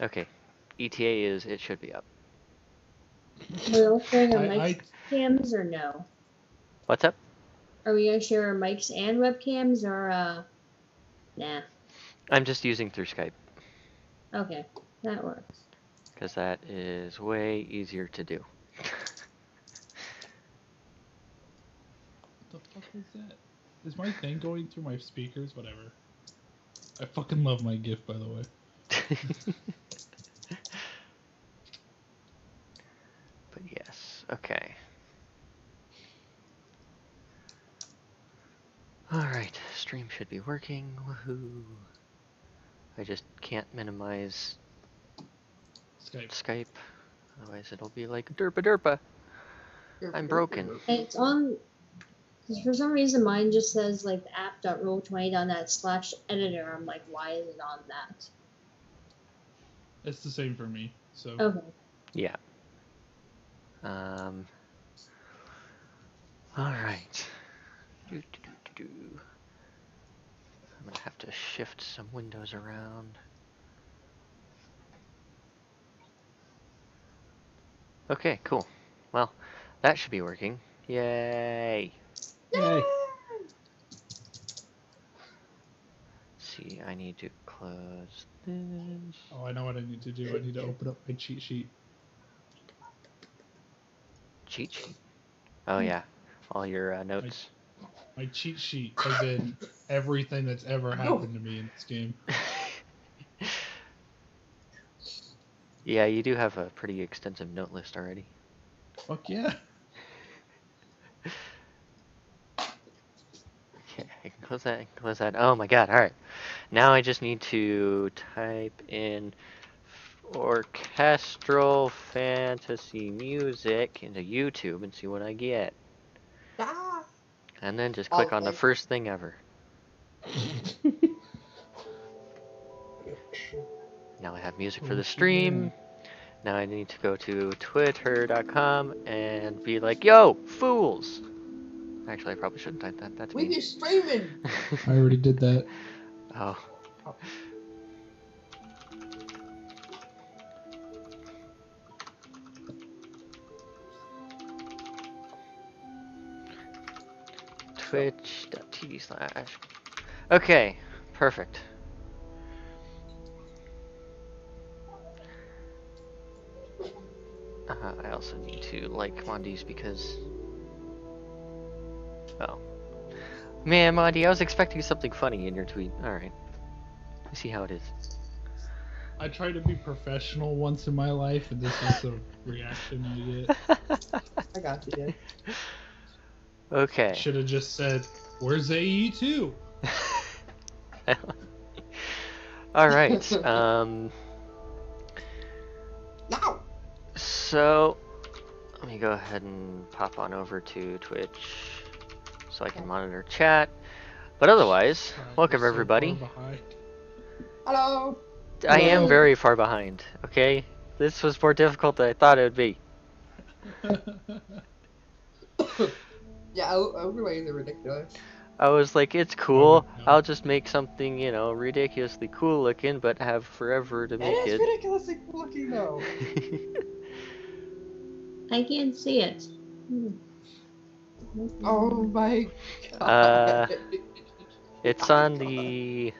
Okay. ETA is, it should be up. Are we all sharing our I mic cams or no? What's up? Are we gonna share our mics and webcams or nah? I'm just using through Skype. Okay, that works. Because that is way easier to do. What the fuck was that? Is my thing going through my speakers? Whatever. I fucking love my GIF, by the way. But yes, okay. Alright, stream should be working. Woohoo. I just can't minimize Skype. Otherwise it'll be like derpa derpa. I'm broken. It's on. Cause for some reason mine just says like the app.roll20.net/editor. I'm like, why is it on that? It's the same for me. So. Okay. Yeah. Alright. I'm gonna have to shift some windows around. Okay, cool. Well, that should be working. Yay! Yay! See, I need to close this. Oh, I know what I need to do. I need to open up my cheat sheet. Cheat sheet? Oh yeah, all your notes. My cheat sheet, as in everything that's ever happened to me in this game. Yeah, you do have a pretty extensive note list already. Fuck yeah. Okay, I can close that, I can close that. Oh my god, alright. Now I just need to type in orchestral fantasy music into YouTube and see what I get. Ah. And then just click on the first thing ever. Now I have music for the stream. Now I need to go to twitter.com and be like, yo, fools! Actually, I probably shouldn't type that. That's We mean. be streaming. I already did that. Oh. Twitch.tv/. Okay, perfect. I also need to like Mondi's because... Oh. Man, Mondi, I was expecting something funny in your tweet. Alright. I see how it is. I try to be professional once in my life, and this is the reaction I get. I got you, dude. Okay. Should have just said, "Where's AE2?" Alright, No. So, let me go ahead and pop on over to Twitch so I can monitor chat. But otherwise, welcome So everybody. far behind. Hello. I am Hello. very far behind, okay? This was more difficult than I thought it would be. Yeah, overlays are ridiculous. I was like, it's cool. I'll just make something, you know, ridiculously cool looking, but have forever to make It is it. ridiculously looking though. I can't see it. Oh my god. It's on the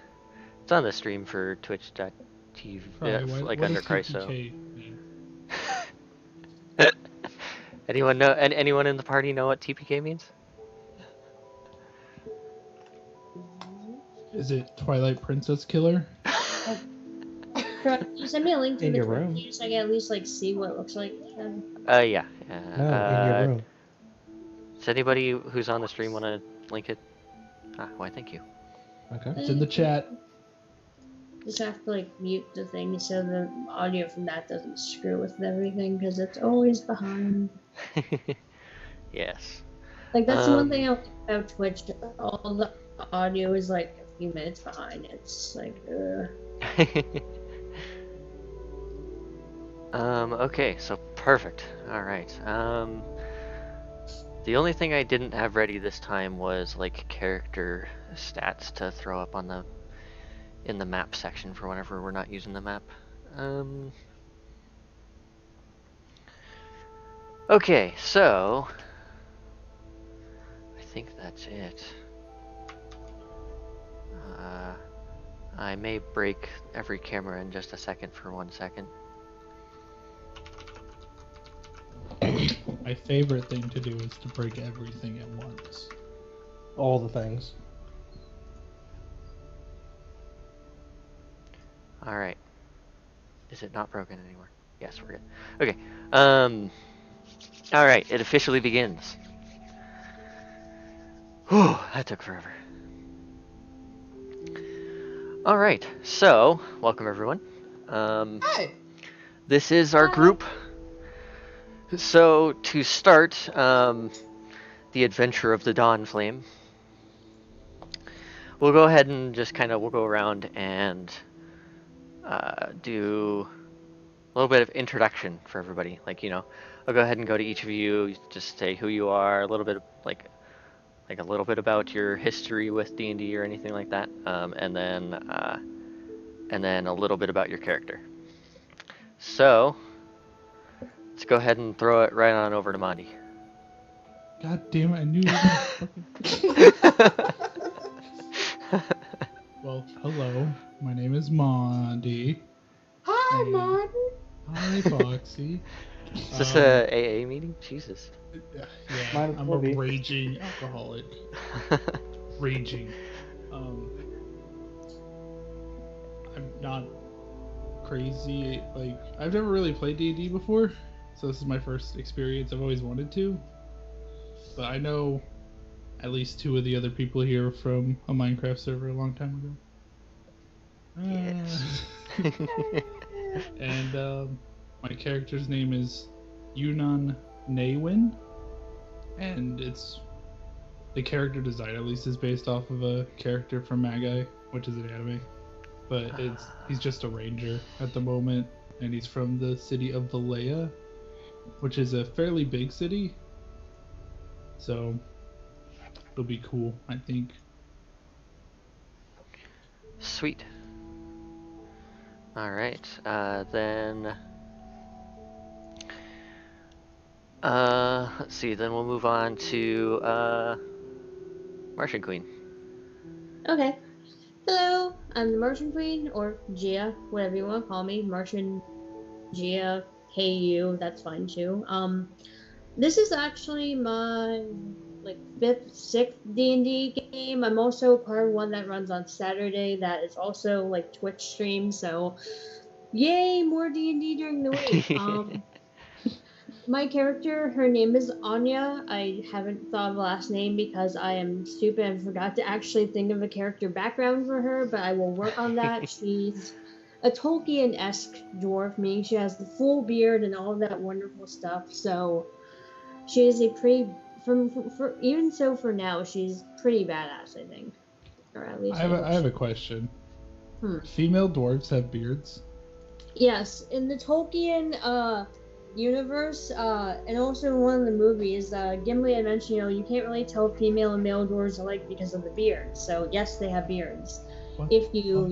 stream for Twitch.tv, like under Chryso. Anyone know? Anyone in the party know what TPK means? Is it Twilight Princess Killer? Can you send me a link to In the your room. Twitch so I can at least like see what it looks like? Yeah. No, in your room. Does anybody who's on the stream want to link it? Why, thank you. Okay. It's in the chat. Just have to like mute the thing so the audio from that doesn't screw with everything because it's always behind. Yes. Like that's the one thing I like about Twitch. All the audio is like a few minutes behind. It's like, Okay, so perfect. All right. The only thing I didn't have ready this time was like character stats to throw up on in the map section for whenever we're not using the map. Okay, so I think that's it. I may break every camera in just a second for 1 second. My favorite thing to do is to break everything at once. All the things. All right. Is it not broken anymore? Yes, we're good. Okay. All right. It officially begins. Whew, that took forever. All right. So, welcome everyone. Hi. This is our Hi. group. So, to start the adventure of the Dawnflame, we'll go ahead and just we'll go around and do a little bit of introduction for everybody. Like, I'll go ahead and go to each of you, just say who you are, a little bit like a little bit about your history with D&D or anything like that, and then a little bit about your character. So, let's go ahead and throw it right on over to Mondi. God damn it, I knew you were gonna fucking... Well, hello. My name is Mondi. Hi, And- Mon. Hi, Foxy. Is this a AA meeting? Jesus. Yeah, Might as I'm well a be. raging alcoholic. Raging. I'm not crazy. Like, I've never really played D&D before, so this is my first experience. I've always wanted to, but I know at least 2 of the other people here from a Minecraft server a long time ago. Yes. And my character's name is Yunnan Naywin, and it's the character design at least is based off of a character from Magi, which is an anime. But he's just a ranger at the moment, and he's from the city of Valleja, which is a fairly big city. So it'll be cool, I think. Sweet. All right. Then. Let's see. Then we'll move on to Martian Queen. Okay. Hello, I'm the Martian Queen, or Gia, whatever you want to call me. Martian, Gia, hey you, that's fine too. This is actually my like 5th, 6th D&D game. I'm also part of one that runs on Saturday that is also like Twitch stream, so yay, more D&D during the week. My character, her name is Anya. I haven't thought of a last name because I am stupid and forgot to actually think of a character background for her, but I will work on that. She's a Tolkien-esque dwarf, meaning she has the full beard and all that wonderful stuff. So she is a pretty, for even so for now, she's pretty badass, I think, or at least I have a question. Female dwarves have beards? Yes, in the Tolkien universe, and also in one of the movies, Gimli had mentioned, you can't really tell female and male dwarves alike because of the beards. So yes, they have beards. What? If you,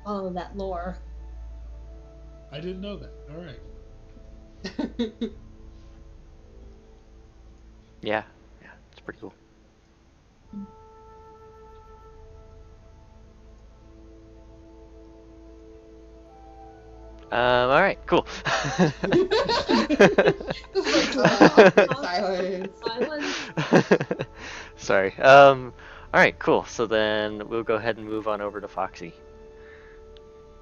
follow that lore. I didn't know that. All right. Yeah, it's pretty cool. All right, cool. Silence. Sorry. All right, cool. So then we'll go ahead and move on over to Foxy.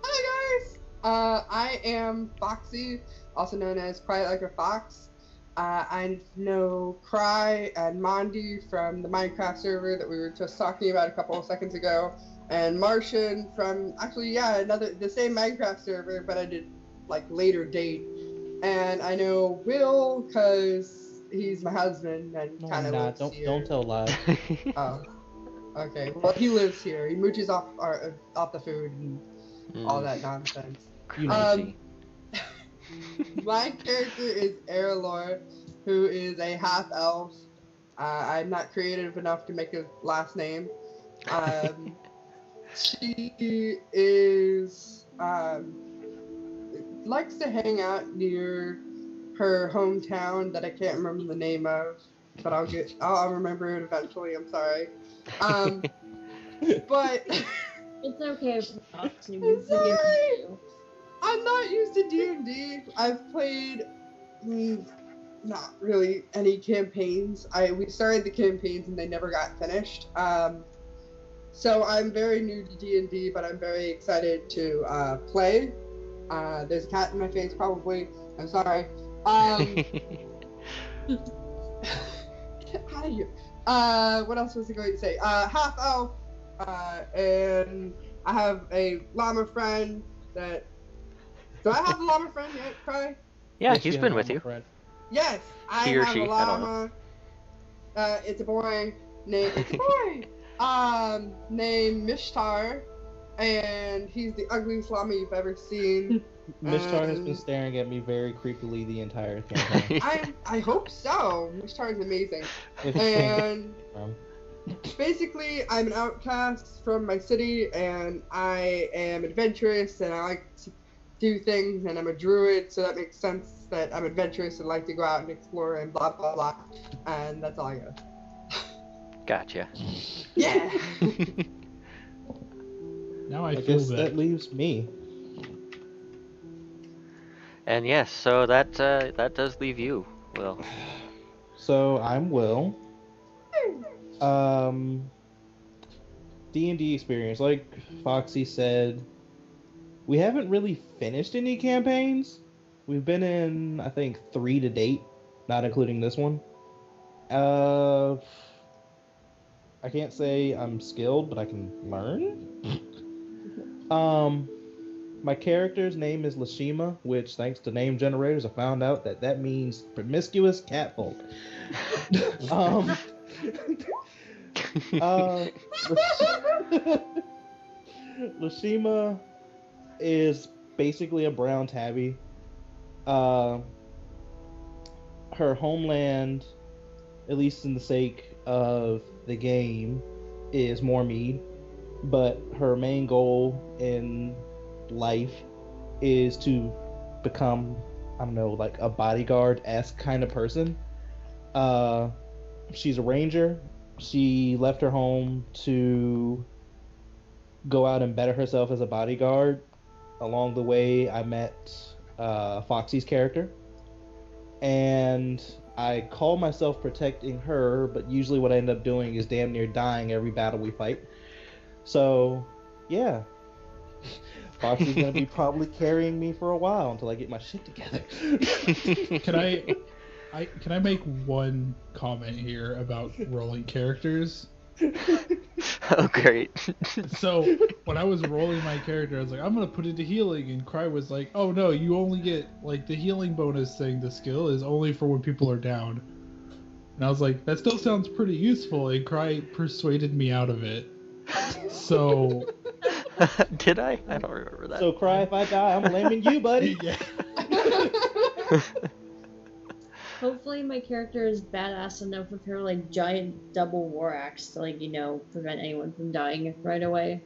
Hi guys. I am Foxy, also known as Quiet Like a Fox. I know Cry and Mondi from the Minecraft server that we were just talking about a couple of seconds ago, and Martian from the same Minecraft server, but I did like later date. And I know Will because he's my husband and No, kind I'm of not. lives here. Don't tell lies. Oh, okay. Well, he lives here. He mooches off the food and all that nonsense. You know. Easy. My character is Erlor, who is a half elf. I'm not creative enough to make a last name. She is likes to hang out near her hometown that I can't remember the name of, but I'll remember it eventually. I'm sorry. But It's okay, Foxy. We I'm forgive sorry. you. I'm not used to D&D. I've played not really any campaigns. We started the campaigns and they never got finished. So I'm very new to D&D, but I'm very excited to play. There's a cat in my face, probably. I'm sorry. Get out of here. What else was I going to say? Half elf, and I have a llama friend that. Do I have a llama friend yet, Cry? Yeah, Yes, he's you been have with my you. friend. Yes, I He or have she, a I don't know. llama. It's a boy named it's a boy. Named Mishtar, and he's the ugliest llama you've ever seen. Mishtar has been staring at me very creepily the entire campaign. I hope so. Mishtar is amazing. If it's And from- basically, I'm an outcast from my city, and I am adventurous, and I like to do things, and I'm a druid, so that makes sense that I'm adventurous and like to go out and explore and blah blah blah. And that's all I got. Gotcha. Yeah. Now I I feel guess that. that leaves me. And yes, so that does leave you, Will. So I'm Will. D&D experience, like Foxy said, we haven't really finished any campaigns. We've been in, I think, 3 to date, not including this one. I can't say I'm skilled, but I can learn. My character's name is Lashima, which, thanks to name generators, I found out that means promiscuous catfolk. Lashima is basically a brown tabby. Her homeland, at least in the sake of the game, is Mormead, but her main goal in life is to become, I don't know, like a bodyguard-esque kind of person. She's a ranger. She left her home to go out and better herself as a bodyguard. Along the way, I met Foxy's character, and I call myself protecting her, but usually what I end up doing is damn near dying every battle we fight. So, yeah. Foxy's gonna be probably carrying me for a while until I get my shit together. Can I make one comment here about rolling characters? Oh, great. So when I was rolling my character, I was like, I'm gonna put it to healing, and Cry was like, oh no, you only get like the healing bonus thing. The skill is only for when people are down. And I was like, that still sounds pretty useful, and Cry persuaded me out of it. So Did I? I don't remember that. So, Cry, if I die, I'm blaming you, buddy. yeah. Hopefully my character is badass enough with her like giant double war axe to like, prevent anyone from dying right away.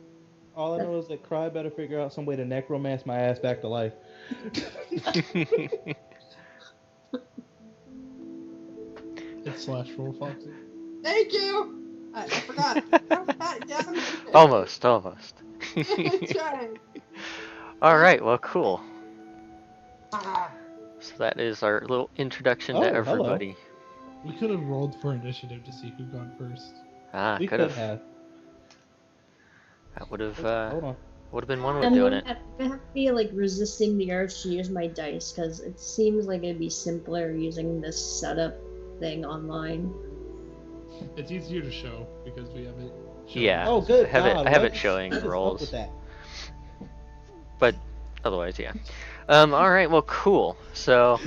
All I know is that Cry better figure out some way to necromance my ass back to life. It's slash roll Foxy. Thank you. I forgot. Almost. Trying. All right. Well, cool. Ah, So that is our little introduction Oh, to hello. everybody. We could have rolled for initiative to see who gone first. We Could could have. have. That would have Hold on. been one way I'm of doing gonna it. have to be like resisting the urge to use my dice because it seems like it'd be simpler using this setup thing online. It's easier to show because we have it. Shown. Yeah. Oh, good. I have it- God, I have it let's- showing let us help rolls. with that. But otherwise, yeah. All right. Well, cool. So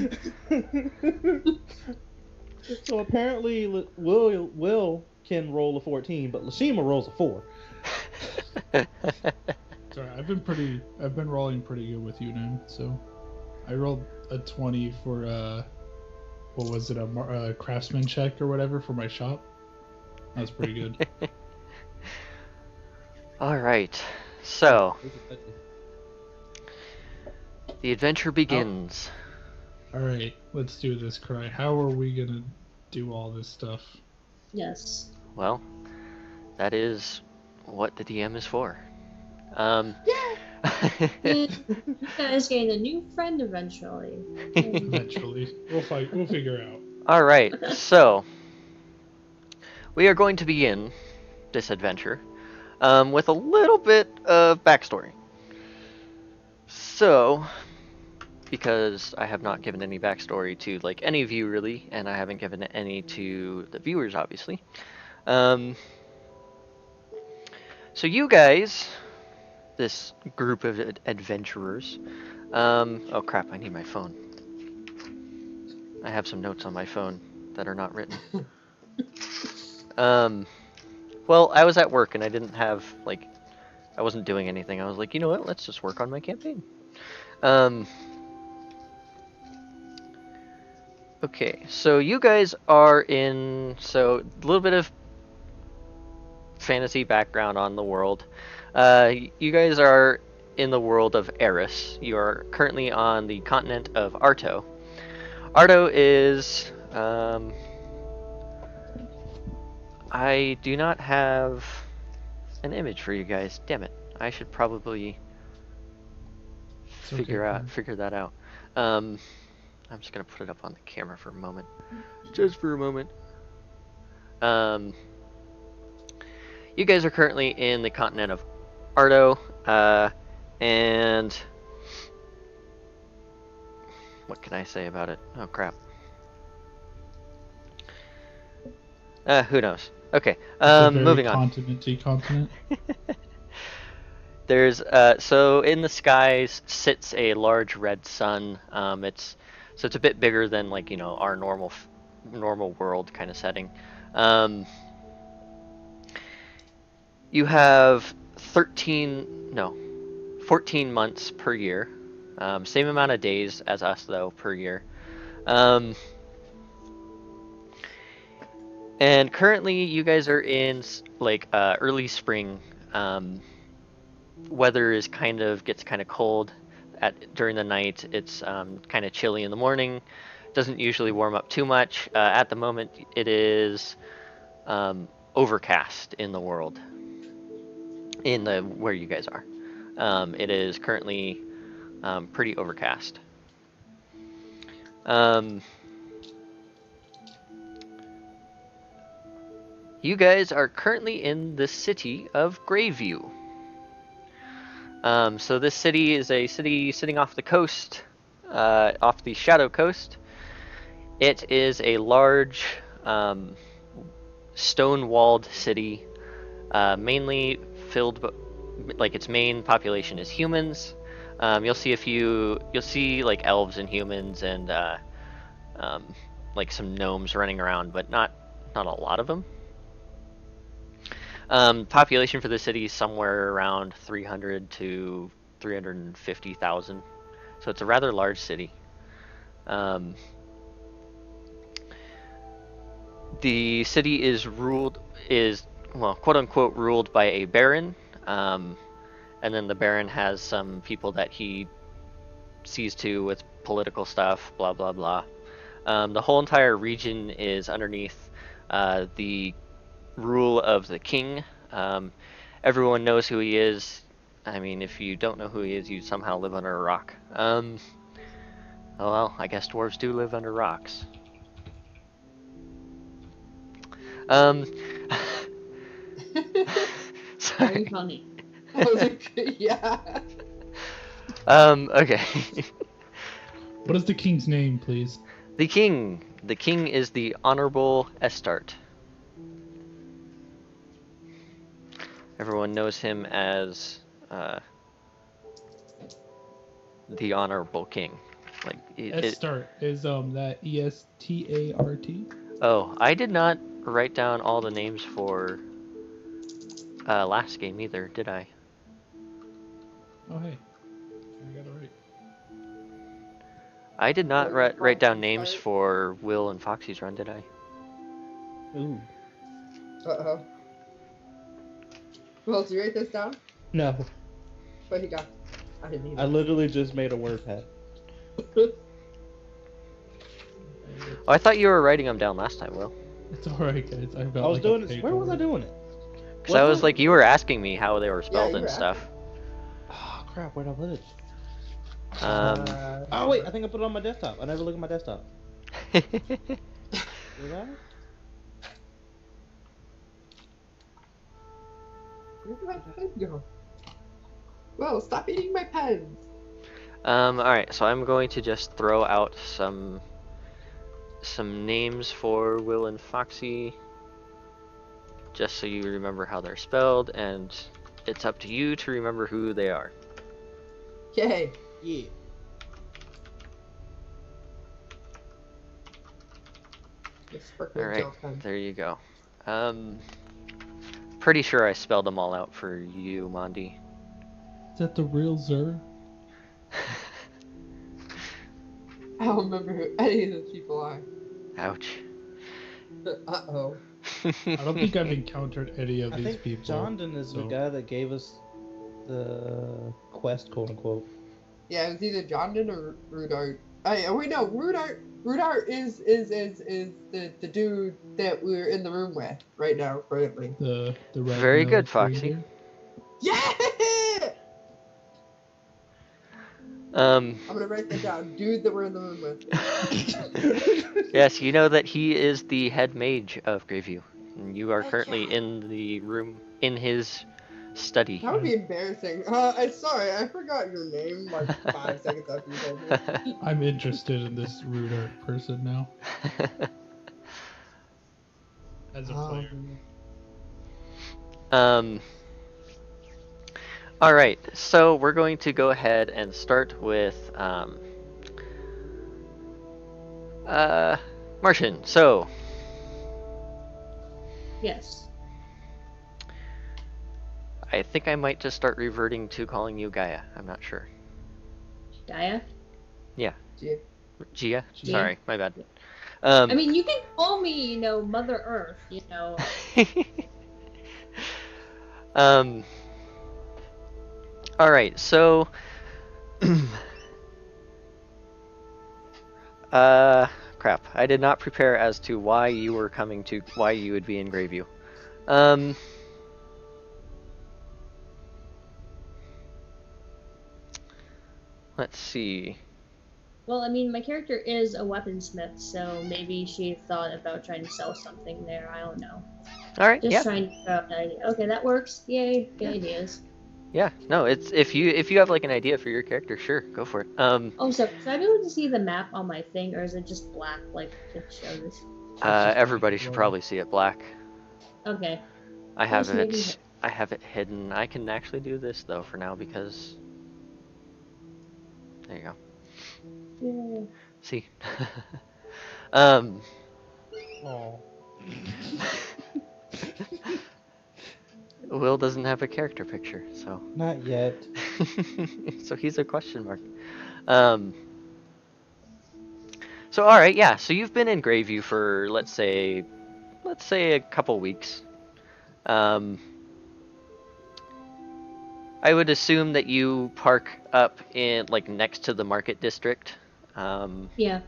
So apparently, Will can roll a 14, but Lashima rolls a 4. Sorry, I've been rolling pretty good with you now. So, I rolled a 20 for what was it, a craftsman check or whatever for my shop. That was pretty good. all right. So The adventure begins. Alright, let's do this, Cry. How are we gonna do all this stuff? Yes. Well, that is what the DM is for. Yeah. You guys gain a new friend eventually. Eventually. We'll figure out. All right, so we are going to begin this adventure with a little bit of backstory. So, because I have not given any backstory to like any of you really, and I haven't given any to the viewers, obviously. Um, so you guys, this group of adventurers. Oh crap! I need my phone. I have some notes on my phone that are not written. Um, well, I was at work and I didn't have like, I wasn't doing anything. I was like, you know what? Let's just work on my campaign. Um, okay, so you guys are in. So a little bit of fantasy background on the world. You guys are in the world of Eris. You are currently on the continent of Arto. Arto is. I do not have an image for you guys. Damn it! I should probably figure that out. I'm just gonna put it up on the camera for a moment, just for a moment. Um, you guys are currently in the continent of Arto, and what can I say about it? Oh crap. Who knows? Okay. It's a very Moving on. continent-y continent. There's so in the skies sits a large red sun. It's a bit bigger than like our normal world kind of setting. Um, you have 14 months per year. Same amount of days as us though per year. And currently you guys are in like early spring. Weather gets kind of cold during the night. It's kind of chilly in the morning. Doesn't usually warm up too much. At the moment, it is overcast in the world. In the where you guys are, it is currently pretty overcast. You guys are currently in the city of Greyview. So this city is a city sitting off the coast, off the Shadow Coast. It is a large, stone-walled city, mainly filled, like its main population is humans. You'll see like elves and humans and like some gnomes running around, but not a lot of them. Population for the city is somewhere around 300 to 350,000, so it's a rather large city. The city is quote unquote ruled by a baron, and then the baron has some people that he sees to with political stuff, blah blah blah. The whole entire region is underneath the rule of the king. Everyone knows who he is. I mean, if you don't know who he is, you somehow live under a rock. Oh well, I guess dwarves do live under rocks. Very Sorry. funny. Yeah. Okay. What is the king's name, please? The king. The king is the Honorable Estart. Everyone knows him as the Honorable King. Like Estart is that ESTART? Oh, I did not write down all the names for last game either, did I? Oh hey, I got it right. I did not write down names for Will and Foxy's run, did I? Ooh. Uh-oh. Well, did you write this down? No, What he got? I literally just made a word pad. Oh, I thought you were writing them down last time, Will. It's alright, guys. I've got I was like doing a it. page Where was I already. doing it? Because I was Wasn't like, you were asking me how they were spelled you and were stuff. Oh crap! Where'd I put it? Um, Oh wait, I think I put it on my desktop. I never look at my desktop. Did I? Where did my pen go? Whoa, stop eating my pens. Alright, so I'm going to just throw out some names for Will and Foxy, just so you remember how they're spelled, and it's up to you to remember who they are. Yay. Yeah. The sparkly Alright, gel pen. there you go. Pretty sure I spelled them all out for you, Mondi. Is that the real Zer? I don't remember who any of those people are. Ouch. Uh-oh. I don't think I've encountered any of I these think people. Jondon is the so- guy that gave us the quest, quote unquote. Yeah, it was either Jondon or Rudart. Wait, no, Rudart is the dude that we're in the room with right now, currently. The red Very good, nosed Foxy. reindeer. Yeah! Um, I'm gonna write that down. Dude that we're in the room with. yes, you know that he is the head mage of Greyview. And you are Heck currently yeah. in the room, in his study. That would be embarrassing. I'm sorry, I forgot your name like 5 seconds after you told me. I'm interested in this rude art person now as a player. um, all right, so we're going to go ahead and start with Martian. So Yes. I think I might just start reverting to calling you Gaia. I'm not sure. Gaia. Yeah, Gee. Gia. Gia. Sorry, my bad. I mean, you can call me, Mother Earth. um. All right, so. Crap. I did not prepare as to why you would be in Greyview. Let's see. Well, I mean, my character is a weaponsmith, so maybe she thought about trying to sell something there. I don't know. All right. Just Yeah. trying to figure out an idea. Okay, that works. Yay! Good Yeah. ideas. Yeah. No, it's if you have like an idea for your character, sure, go for it. Oh, so should I be able to see the map on my thing, or is it just black, like it shows? Everybody should probably see it black. Okay. I have Just maybe- it hidden. I can actually do this though for now because there you go. Yeah. See. Oh. Will doesn't have a character picture, so Not yet. so he's a question mark. So all right, yeah. So you've been in Greyview for let's say a couple weeks. I would assume that you park up in like next to the market district. Yeah.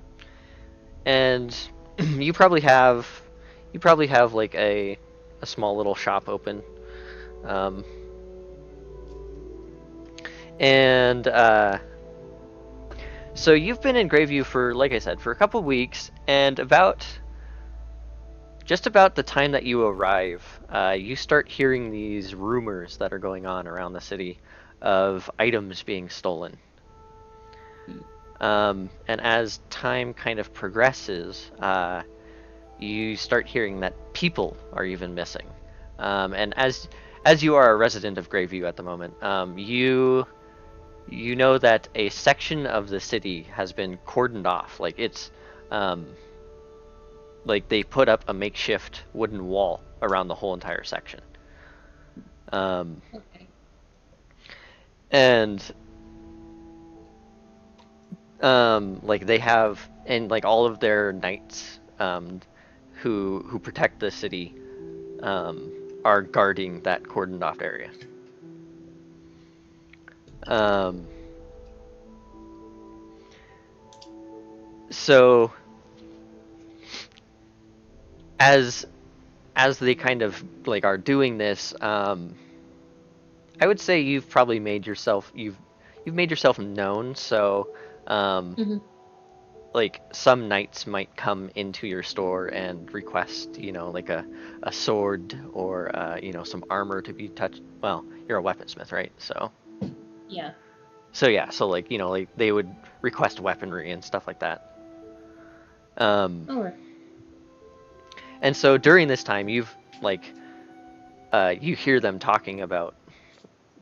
And you probably have like a small little shop open. And so you've been in Greyview for, like I said, for a couple weeks, and just about the time that you arrive, you start hearing these rumors that are going on around the city of items being stolen. And as time kind of progresses, you start hearing that people are even missing. And as you are a resident of Greyview at the moment, you know that a section of the city has been cordoned off. Like it's like they put up a makeshift wooden wall around the whole entire section. Okay. And like they have, and like all of their knights who protect the city are guarding that cordoned off area. So as they kind of like are doing this, I would say you've probably made yourself you've made yourself known. So um, Hmm. like some knights might come into your store and request, like a sword or some armor to be touched. Well, you're a weaponsmith, right? Yeah. So yeah, so like like they would request weaponry and stuff like that. Um, All right. and so during this time, you've like you hear them talking about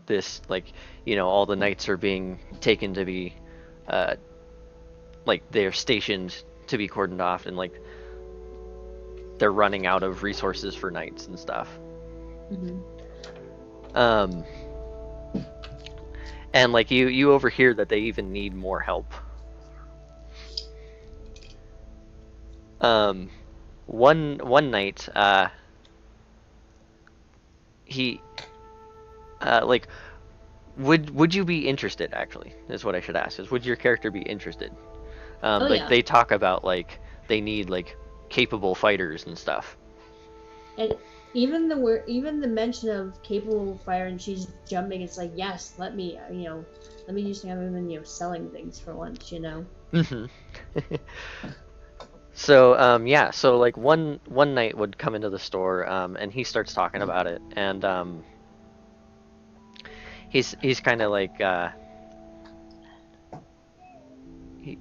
this, like all the knights are being taken to be uh, like they're stationed to be cordoned off, and like they're running out of resources for knights and stuff. Hmm. Um, and like you overhear that they even need more help. Um, one night, he like would you be interested? Actually, is what I should ask. Is would your character be interested? Oh Like yeah. they talk about like they need like capable fighters and stuff. And even the mention of capable fire and she's jumping, it's like yes, let me just have him in selling things for once. Hmm. So yeah, so like one night would come into the store, and he starts talking about it, and he's kind of like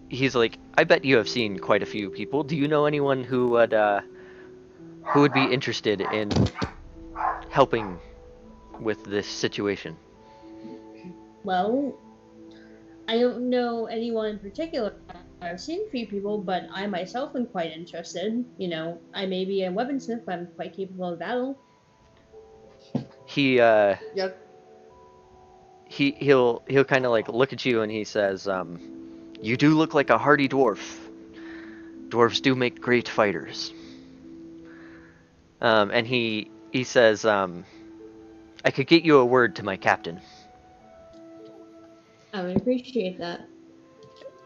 he's like, I bet you have seen quite a few people. Do you know anyone who would be interested in helping with this situation? Well, I don't know anyone in particular. I've seen a few people, but I myself am quite interested. I may be a weaponsmith, but I'm quite capable of battle. He Yeah. he'll kind of like look at you and he says, "You do look like a hardy dwarf. Dwarves do make great fighters." And he says, "I could get you a word to my captain." I would appreciate that.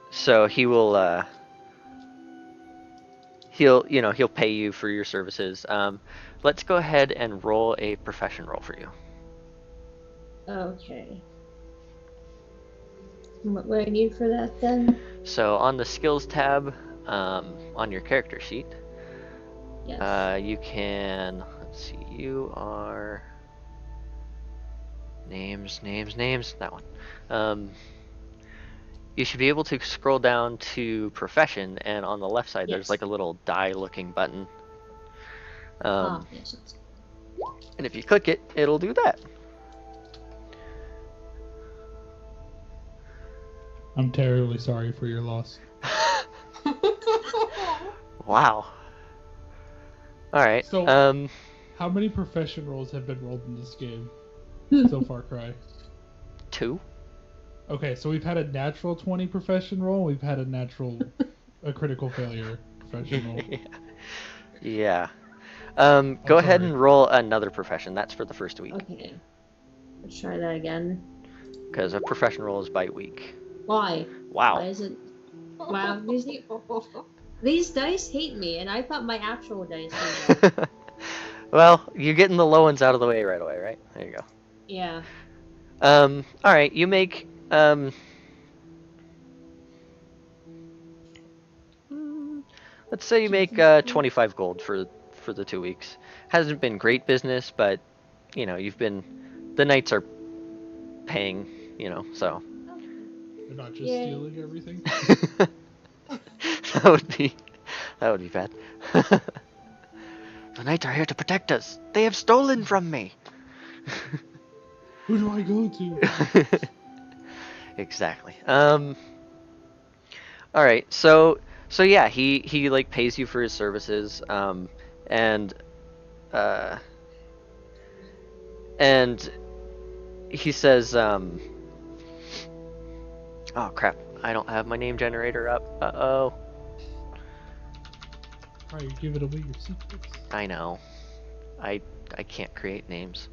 So he'll pay you for your services. Let's go ahead and roll a profession roll for you. Okay. What would I need for that then? So on the skills tab, on your character sheet, Yes. you can, let's see, you are names, that one. Um, you should be able to scroll down to profession, and on the left side there's Yes. like a little die looking button. Um, Yes. and if you click it, it'll do that. I'm terribly sorry for your loss. Wow. All right. So, how many profession rolls have been rolled in this game so far, Cry? 2. Okay, so we've had a natural 20 profession roll. We've had a critical failure profession roll. Yeah. Go I'm ahead sorry. and roll another profession. That's for the first week, Okay. Let's try that again. because a profession roll is by week. Why? Why Wow. is it? Wow. These dice hate me, and I thought my actual dice hated me. Well, you're getting the low ones out of the way right away, right? There you go. Yeah. All right. You make let's say you make 25 gold for the 2 weeks. Hasn't been great business, but you've been the knights are paying, so They're not just Yay. stealing everything. that would be bad. The knights are here to protect us. They have stolen from me. Who do I go to? Exactly. All right. So yeah, he like pays you for his services. And uh, and he says, oh crap, I don't have my name generator up. Uh-oh. Cry, you're giving away your secrets. I know. I I can't create names.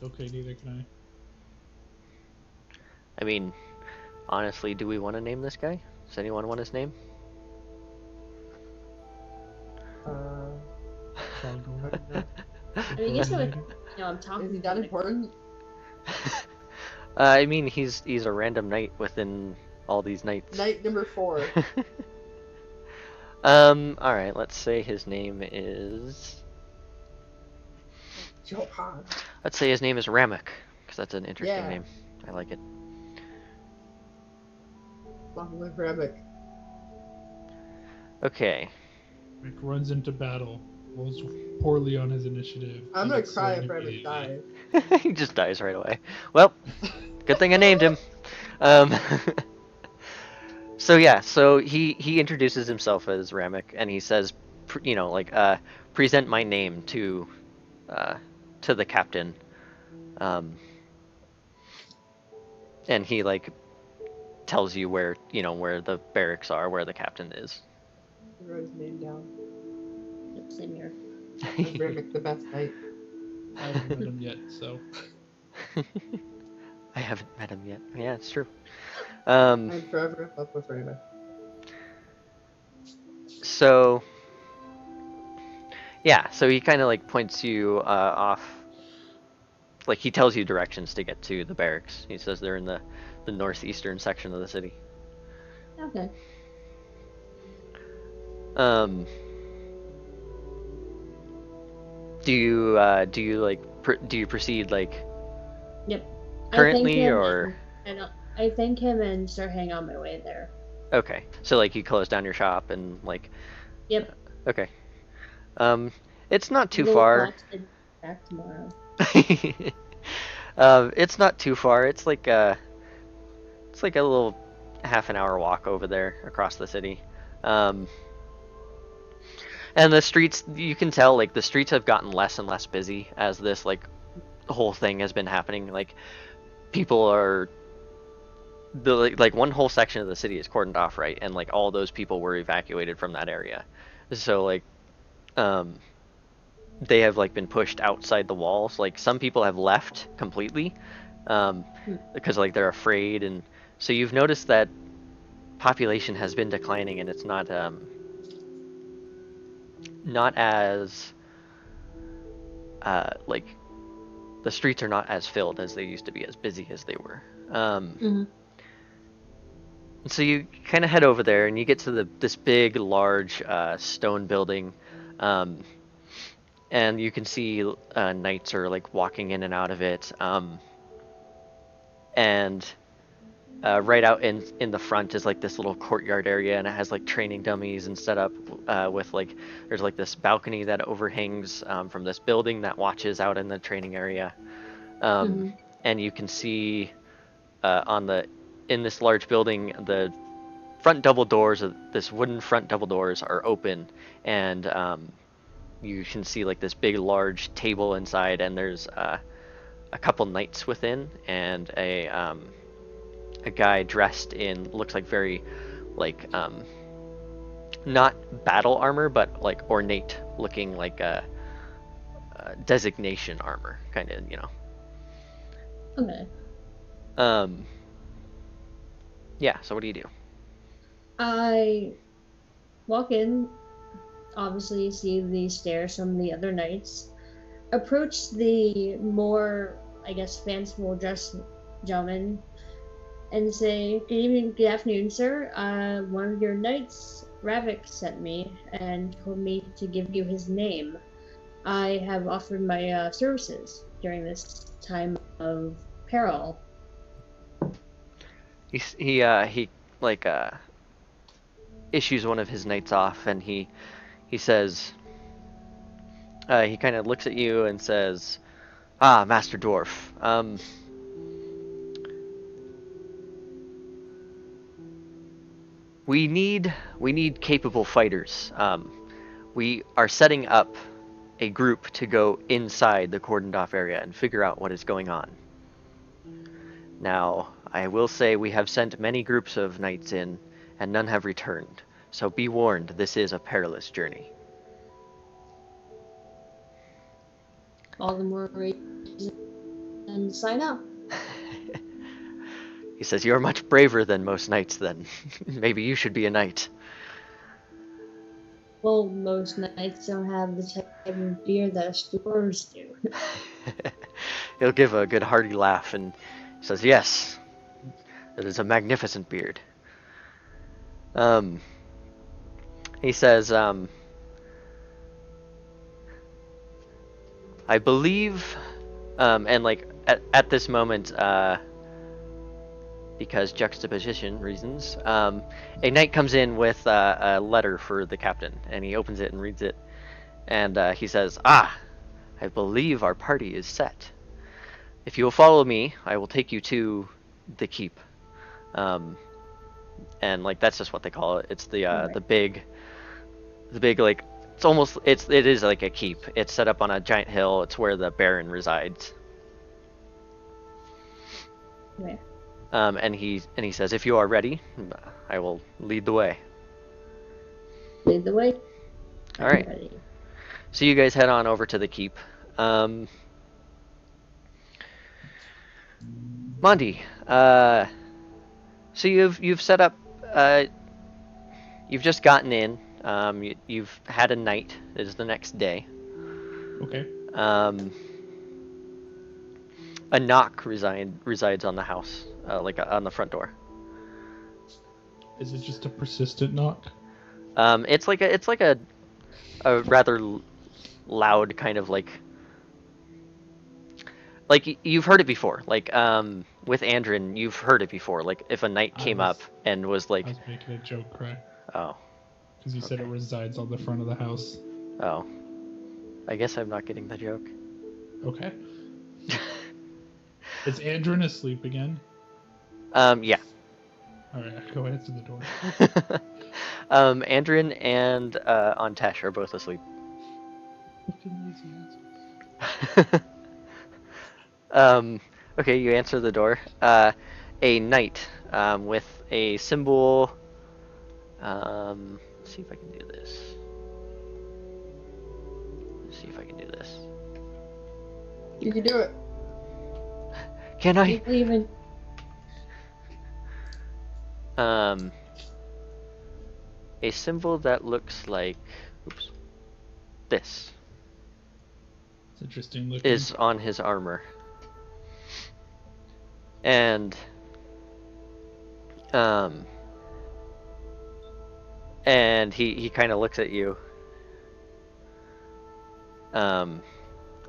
Okay, neither can I. I mean, honestly, do we want to name this guy? Does anyone want his name? Shall I go ahead and I mean, you impersonate should, him? I'm talking Is he to that the- important? I mean, he's a random knight within all these knights. Knight number 4. All right. Let's say his name is. Johan. Let's say his name is Ramek, because that's an interesting Yeah. name. I like it. Long live Rabbit. Okay. Rick runs into battle, rolls poorly on his initiative. I'm and gonna gets cry slain if Rabbit immediately. dies. He just dies right away. Well, good thing I named him. Um, so yeah, so he introduces himself as Ramek, and he says, present my name uh, to the captain. And he like tells you where the barracks are, where the captain is. He wrote his name down. Yep, same here. Is Rabbit the best knight? I haven't met him yet, so I haven't met him yet. Yeah, it's true. I'm forever in love with Rabbit. So yeah, so he kind of like points you off. Like he tells you directions to get to the barracks. He says they're in the northeastern section of the city. Okay. Um, do you like do you proceed like Yep. currently I thank him or and I thank him and start hanging on my way there. okay? So like you close down your shop and like Yep. okay. Um, it's not too Little far. thoughts to back tomorrow. It's not too far. It's like a little half an hour walk over there across the city. Um, and the streets, you can tell, like the streets have gotten less and less busy as this like whole thing has been happening. Like people are like one whole section of the city is cordoned off, right? And like all those people were evacuated from that area. So like um they have like been pushed outside the walls. Like some people have left completely um, Hmm. because like they're afraid, and so you've noticed that population has been declining, and it's not as like the streets are not as filled as they used to be, as busy as they were. Mm-hmm. So you kind of head over there, and you get to this big, large stone building. Um, and you can see knights are like walking in and out of it. And right out in the front is like this little courtyard area, and it has like training dummies and set up with like there's like this balcony that overhangs from this building that watches out in the training area. Um, Mm-hmm. and you can see in this large building the front double doors of this wooden front double doors are open, and you can see like this big large table inside, and there's a couple knights within, and a guy dressed in looks like very like not battle armor, but like ornate looking, like a designation armor kind of, Okay. um yeah, so what do you do? I walk in, obviously see the stairs from the other knights, approach the more, I guess, fanciful dressed gentleman and say, "Good evening, good afternoon, sir. One of your knights, Ravik, sent me and told me to give you his name. I have offered my services during this time of peril." He like issues one of his knights off, and he says, he kind of looks at you and says, "Ah, Master Dwarf, we need capable fighters. We are setting up a group to go inside the cordoned off area and figure out what is going on. Now, I will say we have sent many groups of knights in, and none have returned. So be warned, this is a perilous journey." All the more reason to sign up. He says, "You're much braver than most knights. Then maybe you should be a knight." Well, most knights don't have the type of beard that stores do. He'll give a good hearty laugh and says, "Yes, it is a magnificent beard." Um, he says, "I believe," and like at this moment, because juxtaposition reasons, a knight comes in with a letter for the captain, and he opens it and reads it, and he says, "Ah, I believe our party is set. If you will follow me, I will take you to the keep." Um, and like that's just what they call it. It's the Right. the big like it is like a keep. It's set up on a giant hill. It's where the Baron resides. Right. And he says, "If you are ready, I will lead the way." Lead the way. All right. Ready. So you guys head on over to the keep. Mondi, so you've set up. You've just gotten in. You've had a night. It is the next day. Okay. A knock resides on the house, like on the front door. Is it just a persistent knock? It's like a rather loud kind of like you've heard it before. Like with Andrin, you've heard it before. Like if a knight came up and was like, I was making a joke, cry. "Oh, Because you said it Okay. resides on the front of the house. oh," I guess I'm not getting the joke. Okay. Is Andrin asleep again? Yeah. Alright, go ahead to the door. Andrin and Antesh are both asleep. Fucking lazy assholes. Okay, you answer the door. A knight with a symbol. Let's see if I can do this. Let's see if I can do this. You can do it. Can I? Keep leaving. Um, a symbol that looks like, oops, this It's interesting looking. is on his armor. And um he kind of looks at you. And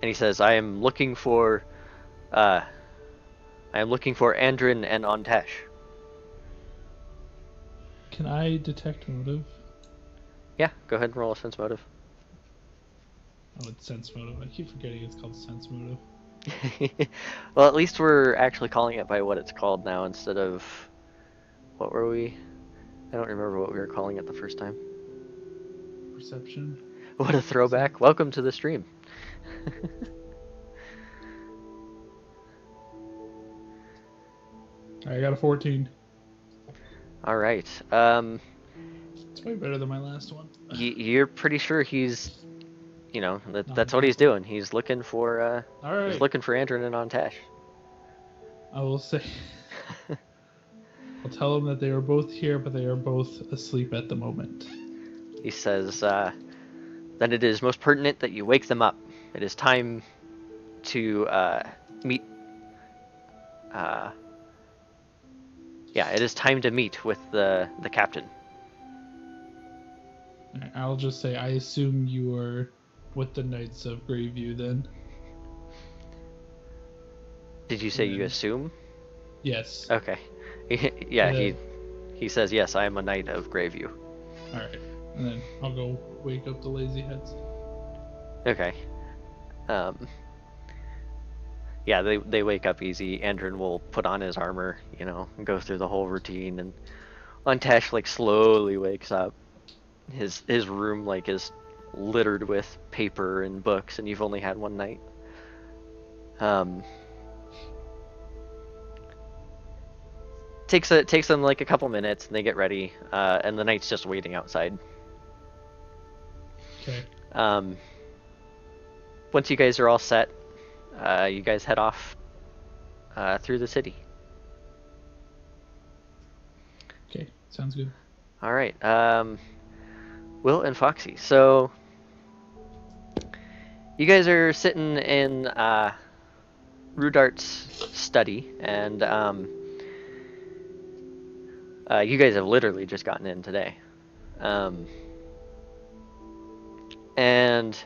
he says, uh I am looking for Andrin and Antesh." Can I detect motive? Yeah, go ahead and roll a sense motive. Oh, it's sense motive. I keep forgetting it's called sense motive. Well, at least we're actually calling it by what it's called now instead of what were we? I don't remember what we were calling it the first time. Perception. What a throwback. Welcome to the stream. I got a 14. All right. It's way better than my last one. You're pretty sure he's, that's Not what he's people. doing. He's looking for Alright. he's looking for Andrin and Antesh. I will say. I'll tell them that they are both here, but they are both asleep at the moment. He says, "Then it is most pertinent that you wake them up. It is time to meet. It is time to meet with the captain." I'll just say, I assume you are with the Knights of Greyview then. Did you say you Yeah. assume? Yes. Okay. He says, "Yes, I am a knight of Greyview." Alright. And then I'll go wake up the lazy heads. Okay. Yeah, they wake up easy. Andrin will put on his armor, and go through the whole routine, and Antesh like slowly wakes up. His room like is littered with paper and books, and you've only had one night. Takes them like a couple minutes, and they get ready, and the knight's just waiting outside. Okay. Once you guys are all set, you guys head off through the city. Sounds good. All right. Will and Foxy. So you guys are sitting in Rudart's study, and you guys have literally just gotten in today. Um, and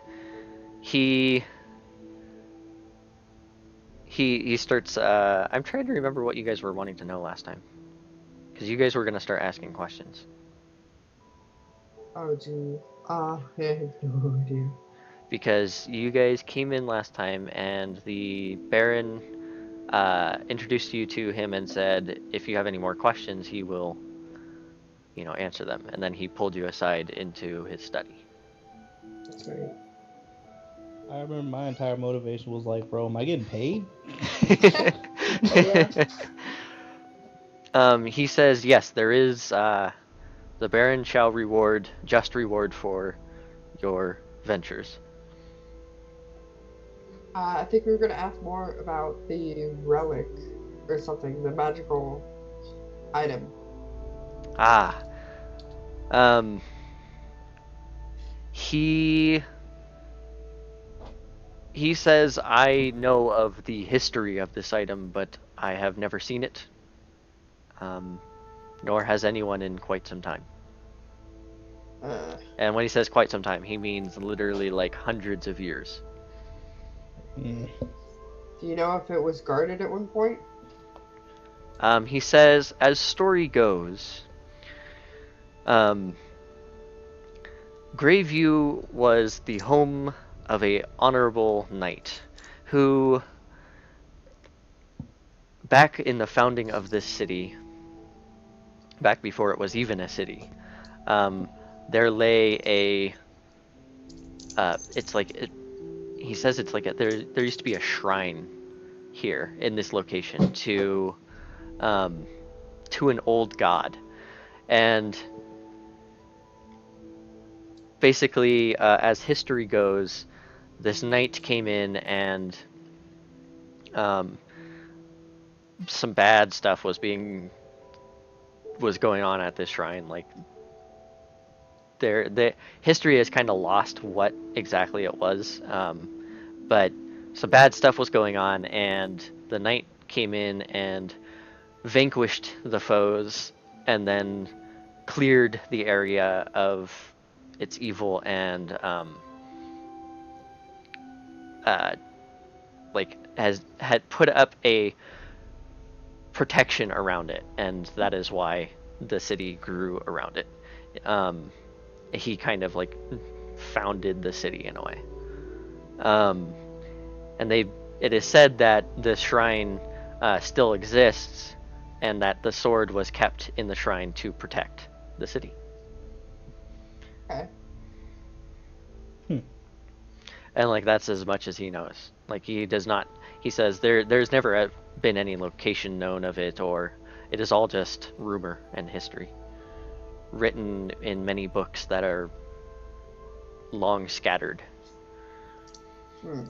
he he starts. I'm trying to remember what you guys were wanting to know last time, because you guys were gonna start asking questions. Oh, gee. I have no idea. Because you guys came in last time, and the Baron introduced you to him and said, if you have any more questions, he will, answer them. And then he pulled you aside into his study. That's right. I remember my entire motivation was like, bro, am I getting paid? Yeah. He says, yes, there is. The Baron shall just reward for your ventures. I think we were gonna ask more about the relic or something, the magical item. Ah. Um. He he says, I know of the history of this item, but I have never seen it. Nor has anyone in quite some time. Uh, And when he says quite some time, he means literally like hundreds of years. Mm. do you know if it was guarded at one point? He says, as story goes, Greyview was the home of a honorable knight who, back in the founding of this city, back before it was even a city, there lay a. It's like he says it's like there used to be a shrine here in this location to an old god, and basically, as history goes, this knight came in and um, some bad stuff was going on at this shrine. Like the history has kind of lost what exactly it was, but some bad stuff was going on, and the knight came in and vanquished the foes, and then cleared the area of its evil and uh, like had put up a protection around it, and that is why the city grew around it. Um, he kind of like founded the city in a way. Um, and it is said that the shrine still exists, and that the sword was kept in the shrine to protect the city. Okay. And like that's as much as he knows. Like he does not. He says there's never been any location known of it, or it is all just rumor and history, written in many books that are long scattered. Hmm.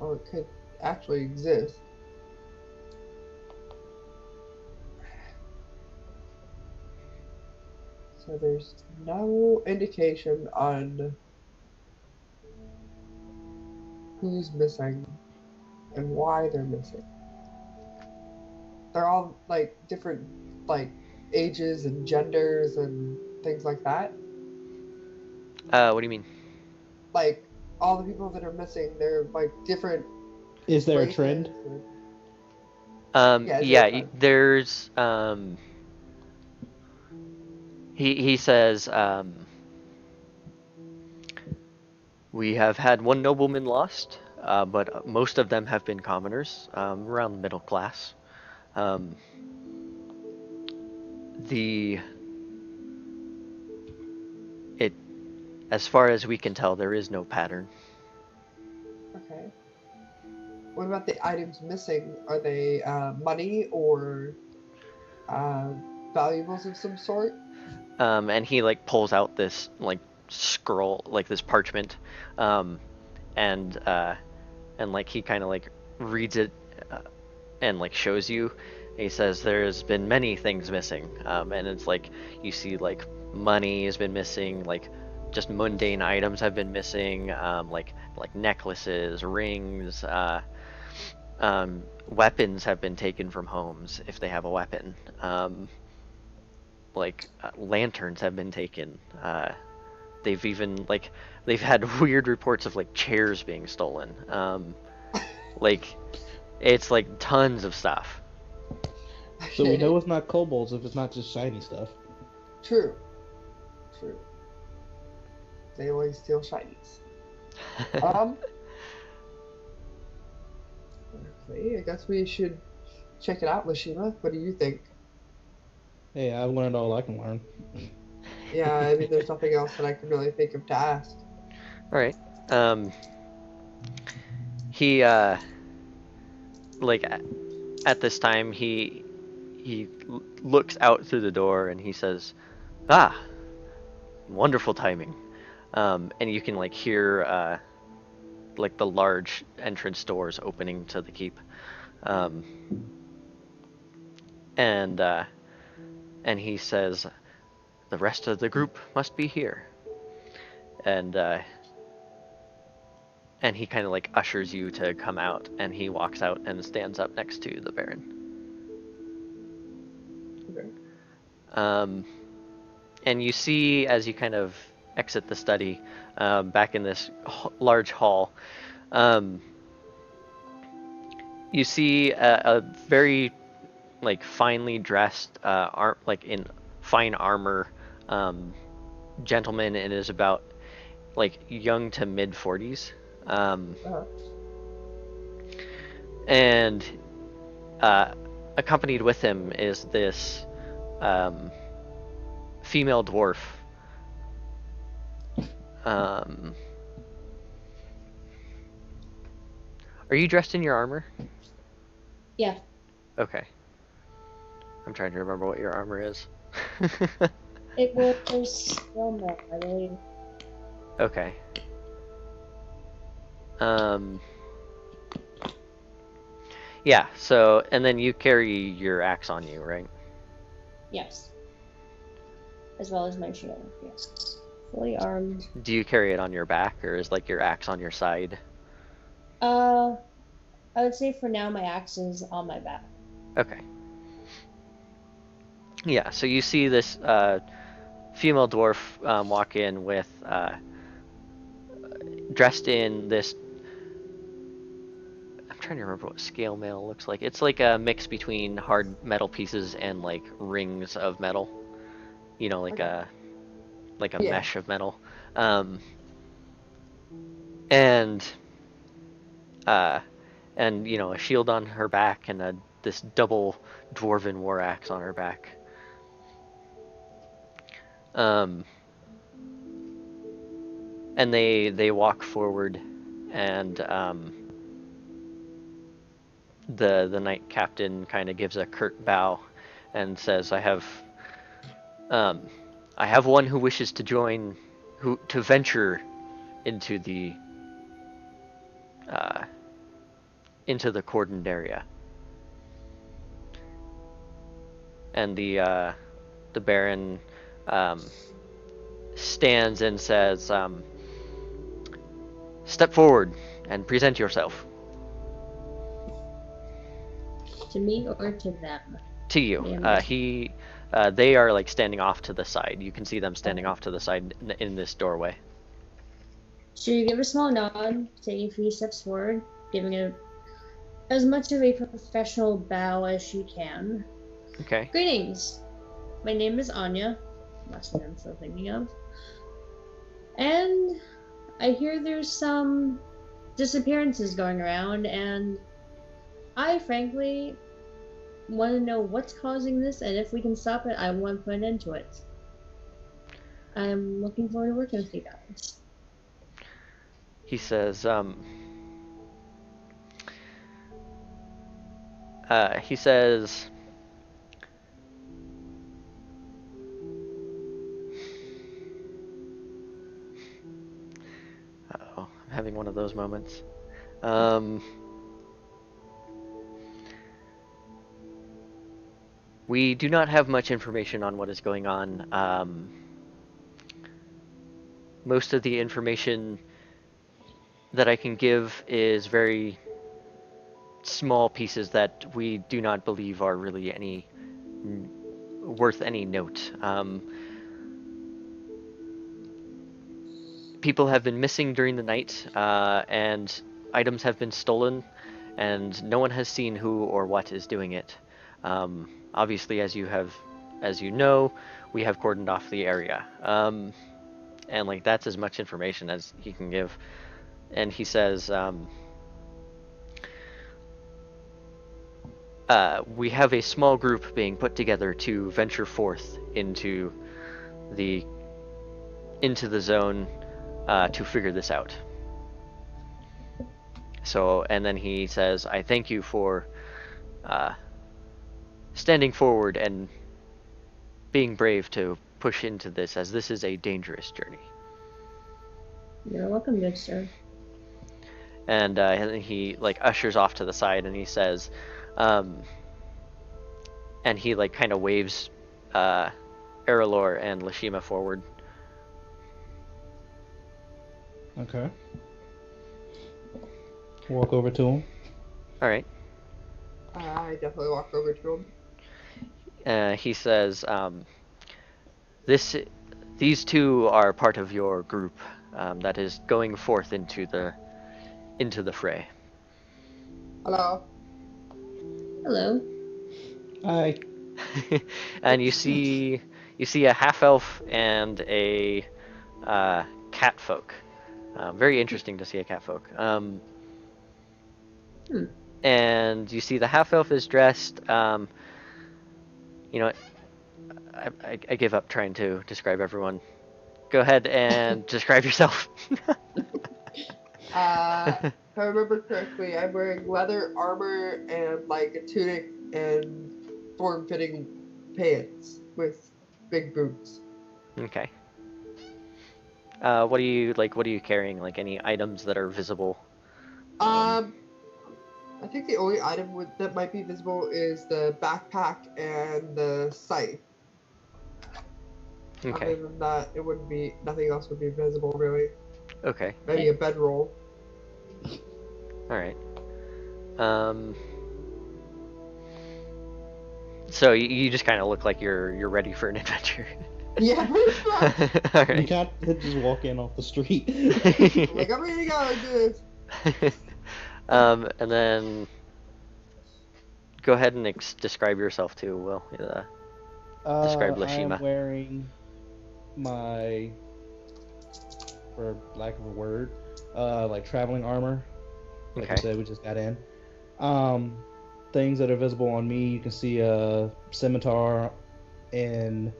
Oh, it could actually exist. So there's no indication on who's missing and why they're missing. They're all like different like ages and genders and things like that. What do you mean? Like all the people that are missing, they're like different Is there a races. trend? Yeah, is there a Yeah, trend? there's he says we have had one nobleman lost, but most of them have been commoners, around the middle class. Um, the it as far as we can tell, there is no pattern. Okay. What about the items missing? Are they money or uh, valuables of some sort? And he like pulls out this like scroll, like this parchment, um, and like he kind of like reads it, and like shows you. He says there's been many things missing, and it's like you see like money has been missing, like just mundane items have been missing, like necklaces, rings, weapons have been taken from homes if they have a weapon. Lanterns have been taken. They've even like they've had weird reports of like chairs being stolen. Like it's like tons of stuff. So we Okay. know it's not kobolds if it's not just shiny stuff. True. True. They always steal shinies. Okay, I guess we should check it out, Lashima. What do you think? Hey, I've learned all I can learn. Yeah, I mean, there's nothing else that I can really think of to ask. All right. He like at this time he looks out through the door and he says, "Ah, wonderful timing." And you can like hear like the large entrance doors opening to the keep. Um, and and he says, "The rest of the group must be here." And and he kind of like ushers you to come out, and he walks out and stands up next to the Baron. Okay. And you see as you kind of exit the study, back in this large hall, um, you see a very like finely dressed, like in fine armor, um, gentleman, and is about like young to mid 40s. Uh, And uh, accompanied with him is this um, female dwarf. Um, are you dressed in your armor? Yeah. Okay. I'm trying to remember what your armor is. It was still more, I believe. Okay. Um, yeah, so, and then you carry your axe on you, right? Yes. As well as my shield. Yes. Fully armed. Do you carry it on your back, or is like your axe on your side? Uh, I would say for now my axe is on my back. Okay. Yeah, so you see this female dwarf walk in with, dressed in this. I'm trying to remember what scale mail looks like. It's like a mix between hard metal pieces and like rings of metal. You know, okay. like a Yeah. mesh of metal. Um, and uh, and you know, a shield on her back and this double dwarven war axe on her back. Um, and they walk forward, and the knight captain kind of gives a curt bow and says, um, I have one who wishes to join, who to venture into the uh, cordoned area." And the Baron um, stands and says, "Step forward and present yourself." To me or to them? To you. Yeah. They are like standing off to the side. You can see them standing Okay. off to the side in this doorway. So you give a small nod, taking a few steps forward, giving it as much of a professional bow as she can. Okay. Greetings. My name is Anya. Last name I'm still thinking of. And I hear there's some disappearances going around, and I frankly want to know what's causing this, and if we can stop it, I want to put an end to it. I'm looking forward to working with you guys. He says, he says, uh-oh, I'm having one of those moments. We do not have much information on what is going on. Most of the information that I can give is very small pieces that we do not believe are really any worth any note. People have been missing during the night, and items have been stolen, and no one has seen who or what is doing it. Obviously, as you know, we have cordoned off the area, and like that's as much information as he can give. And he says, we have a small group being put together to venture forth the into the zone to figure this out. So, and then he says, I thank you for standing forward and being brave to push into this, as this is a dangerous journey. You're welcome, good sir. And he like ushers off to the side, and he says, and he like kind of waves Errolor and Lashima forward. Okay. Walk over to him. All right. I definitely walk over to him. He says, these two are part of your group that is going forth into the fray. Hello. Hello. Hi. And you see a half elf and a cat folk. Very interesting to see a cat folk. And you see the half elf is dressed. You know, I give up trying to describe everyone. Go ahead and describe yourself. If I remember correctly, I'm wearing leather armor and like a tunic and form-fitting pants with big boots. Okay. What are you carrying? Like any items that are visible? I think the only item that might be visible is the backpack and the scythe. Okay. Other than that, nothing else would be visible really. Okay. Maybe a bedroll. All right. So you just kind of look like you're ready for an adventure. Yeah, pretty much. All You right. can't just walk in off the street. Like, I'm ready to go, do this. And then go ahead and describe yourself too, Will. Describe I Lashima. am wearing my, for lack of a word, like traveling armor. Like I Okay. said, we just got in. Things that are visible on me, you can see a scimitar in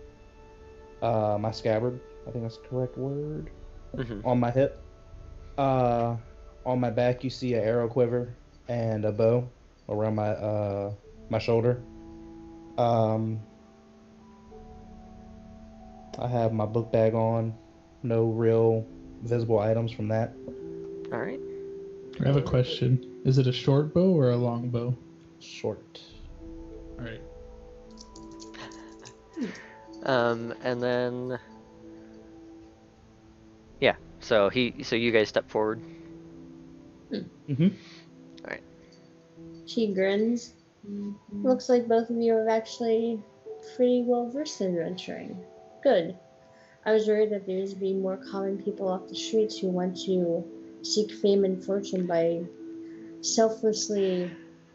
my scabbard. I think that's the correct word. Mm-hmm. On my hip. On my back, you see an arrow quiver and a bow around my shoulder. I have my book bag on. No real visible items from that. All right. I have a question. Is it a short bow or a long bow? Short. All right. And then yeah. So you guys step forward. Mm-hmm. She grins. Looks like both of you are actually pretty well versed in adventuring. Good. I was worried that there'd be more common people off the streets who want to seek fame and fortune by selflessly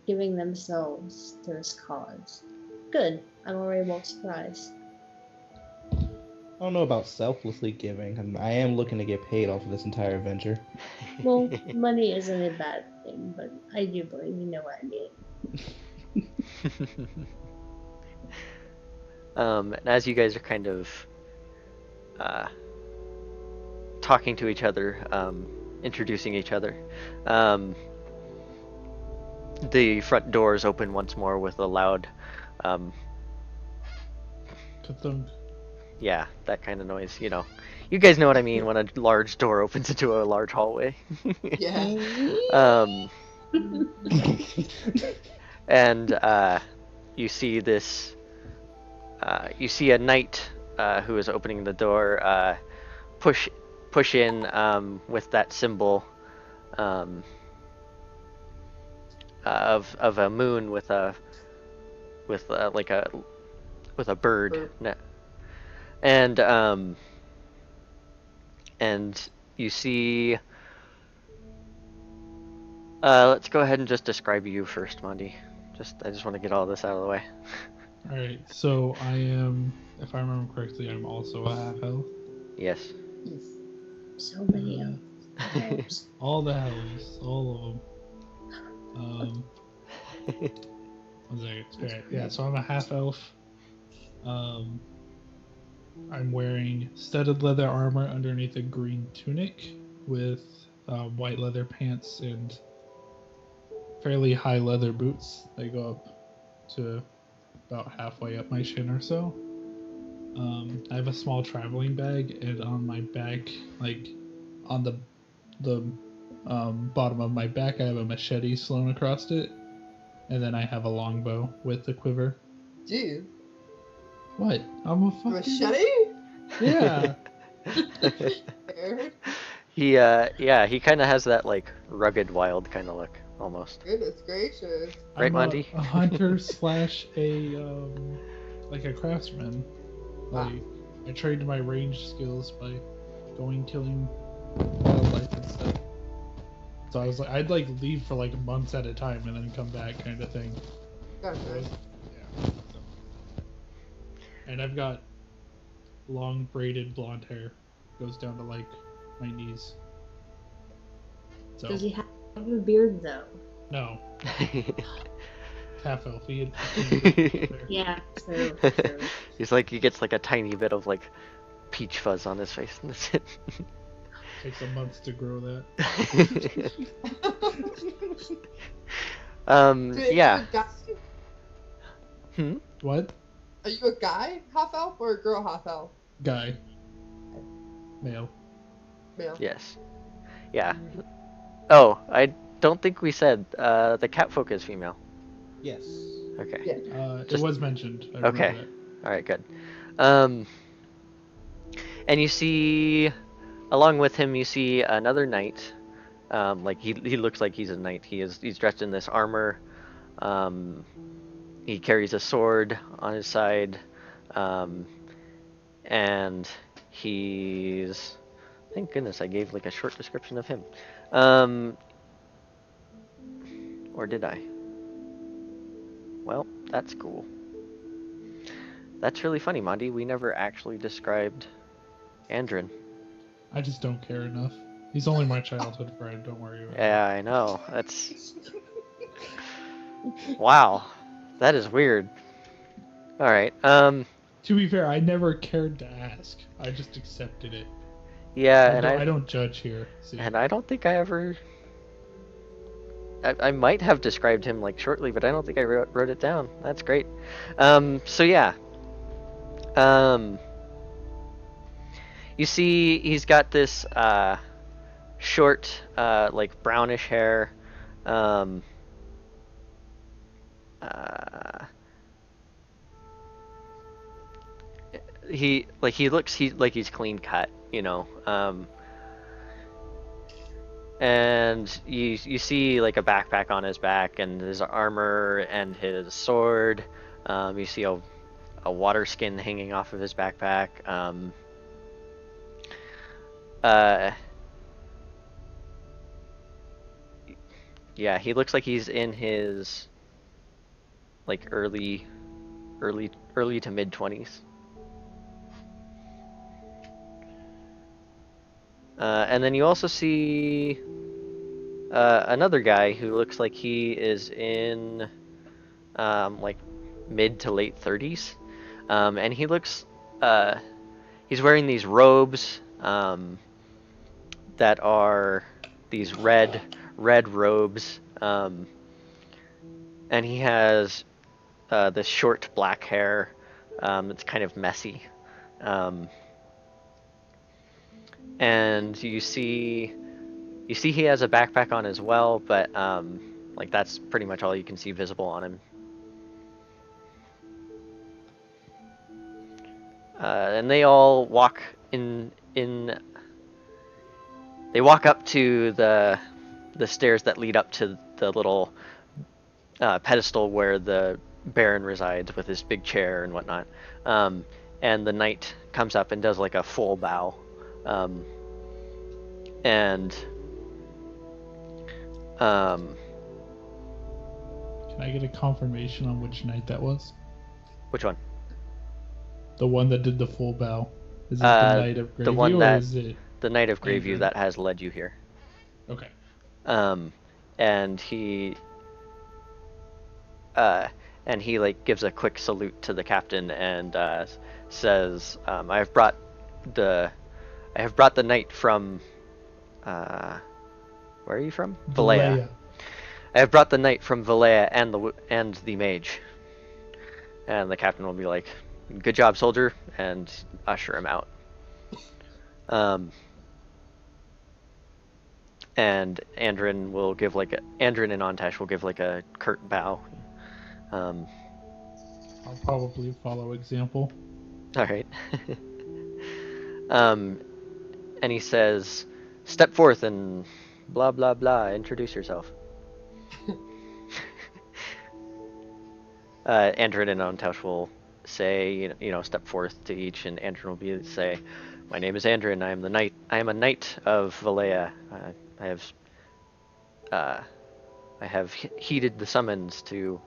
giving themselves to this cause. Good. I'm already well surprised. I don't know about selflessly giving. I am looking to get paid off of this entire adventure. Well, money isn't a bad thing, but I do believe you know what I mean. And as you guys are kind of talking to each other, introducing each other, the front doors open once more with a loud, Ka-thunk. yeah, that kind of noise. You guys know what I mean when a large door opens into a large hallway. Yeah. And you see this you see a knight who is opening the door. Push in with that symbol um, of a moon with a like a with a bird. And and you see. Let's go ahead and just describe you first, Mondi. I just want to get all this out of the way. All right, so I am, if I remember correctly, I'm also a half elf. Yes. Yes. So many elves. All the elves, all of them. One second. Okay, yeah, so I'm a half elf. I'm wearing studded leather armor underneath a green tunic with white leather pants and fairly high leather boots. They go up to about halfway up my shin or so. I have a small traveling bag, and on my back, like on the bottom of my back, I have a machete sewn across it, and then I have a longbow with the quiver. Dude. What? I'm a fucking Machete? Yeah. Scared? He kind of has that like rugged, wild kind of look almost. Goodness gracious. Right, I'm Monty? a hunter slash a like a craftsman. Like I trained my range skills by going killing wildlife and stuff. So I was like, I'd like leave for like months at a time and then come back, kind of thing. Gotcha. Yeah. And I've got long braided blonde hair, goes down to like my knees. So Does he have a beard though? no, half elf. Yeah, true. He's like he gets like a tiny bit of like peach fuzz on his face, and that's it. Takes a month to grow that. Dude, Yeah. Are you, What? are you a guy half elf or a girl half elf? Guy. Male. Male. Yes. Yeah. Oh, I don't think we said the catfolk is female. Yes. Okay. Yeah. It Just- was mentioned. I remember Okay. that. All right. Good. And you see, along with him, you see another knight. Like he looks like he's a knight. He's dressed in this armor. He carries a sword on his side, and he's. Thank goodness I gave like a short description of him. Or did I? Well, that's cool. That's really funny, Mondi. We never actually described Andrin. I just don't care enough. He's only my childhood friend. Don't worry about it. Yeah, I know. That's. Wow. That is weird. Alright. To be fair, I never cared to ask. I just accepted it. Yeah, I don't judge here. See? And I don't think I ever. I might have described him like shortly, but I don't think I wrote it down. That's great. So yeah. You see, he's got this short, like brownish hair. He looks he's clean cut, you know. And you see like a backpack on his back and his armor and his sword. You see a water skin hanging off of his backpack. Yeah, he looks like he's in his like early to mid 20s. And then you also see another guy who looks like he is in like mid to late 30s, and he looks he's wearing these robes that are these red robes, and he has this short black hair that's kind of messy. And you see he has a backpack on as well, but like that's pretty much all you can see visible on him. And they all walk in. They walk up to the stairs that lead up to the little pedestal where the Baron resides with his big chair and whatnot. Um, and the knight comes up and does like a full bow. Um, and um, Can I get a confirmation on which knight that was? which one? The one that did the full bow. Is it the Uh, Knight of the one Gravy, or that is it the Knight of Greyview Andrew? that has led you here. Okay. Um, and uh, he like gives a quick salute to the captain and says, the I have brought the knight from uh, where are you from? Valea. Valea. I have brought the knight from Valea and the mage. And the captain will be like, "Good job, soldier," and usher him out. And Andrin and Ontash will give like a curt bow. Um, I'll probably follow example. all right. um, and he says, "Step forth and blah blah blah. Introduce yourself." Andrin and Ontash will say, step forth to each, and Andrin will say, "My name is Andrin. I am the knight. I am a knight of Valea. I have uh, heeded the summons to,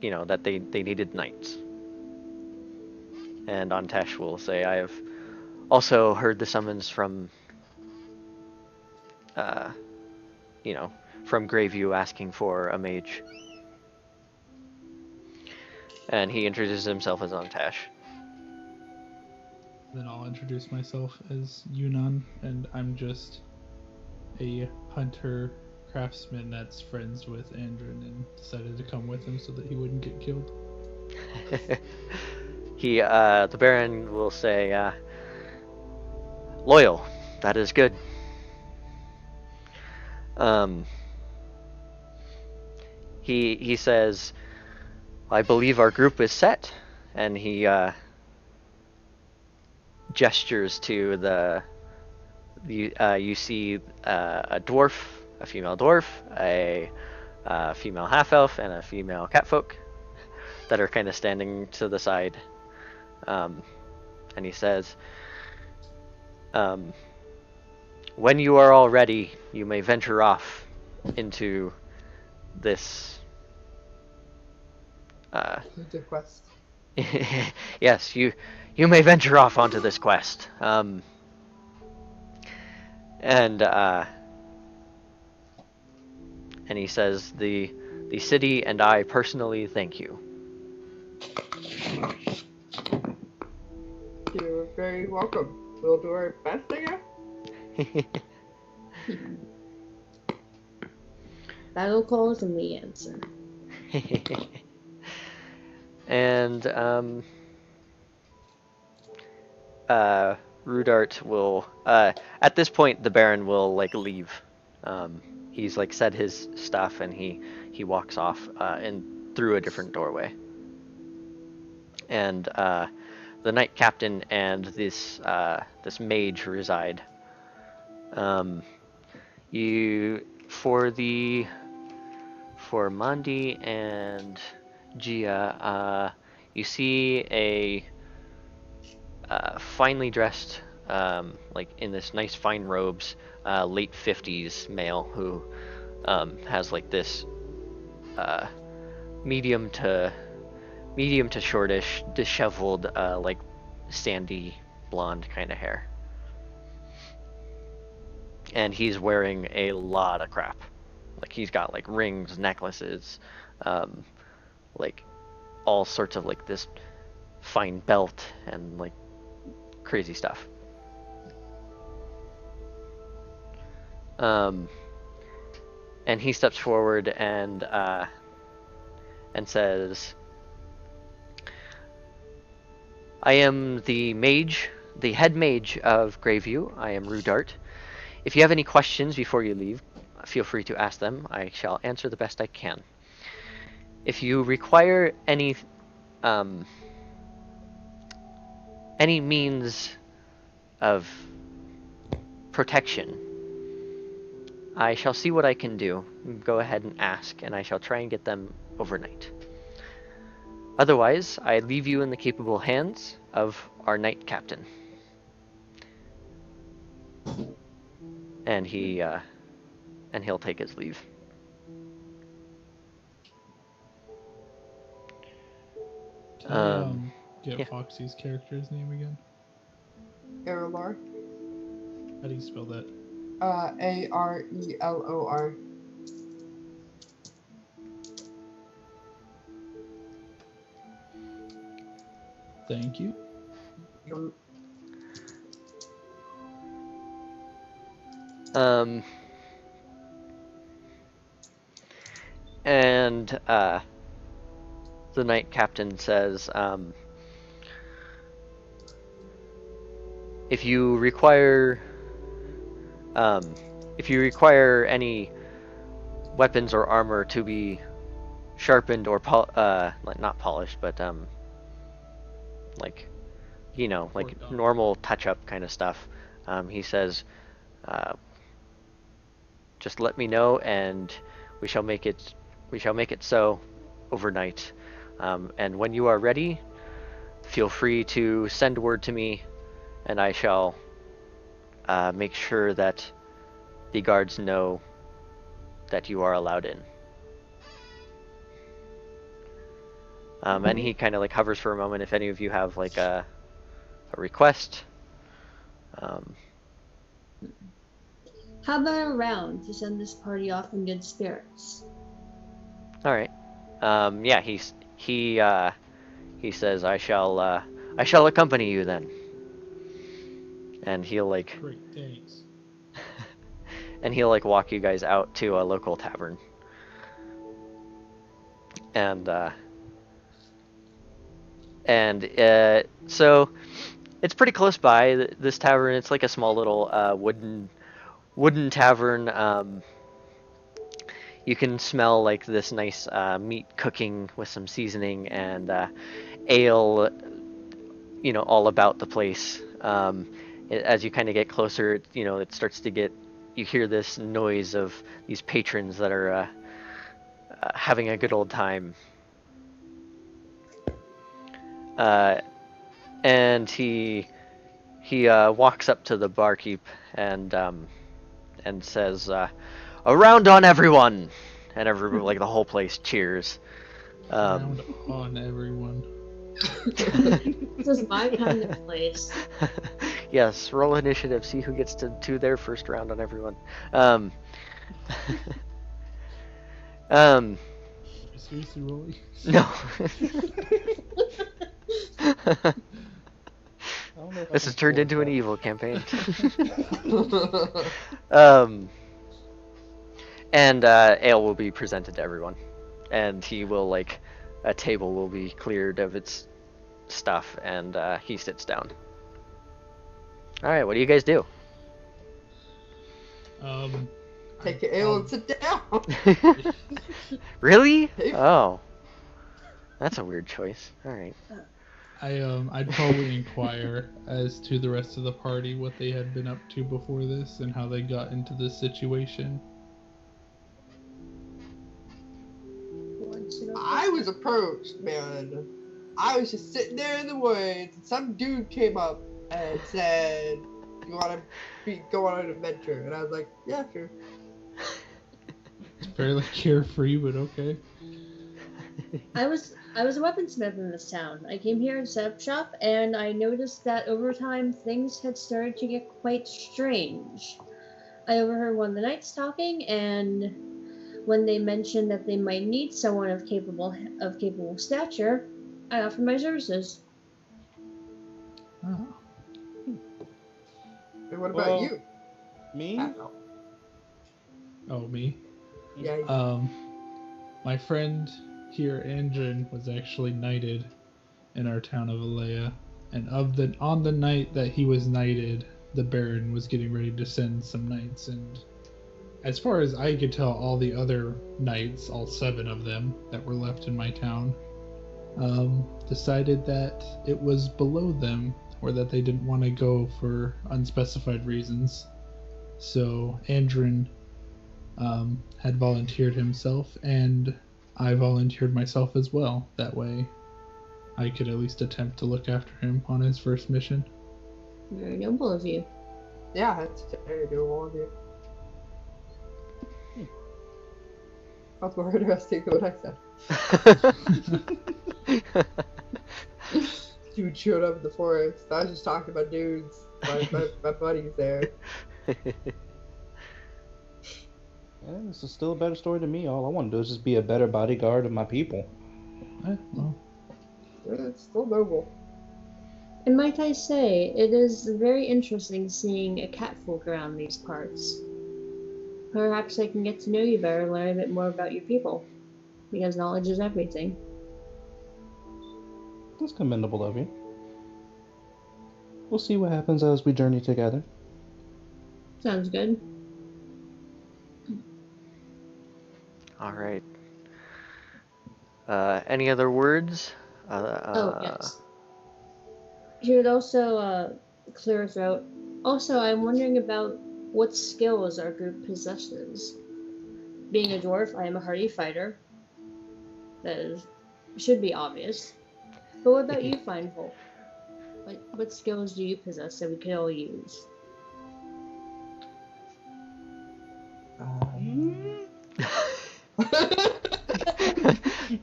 that they needed knights." And Ontash will say, "I have also heard the summons uh, from Greyview asking for a mage." And he introduces himself as Ontash. Then I'll introduce myself as Yunnan, and I'm just a hunter craftsman that's friends with Andrin and decided to come with him so that he wouldn't get killed. The Baron will say, "Loyal. That is good." He says, "I believe our group is set," and he gestures to you see a dwarf, a female dwarf, a female half elf, and a female catfolk that are kind of standing to the side. And he says, "When you are all ready, you may venture off into this." The quest. Yes, you may venture off onto this quest. And he says, the city and I personally thank you." You're very welcome. We'll do our best, I guess. Battle calls and we answer. And Rudart will at this point the Baron will like leave. He's like said his stuff and he walks off and through a different doorway. And the knight captain and this mage reside. You for Mandi and Gia, you see a finely dressed, like in this nice fine robes, late 50s male who has like this medium to shortish, disheveled, like sandy blonde kind of hair. And he's wearing a lot of crap. Like he's got like rings, necklaces, like all sorts of like this fine belt and like crazy stuff. And he steps forward and says, "I am the mage, the head mage of Greyview. I am Rudart. If you have any questions before you leave, feel free to ask them. I shall answer the best I can. If you require any any means of protection, I shall see what I can do. Go ahead and ask, and I shall try and get them overnight. Otherwise, I leave you in the capable hands of our knight captain. And he'll take his leave. Can I get yeah. Foxy's character's name again? Arelor. How do you spell that? Arelor. Thank you. And the knight captain says, if you require any weapons or armor to be sharpened or not polished, but like like normal touch-up kind of stuff, he says, just let me know, and we shall make it so overnight. And when you are ready, feel free to send word to me, and I shall make sure that the guards know that you are allowed in. And he kind of like hovers for a moment if any of you have like a request. How about a round to send this party off in good spirits? All right. Yeah, he says, I shall accompany you then. And he'll like Great, thanks. and he'll like walk you guys out to a local tavern. And so it's pretty close by, this tavern. It's like a small little wooden tavern. You can smell like this nice meat cooking with some seasoning, and ale, all about the place. As you kind of get closer, it starts to get, you hear this noise of these patrons that are having a good old time. And he walks up to the barkeep and says, "A round on everyone!" And everybody, like the whole place, cheers. Round on everyone. This is my kind of place. Yes, roll initiative. See who gets to do their first round on everyone. Seriously, Rolly? No. This has turned into an evil campaign. And ale will be presented to everyone, and he will like, a table will be cleared of its stuff, and he sits down. All right, what do you guys do? Take your ale and sit down. Really? Oh, that's a weird choice. All right. I'd probably inquire as to the rest of the party what they had been up to before this and how they got into this situation. I was approached, man. I was just sitting there in the woods, and some dude came up and said, "You want to go on an adventure?" And I was like, "Yeah, sure." It's fairly carefree, but okay. I was a weaponsmith in this town. I came here and set up shop, and I noticed that over time things had started to get quite strange. I overheard one of the knights talking, and when they mentioned that they might need someone of capable stature, I offered my services. Oh. And what about you? Me? Oh, me? Yeah. My friend here, Andrin, was actually knighted in our town of Alea, and on the night that he was knighted, the Baron was getting ready to send some knights, and as far as I could tell, all the other knights, all 7 of them that were left in my town, decided that it was below them or that they didn't want to go for unspecified reasons. So Andrin had volunteered himself, and I volunteered myself as well. That way I could at least attempt to look after him on his first mission. Very noble of you. Yeah, it's very doable of you. That's more interesting than what I said. Dude showed up in the forest. I was just talking about dudes. My buddy's there. Yeah, this is still a better story to me. All I want to do is just be a better bodyguard of my people. Well, It's still noble. And might I say, it is very interesting seeing a catfolk around these parts. Perhaps I can get to know you better, learn a bit more about your people. Because knowledge is everything. That's commendable of you. We'll see what happens as we journey together. Sounds good. All right. Any other words? Oh, yes. She would also clear her throat. Also, I'm wondering about what skills our group possesses. Being a dwarf, I am a hardy fighter. Should be obvious. But what about you, fine folk? What skills do you possess that we could all use?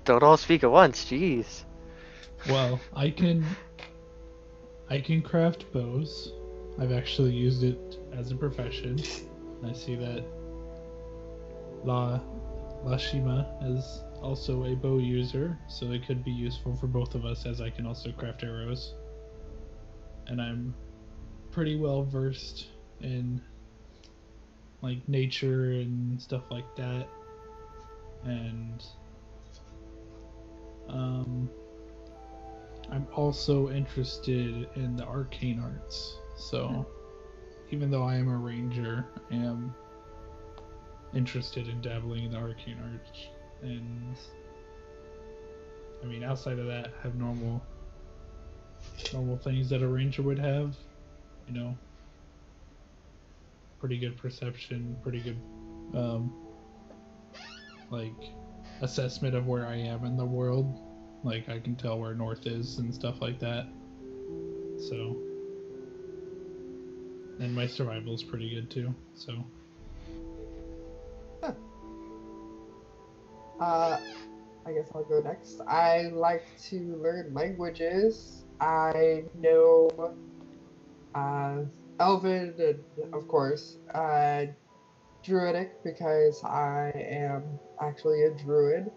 Don't all speak at once, jeez. well, I can craft bows. I've actually used it as a profession. I see that Lashima is also a bow user, so it could be useful for both of us, as I can also craft arrows. And I'm pretty well versed in like nature and stuff like that. And I'm also interested in the arcane arts. So even though I am a ranger, I am interested in dabbling in the arcane arts. And I mean, outside of that, I have normal things that a ranger would have. You know, pretty good perception, pretty good like assessment of where I am in the world. Like I can tell where north is and stuff like that. So, and my survival is pretty good too. So. I guess I'll go next. I like to learn languages. I know Elven and, of course, Druidic because I am actually a druid.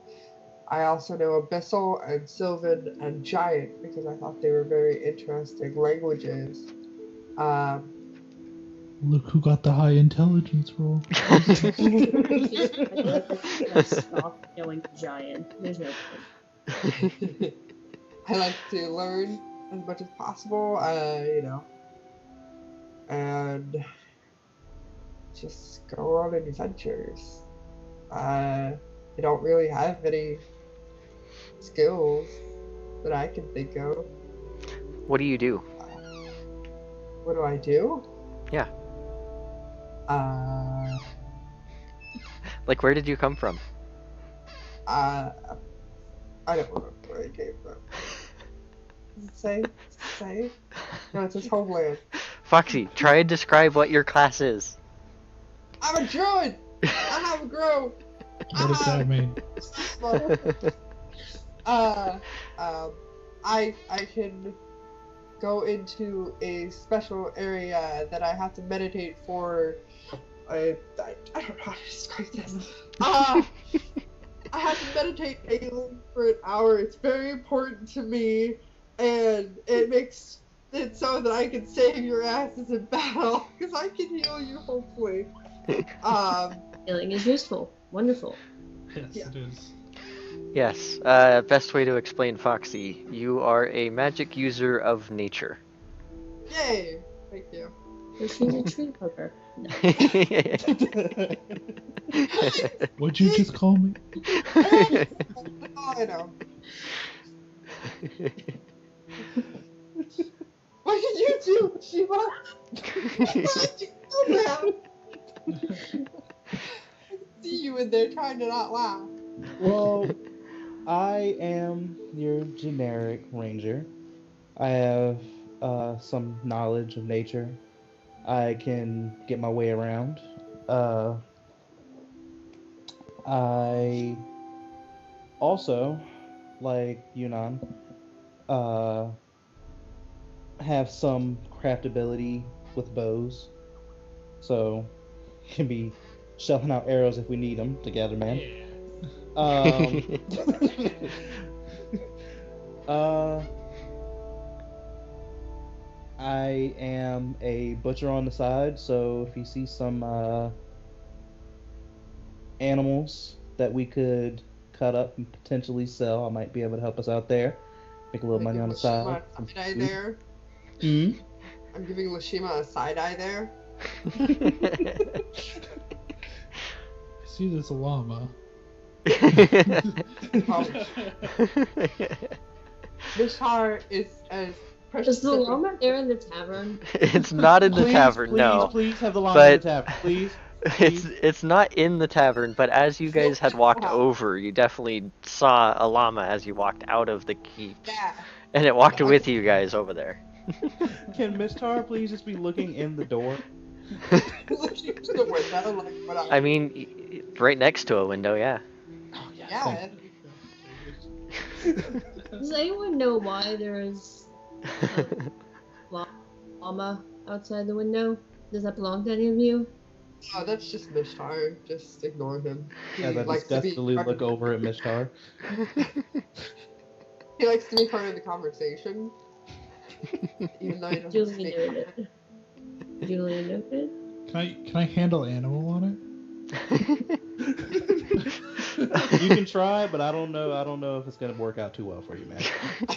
I also know Abyssal and Sylvan and Giant because I thought they were very interesting languages. Look who got the high intelligence roll. Stop knowing giant. There's no point. I like to learn as much as possible, and just go on adventures. I don't really have any skills that I can think of. What do you do? What do I do? Yeah. Like, where did you come from? I don't remember where I came from. Does it say? No, it says homeland. Foxy, try and describe what your class is. I'm a druid! I have a grove! What does that mean? I can go into a special area that I have to meditate for. I don't know how to describe this. I have to meditate daily for an hour. It's very important to me, and it makes it so that I can save your asses in battle, because I can heal you, hopefully. Healing is useful. Wonderful. Yes, Yeah. it is. Yes, best way to explain Foxy. You are a magic user of nature. Yay! Thank you. So she's a tree hugger. No. What'd you just call me? Oh, I know. What did what? What you do now? See you in there trying to not laugh. Well, I am your generic ranger. I have some knowledge of nature. I can get my way around. Uh, I also, like Yunnan, uh, have some craftability with bows, so can be shelling out arrows if we need them together, man. Yeah. Um, uh, I am a butcher on the side, so if you see some animals that we could cut up and potentially sell, I might be able to help us out there. Make a little money on the side. Lashima a side eye there. Hmm? I'm giving Lashima a side eye there. I see this llama. Mishar is as precious. Is the llama there in the tavern? It's not in the Please, tavern, please, no. please have the llama But- in the tavern, please. It's not in the tavern, but as you guys had walked over, you definitely saw a llama as you walked out of the keep, Yeah. and it walked with you guys over there. Can Miss Tar please just be looking in the door? Looking to the window, like what I mean, right next to a window, yeah. Oh, yeah. Yeah. Does anyone know why there is a llama outside the window? Does that belong to any of you? Oh, that's just Mishar. Just ignore him. He As I likes to be disgustedly part look of, over at Miss Tar. He likes to be part of the conversation. Even though he doesn't Duly speak. noted. Duly noted. Can I handle animal on You can try, but I don't know. I don't know if it's gonna work out too well for you, man.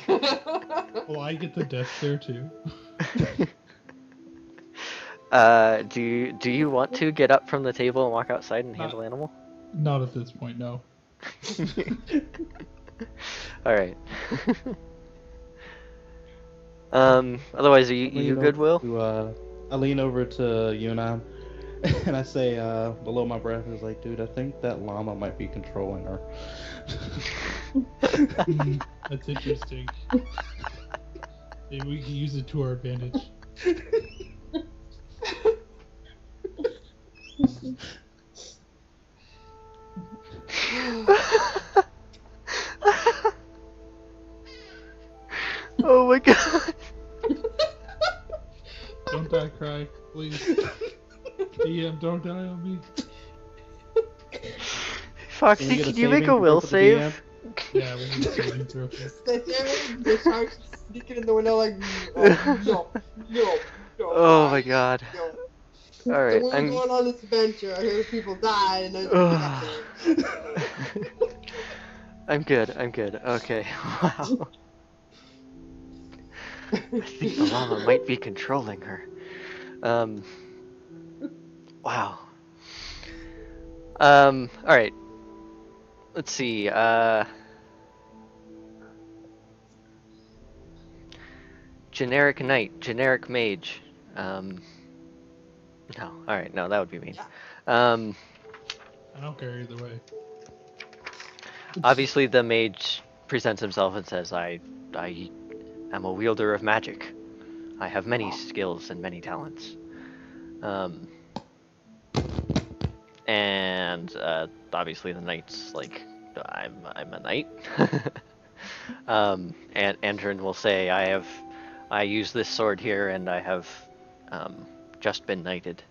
it? Will I get the desk there too? Do you want to get up from the table and walk outside and Not- handle animal? Not at this point, no. All right. Otherwise, are you good, Will? I lean over to Yunnan and I say, below my breath, is like, dude, I think that llama might be controlling her. That's interesting. Maybe we can use it to our advantage. Oh my god. Don't die, cry, please. DM, don't die on me. Foxy, get a can you make a saving will throw for the DM? save? Yeah, we need to saving throw. Sit there, Mishar's sneaking in the window like, no. Oh my god. No. All right, So we're I'm. going on this adventure. I hear people die, and then I'm good. I'm good. Okay. Wow. I think the llama might be controlling her. Wow. All right. Let's see. Generic knight, generic mage. No. All right. No, that would be mean. I don't care either way. Obviously, the mage presents himself and says, "I am a wielder of magic. I have many skills and many talents." And obviously the knight's like, I'm a knight. And Andrin will say, I use this sword here, and I have just been knighted.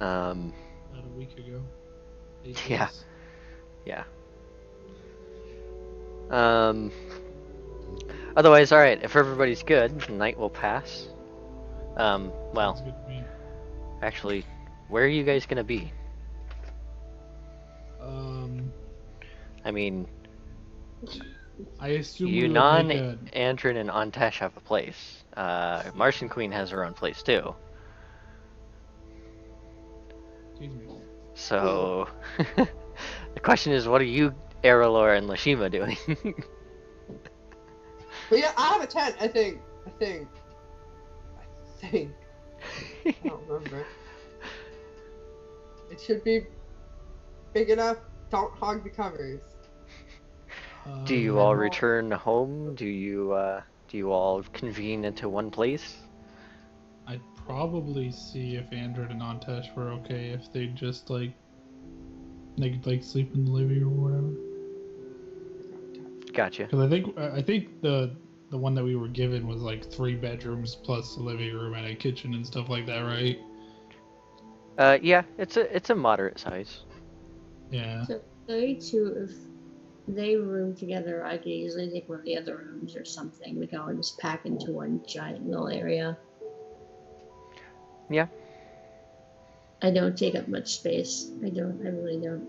Not a week ago. 8 Yeah. days. Yeah. Otherwise, all right. If everybody's good, the night will pass. Sounds Well, good to me. actually, where are you guys gonna be? I mean, I assume we would Yunnan, make a... Andrin, and Antesh have a place. Martian Queen has her own place too. Excuse me. So, the question is, what are you, Errolor, and Lashima doing? But yeah, I have a tent. I think think. I don't remember. It should be big enough. Don't hog the covers. Do you all Um, return home? Do you all convene into one place? I'd probably see if Andred and Antesh were okay if they just like they could like sleep in the living room or whatever. Gotcha. Because I think the one that we were given was like 3 bedrooms plus a living room and a kitchen and stuff like that, right? Yeah, it's a moderate size. Yeah. So they two, if they room together, I could easily take one of the other rooms or something. We can all just pack into one giant little area. Yeah. I don't take up much space. I don't. I really don't.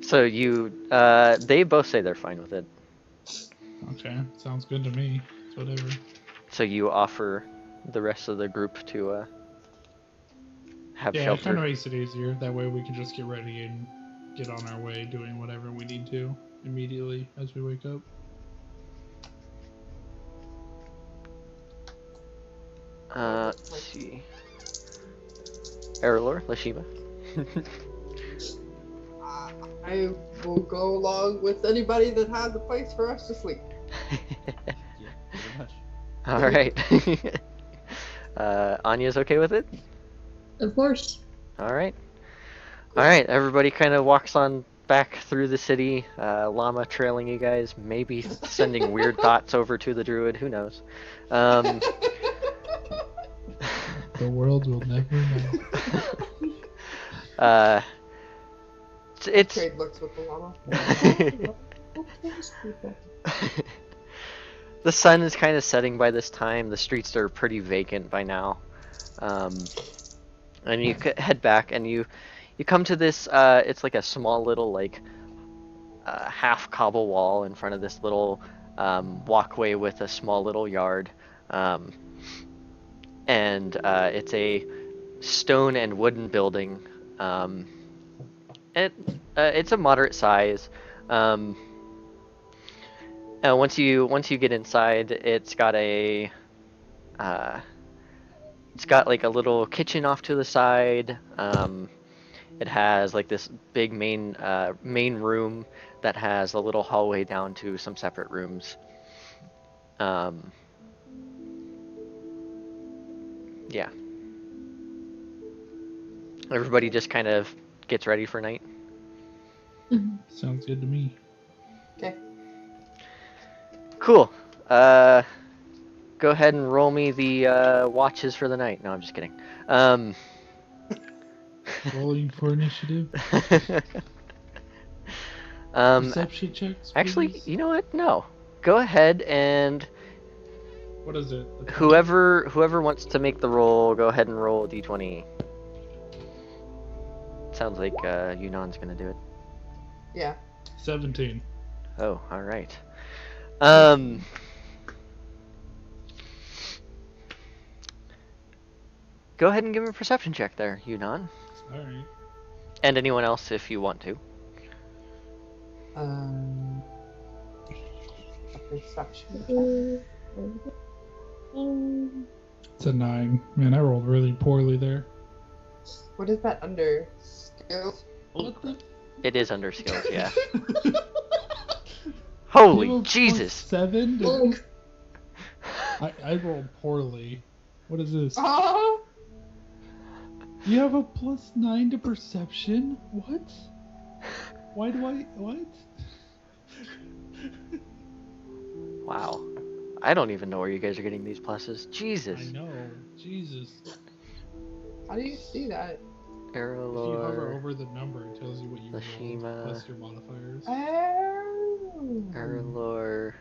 So they both say they're fine with it. Okay, sounds good to me. It's whatever. So you offer the rest of the group to have Yeah, it shelter. kind of makes it easier. That way we can just get ready and get on our way doing whatever we need to immediately as we wake up. Let's see. Erlor, Lashima. I will go along with anybody that has a place for us to sleep. Yeah, pretty much. All right. Anya's okay with it? Of course. All right. All right. Everybody kind of walks on back through the city. Llama trailing you guys, maybe sending weird thoughts over to the druid. Who knows? The world will never know. It's Trade looks with the llama. the sun is kind of setting by this time. The streets are pretty vacant by now. And you head back and you come to this it's like a small little like half cobble wall in front of this little walkway with a small little yard. And it's a stone and wooden building. It's a moderate size. Once you get inside, it's got like a little kitchen off to the side. It has like this big main room that has a little hallway down to some separate rooms. Yeah. Everybody just kind of gets ready for night. Sounds good to me. Okay. Cool. Go ahead and roll me the watches for the night. No, I'm just kidding. Rolling for initiative. Perception checks. Actually, please. you know what? No. Go ahead and What is it? whoever wants to make the roll, go ahead and roll a d20. Sounds like Yunan's gonna do it. Yeah. 17. Oh, all right. Go ahead and give me a perception check there, Yunan, All right. and anyone else if you want to. A perception. It's a 9. Man, I rolled really poorly there. What is that under skills? What the? It is under skills, yeah. You Holy have a Jesus! +7? Oh, I rolled poorly. What is this? Oh! You have a +9 to perception? What? Why do I... What? Wow. I don't even know where you guys are getting these pluses. Jesus. I know. Jesus. How do you see that? If you hover Erlor, over the number, it tells you what you Lashima. rolled, plus your modifiers. Oh. Erlor,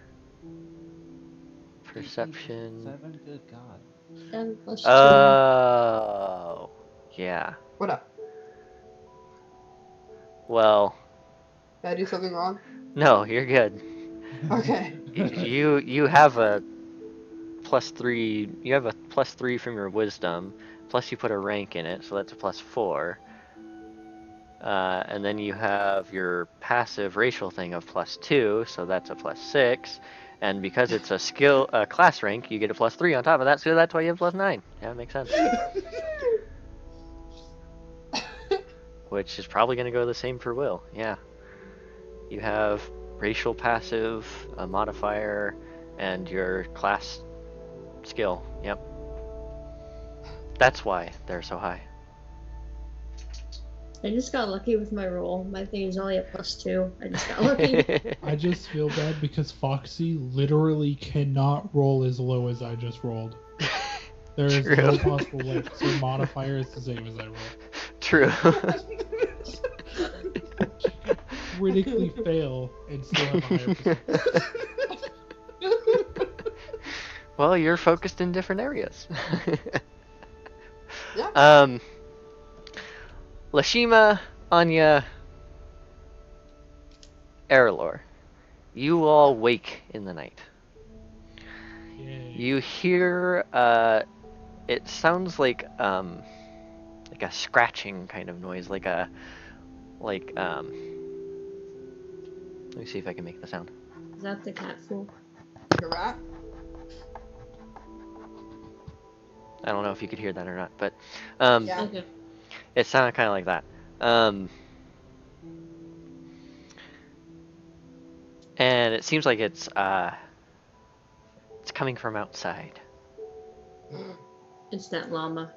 perception. 7, good God. 7 plus 2. Oh, yeah. What up? Well, Did I do something wrong? no, you're good. Okay. You have a +3. You have a +3 from your wisdom. Plus you put a rank in it, so that's a +4. And then you have your passive racial thing of +2, so that's a +6. And because it's a skill class rank, you get a +3 on top of that, so that's why you have +9. Yeah, it makes sense. Which is probably going to go the same for Will. Yeah. You have racial passive, a modifier, and your class skill. Yep. That's why they're so high. I just got lucky with my roll. My thing is only a +2. I just got lucky. I just feel bad because Foxy literally cannot roll as low as I just rolled. There is True. no possible way. So modifier is the same as I roll. True. Critically fail and still have a higher percentage. Well, you're focused in different areas. Yeah. Lashima, Anya, Erlor, you all wake in the night. Yay. You hear, it sounds like a scratching kind of noise, let me see if I can make the sound. Is that the cat fool? Like a rat? I don't know if you could hear that or not, but Yeah. Okay. it sounded kind of like that. And it seems like it's coming from outside. It's that llama.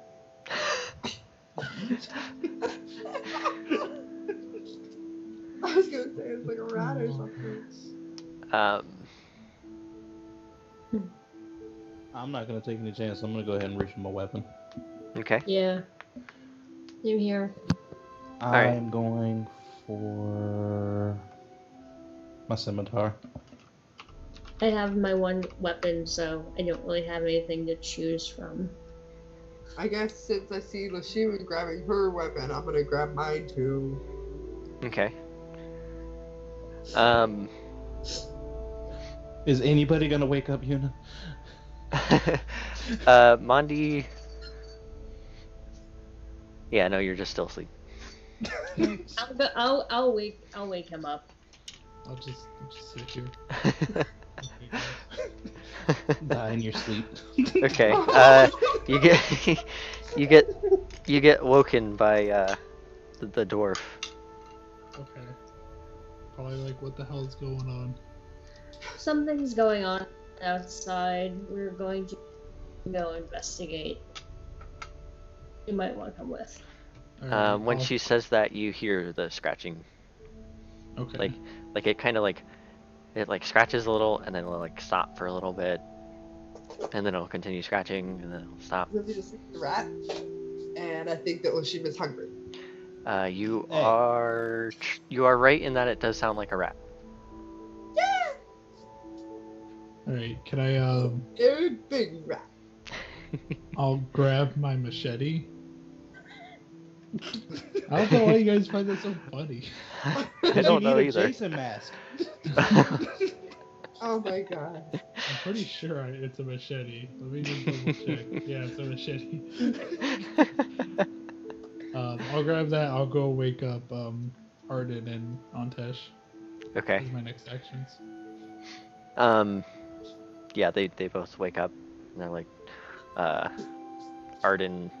I was gonna say it's like a rat or something. I'm not gonna take any chance. I'm gonna go ahead and reach for my weapon. Okay. Yeah. Same here. right. I'm going for my scimitar. I have my one weapon, so I don't really have anything to choose from. I guess since I see Lashima grabbing her weapon, I'm gonna grab mine too. Okay. Is anybody gonna wake up Yuna? Mondi. Yeah, no, you're just still asleep. I'll wake him up. I'll just sit here. Die in your sleep. Okay. You get woken by the dwarf. Okay. Probably like, what the hell's going on? Something's going on outside. We're going to go investigate. You might want to come with. Alright, When I'll- she says that, you hear the scratching. Okay. Like it kind of it scratches a little, and then it'll stop for a little bit, and then it'll continue scratching, and then it'll stop. Let me just see the rat, and I think that Lashima's hungry. You Hey. are right in that it does sound like a rat. Alright, can I A big rat. I'll grab my machete. I don't know why you guys find that so funny. I don't know you need either. a Jason mask. Oh my god. I'm pretty sure it's a machete. Let me just double check. Yeah, it's a machete. I'll grab that. I'll go wake up Arden and Antesh. Okay. Those are my next actions. Yeah, they both wake up, and they're like, Arden,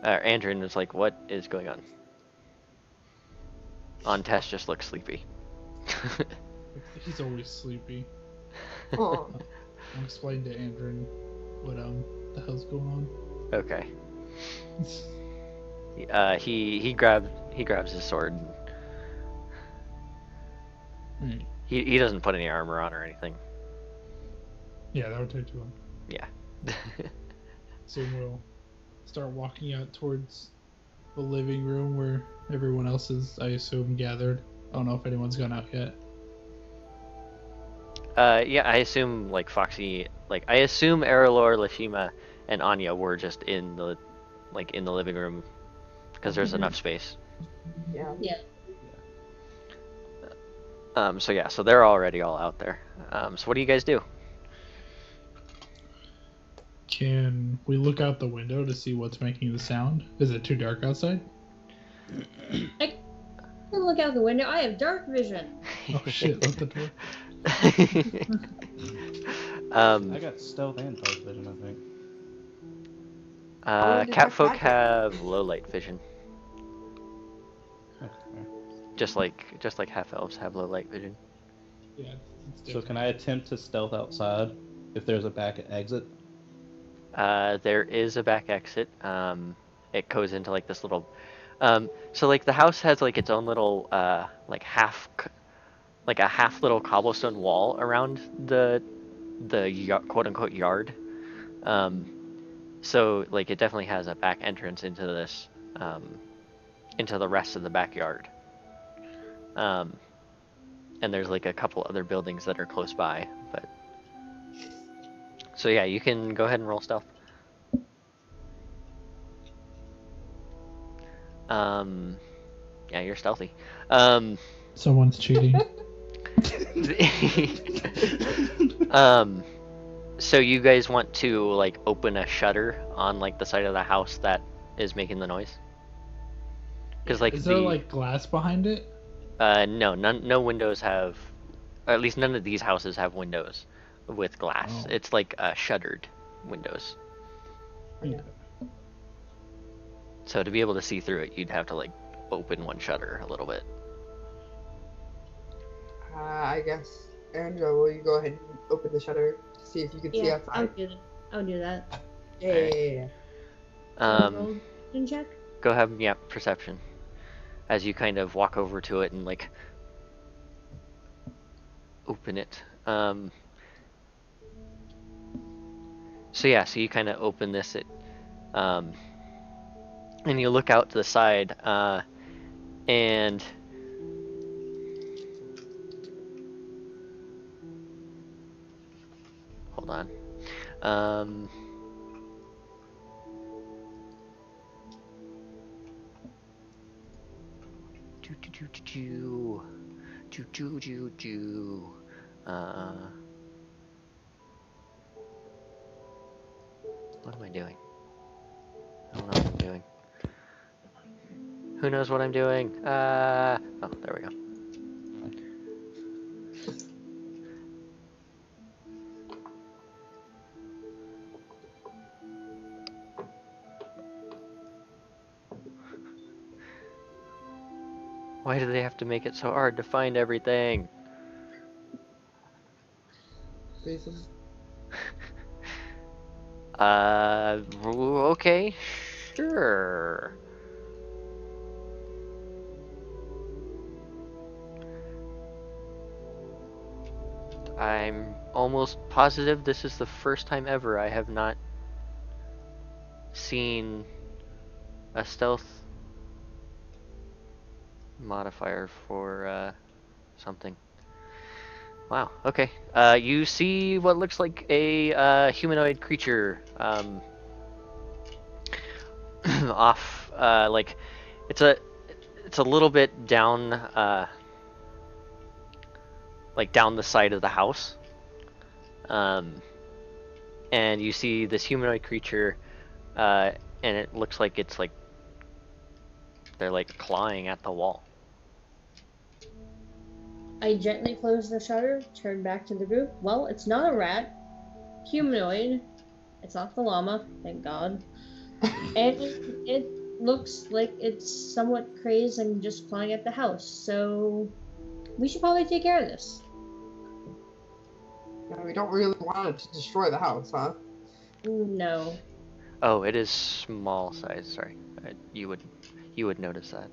Andrin is like, what is going on? Tess just looks sleepy. He's always sleepy. Oh. I'll explain to Andrin what the hell's going on. Okay. He grabs his sword. Right. He doesn't put any armor on or anything. Yeah, that would take too long. Yeah. So we'll start walking out towards the living room where everyone else is, I assume, gathered. I don't know if anyone's gone out yet. Yeah, I assume Foxy, I assume Erlor, Lashima, and Anya were just in the living room because there's enough space. Yeah. Yeah. So they're already all out there. So what do you guys do? Can we look out the window to see what's making the sound? Is it too dark outside? I can look out the window. I have dark vision. Oh shit, look the door. I got stealth and dark vision, I think. I wanna detect Catfolk magic. have low light vision, Okay. just like half elves have low light vision. Yeah, it's So different. can I attempt to stealth outside if there's a back exit? There is a back exit. It goes into like this little. So like the house has like its own little like like a half little cobblestone wall around the quote unquote yard. Um, so like it definitely has a back entrance into this into the rest of the backyard. Um, and there's like a couple other buildings that are close by, but so yeah, you can go ahead and roll stealth. Um, yeah, you're stealthy. Someone's cheating. um, so you guys want to like open a shutter on like the side of the house that is making the noise? Because like Is there like glass behind it? no, no windows have, or at least none of these houses have windows with glass. Oh. It's like shuttered windows. Okay. So to be able to see through it, you'd have to like open one shutter a little bit. I guess, Andrew, will you go ahead and open the shutter to see if you can see Yeah, outside? I'll do that. Yeah. Roll vision check. Go ahead, yeah, perception. As you kind of walk over to it and like open it. So yeah, so you kind of open this, and you look out to the side, and hold on. Do do do do do do do do do. What am I doing? I don't know what I'm doing. Who knows what I'm doing? Oh, there we go. Why do they have to make it so hard to find everything? Reason. Okay, sure. I'm almost positive this is the first time ever I have not seen a stealth modifier for something. Wow, okay. You see what looks like a humanoid creature off, like it's a little bit down, like down the side of the house. And you see this humanoid creature, and it looks like it's like they're like clawing at the wall. I gently close the shutter, turn back to the group. Well, it's not a rat. Humanoid. It's not the llama, thank God. And it looks like it's somewhat crazed and just clawing at the house. So we should probably take care of this. No, we don't really want it to destroy the house, huh? No. Oh, it is small size. Sorry, you would notice that.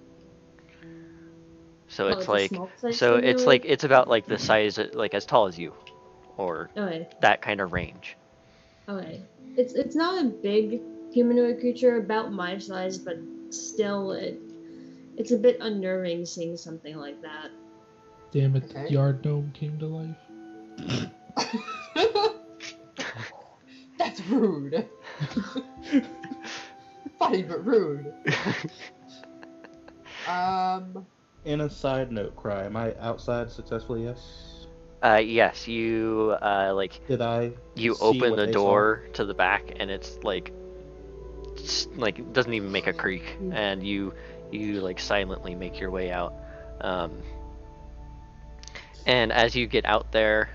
So it's a like small size so it's humanoid? like it's about like the size like as tall as you, or Okay. that kind of range. Okay. It's not a big humanoid creature, about my size, but still it's a bit unnerving seeing something like that. Damn it, Okay. Yard Gnome came to life. That's rude. Funny but rude. In a side note, Cry, am I outside successfully? Yes. Yes, you like Did I you see open what the they door to the back, and it's like it doesn't even make a creak, and you like silently make your way out. And as you get out there,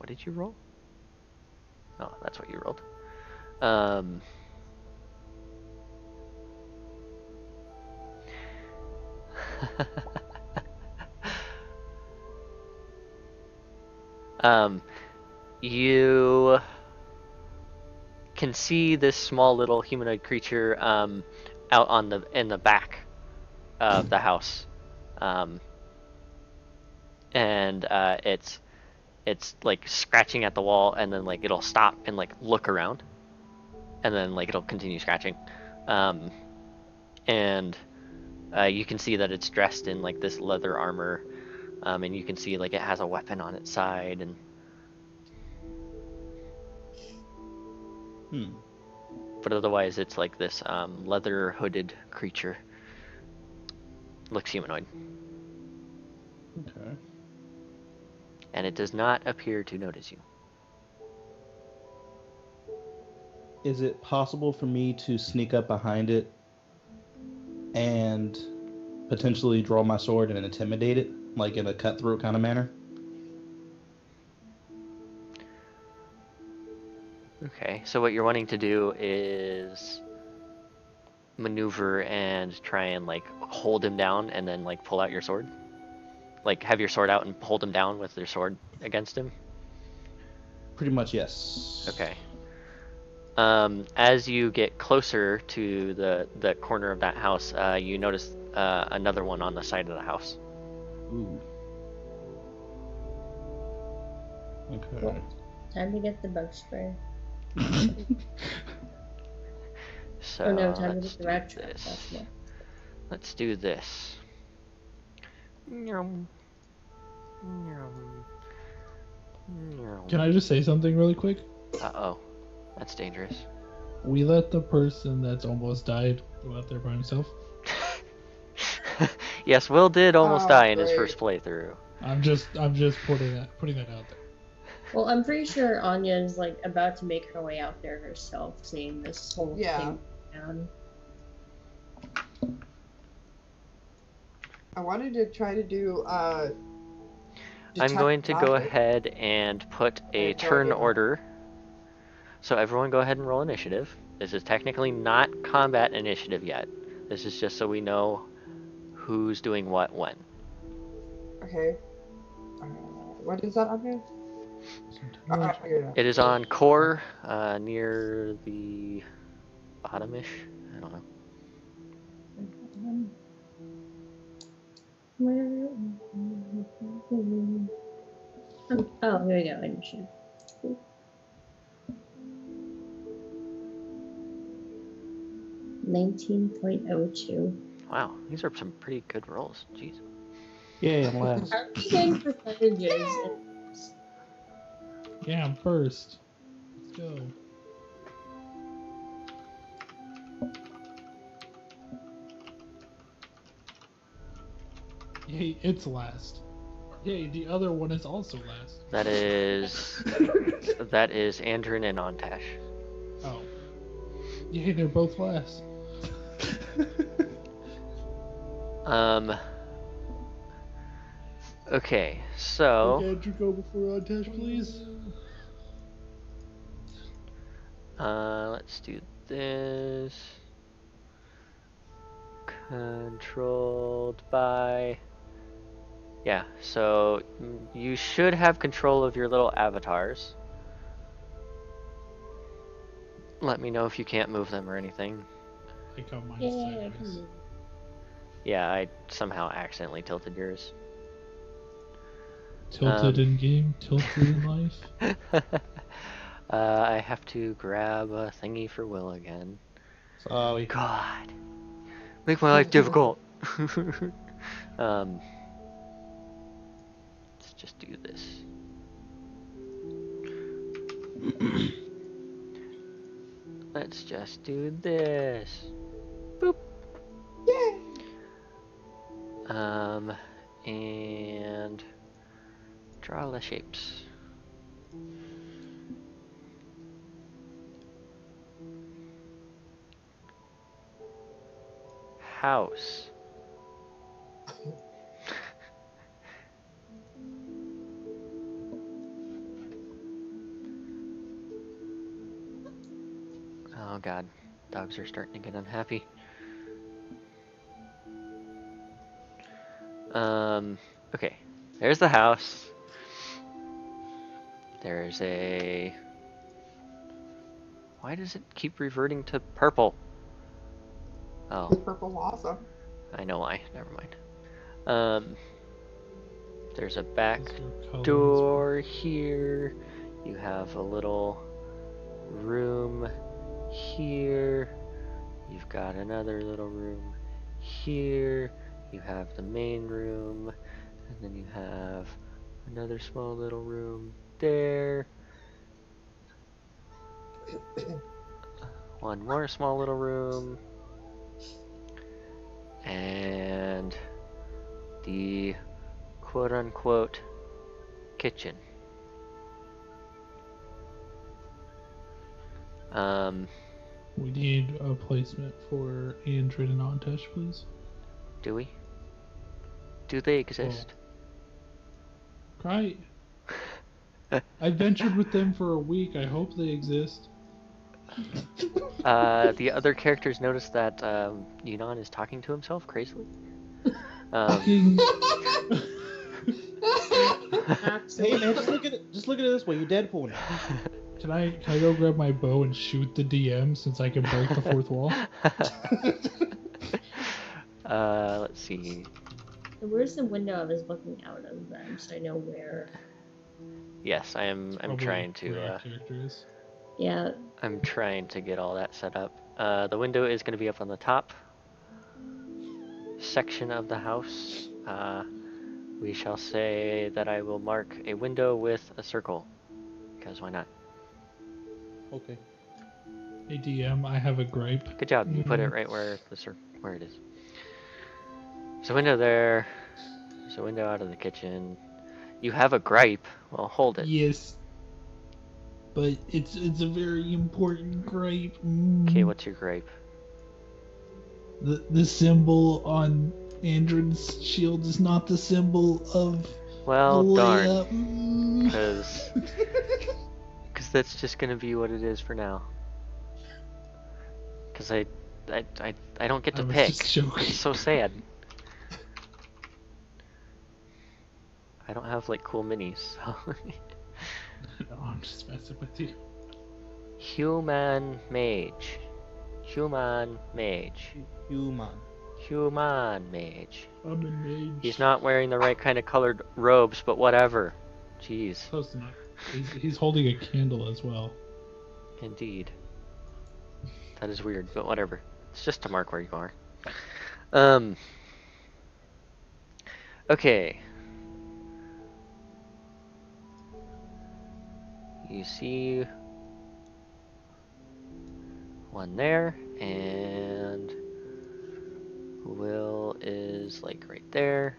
What did you roll? Oh, that's what you rolled. Um, um, you can see this small little humanoid creature out in the back of the house, um, and it's like scratching at the wall, and then like it'll stop and like look around, and then like it'll continue scratching, um, and you can see that it's dressed in like this leather armor, and you can see like it has a weapon on its side, and Hmm. but otherwise it's like this leather hooded creature. Looks humanoid, Okay. and it does not appear to notice you. Is it possible for me to sneak up behind it and potentially draw my sword and intimidate it, like in a cutthroat kind of manner? Okay, so what you're wanting to do is maneuver and try and like hold him down and then like pull out your sword? Like have your sword out and hold him down with your sword against him? Pretty much, yes. Okay. As you get closer to the corner of that house, you notice another one on the side of the house. Ooh. Okay. Well, time to get the bug spray. So Or no, time to let's get the do rat trap. this. That's what. Let's do this. Nyum. Nyum. Nyum. Can I just say something really quick? Uh-oh. That's dangerous. We let the person that's almost died go out there by himself. Yes, Will did almost Oh, die in his great. first playthrough. I'm just putting that out there. Well, I'm pretty sure Anya is like about to make her way out there herself, seeing this whole Yeah. thing down. I wanted to try to do I'm detect going to go magic. ahead and put I a have no turn idea. order. So everyone go ahead and roll initiative. This is technically not combat initiative yet. This is just so we know who's doing what when. Okay. What is that under? I figured it out. It is on core, near the bottomish. I don't know. Oh, here we go. Initiative. 19.02. Wow, these are some pretty good rolls. Jeez. Yay, I'm last. How are you getting percentages? Yeah, I'm first. Let's go. Yay, it's last. Yay, the other one is also last. That is Andrin and Ontash. Oh. Yay, they're both last. Okay, so Andrew, go before Ontash, please. let's do this. Controlled by. Yeah, so you should have control of your little avatars. Let me know if you can't move them or anything. I got mine Yeah, I sideways. can move. Yeah, I somehow accidentally tilted yours. Tilted in game, tilted in life. I have to grab a thingy for Will again. Sorry. God, make my life difficult. Let's just do this. Let's just do this. Boop. Yay! And draw the shapes. House. god, dogs are starting to get unhappy. Okay, there's the house. There's a... Why does it keep reverting to purple? Oh, Purple's awesome. I know why. Never mind. There's a back Is your color door here. You have a little room here. You've got another little room here. You have the main room. And then you have another small little room there. One more small little room. And the quote-unquote kitchen. We need a placement for Android and Ontesh, please. Do we? Do they exist? Right. I ventured with them for a week. I hope they exist. The other characters notice that Yunan is talking to himself crazily. Fucking- Hey man, just look at it. Just look at it this way. You're Deadpool now. Can I go grab my bow and shoot the DM since I can break the fourth wall? Let's see. Where's the window I was looking out of then, so I know where? Yes, I'm Probably trying where to our character is. Yeah. I'm trying to get all that set up. The window is going to be up on the top section of the house. We shall say that I will mark a window with a circle, because why not? Okay. Hey DM, I have a gripe. Good job. You put it right where where it is. There's a window there. There's a window out of the kitchen. You have a gripe. Well, hold it. Yes. But it's a very important gripe. Okay, what's your gripe? The symbol on Andron's shield is not the symbol of Well, the darn. layup. Because that's just gonna be what it is for now. Because I don't get to I was pick. just joking. It's so sad. I don't have like cool minis. So. No, I'm just messing with you. Human mage. Human mage. Human. Human mage. I'm a mage. He's not wearing the right kind of colored robes, but whatever. Jeez. Close enough. He's holding a candle as well. Indeed. That is weird, but whatever. It's just to mark where you are. Okay. You see one there, and Will is like right there,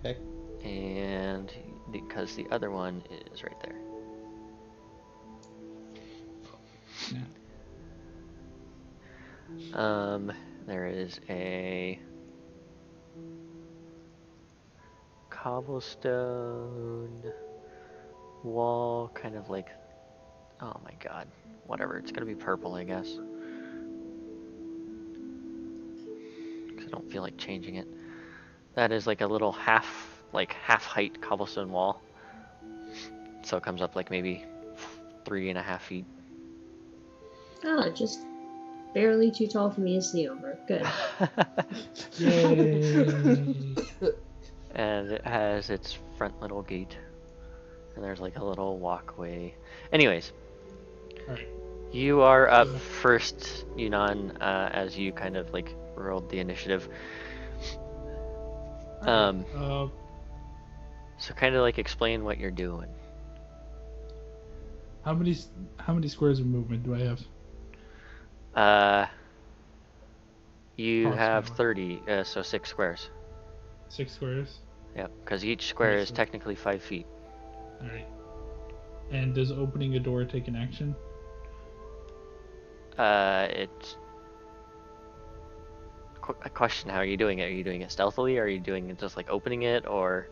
Okay. and because the other one is right there. Yeah. There is a cobblestone wall, kind of like, oh my god, whatever, it's gonna be purple, I guess. Because I don't feel like changing it. That is like a little half height cobblestone wall. So it comes up like maybe 3.5 feet. Oh, just barely too tall for me to see over. Good. Yay! And it has its front little gate. And there's like a little walkway. Anyways, Alright. you are up first, Yunan, as you kind of like rolled the initiative. So kind of like explain what you're doing. How many squares of movement do I have? You have Approximately. 30, so 6 squares. 6 squares? Yep, because each square is Awesome. technically 5 feet. Alright. And does opening a door take an action? It's a question. How are you doing it? Are you doing it stealthily? Or are you doing it just like opening it, or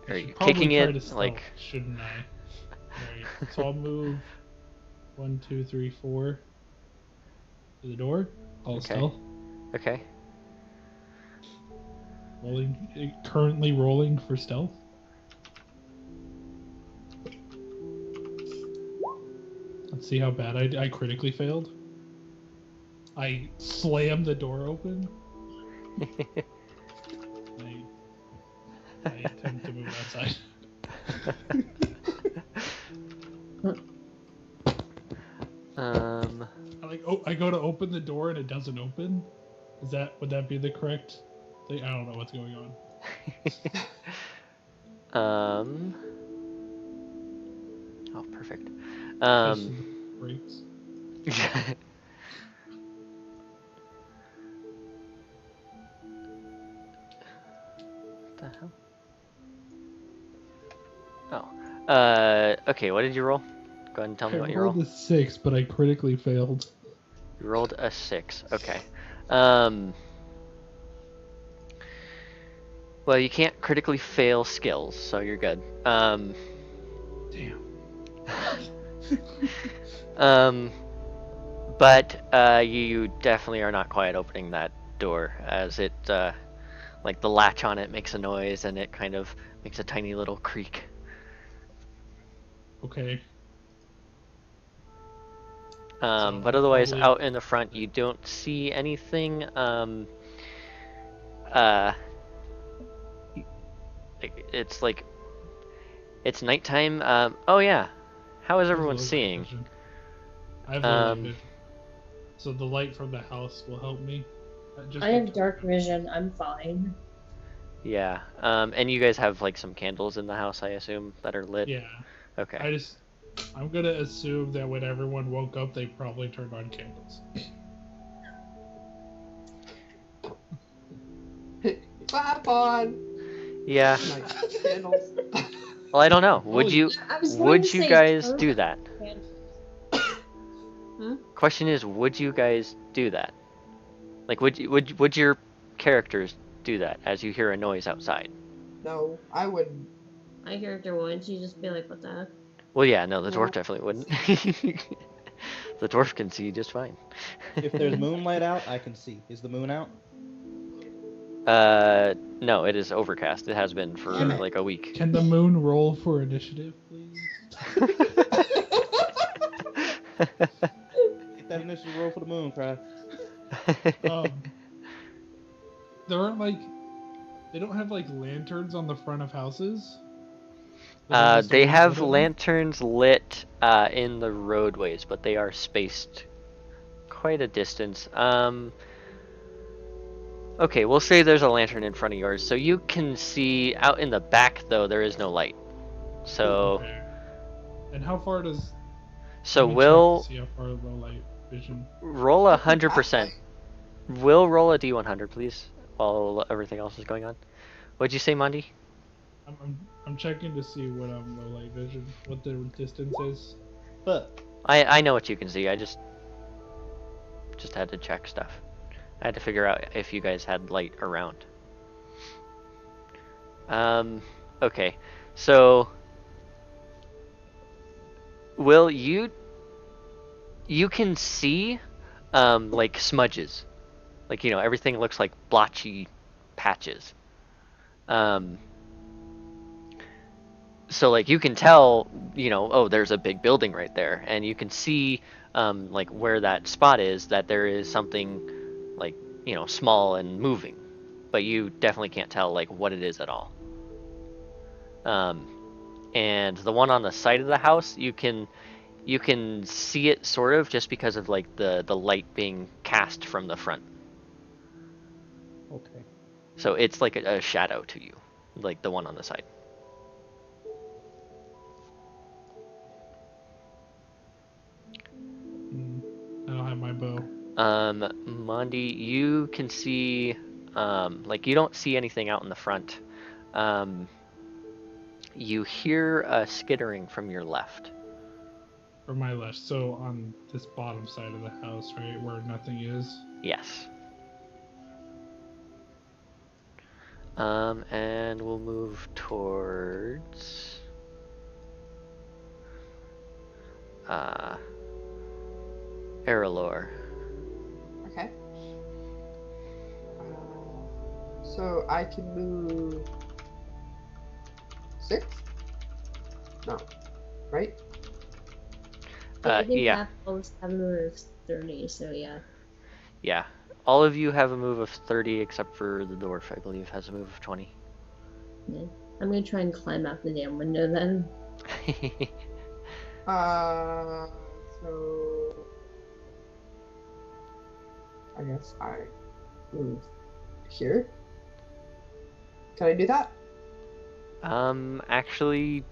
are I you should probably kicking try it? to stealth, Like, shouldn't I? Alright. So I'll move 1, 2, 3, 4. to the door. All Okay. stealth. Okay. Currently rolling for stealth. Let's see how bad I critically failed. I slammed the door open. I attempt to move outside. I go to open the door and it doesn't open. Would that be the correct thing? I don't know what's going on. Oh, perfect. Just breaks. What the hell? Oh. Okay, what did you roll? Go ahead and tell me what you rolled. I rolled a 6, but I critically failed. You rolled a 6. Okay. Well, you can't critically fail skills, so you're good. Damn. But you definitely are not quiet opening that door, as it, like the latch on it makes a noise, and it kind of makes a tiny little creak. Okay. But otherwise, out in the front, you don't see anything. It's like it's nighttime. Oh yeah, how is everyone seeing? I have low light vision, so the light from the house will help me. I have dark vision. I'm fine. Yeah. And you guys have like some candles in the house, I assume, that are lit. Yeah. Okay. I'm gonna assume that when everyone woke up, they probably turned on candles. Clap on. Yeah. Candles. Well, I don't know. Would you guys do that? Question is, would you guys do that? Like, would your characters do that as you hear a noise outside? No, I wouldn't. My character would. She'd just be like, "What the heck?" Well, yeah, no, the dwarf definitely wouldn't. The dwarf can see just fine. If there's moonlight out, I can see. Is the moon out? No, it is overcast. It has been for like a week. Can the moon roll for initiative, please? Get that initiative roll for the moon, Cry. There aren't they don't have like lanterns on the front of houses. They have lanterns lit in the roadways, but they are spaced quite a distance. Okay, we'll say there's a lantern in front of yours, so you can see out in the back. Though there is no light. So. Okay. And how far does? So we'll see how far low light vision. Roll 100%. We'll roll a d100, please, while everything else is going on. What'd you say, Mondi? I'm checking to see what low light vision, what the distance is. But I know what you can see. I just had to check stuff. I had to figure out if you guys had light around. Okay, so Will, you can see like smudges, like everything looks like blotchy patches. So like you can tell, oh, there's a big building right there, and you can see like where that spot is, that there is something like small and moving, but you definitely can't tell like what it is at all. And the one on the side of the house, you can see it sort of just because of like the light being cast from the front. Okay. So it's like a shadow to you, like the one on the side. I don't have my bow. Mondi, you can see, like you don't see anything out in the front. You hear a skittering from your left. From my left, so on this bottom side of the house, right, where nothing is? Yes. And we'll move towards Errolor. So I can move 6? No. Right? Yeah, I think Yeah, half elves have a move of 30, so yeah. yeah. All of you have a move of 30 except for the dwarf, I believe, has a move of 20. Yeah. I'm gonna try and climb out the damn window then. So I guess I move here. Can I do that? Actually,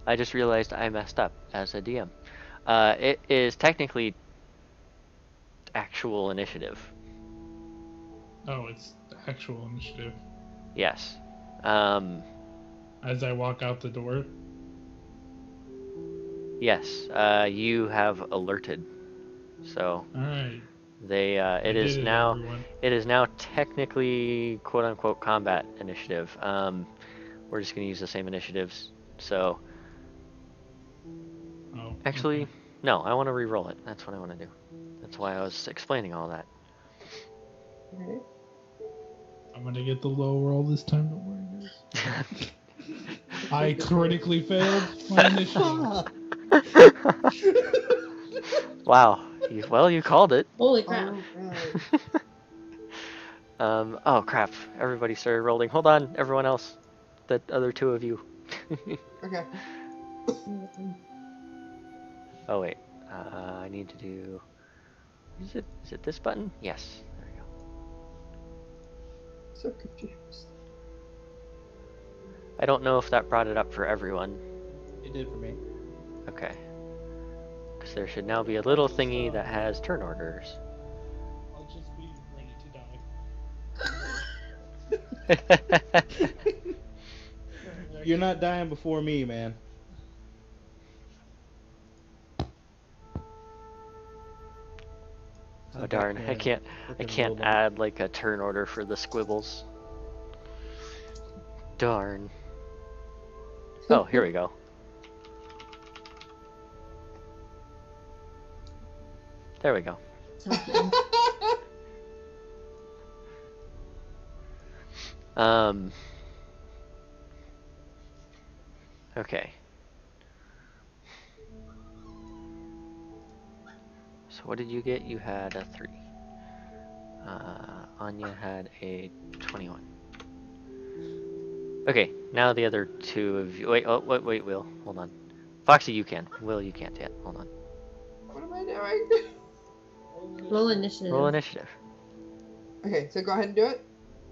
I just realized I messed up as a DM. It is technically actual initiative. Oh, it's actual initiative. Yes. Um, As I walk out the door. yes. You have alerted. So All right. they I did it, everyone. it is now technically quote unquote combat initiative. We're just gonna use the same initiatives. So Oh, actually, okay. no, I want to re-roll it. That's what I want to do. That's why I was explaining all that. Okay. I'm gonna get the low roll this time. Don't worry, guys. I critically failed my initiative. Wow. Well, you called it. Holy crap. Alright. Oh crap. Everybody started rolling. Hold on, everyone else. The other two of you. Okay. Oh wait. I need to do. Is it this button? Yes. There we go. So confused. I don't know if that brought it up for everyone. It did for me. Okay. Because there should now be a little thingy that has turn orders. I'll just be ready to die. You're not dying before me, man. Oh darn! I can't add like a turn order for the squibbles. Darn. Oh, here we go. There we go. Um. Okay. So what did you get? You had a 3. Anya had a 21. Okay, now the other two of you. Wait, oh, wait, Will. Hold on. Foxy, you can. Will, you can't yet. Hold on. What am I doing? Roll initiative. Roll initiative. Okay, so go ahead and do it.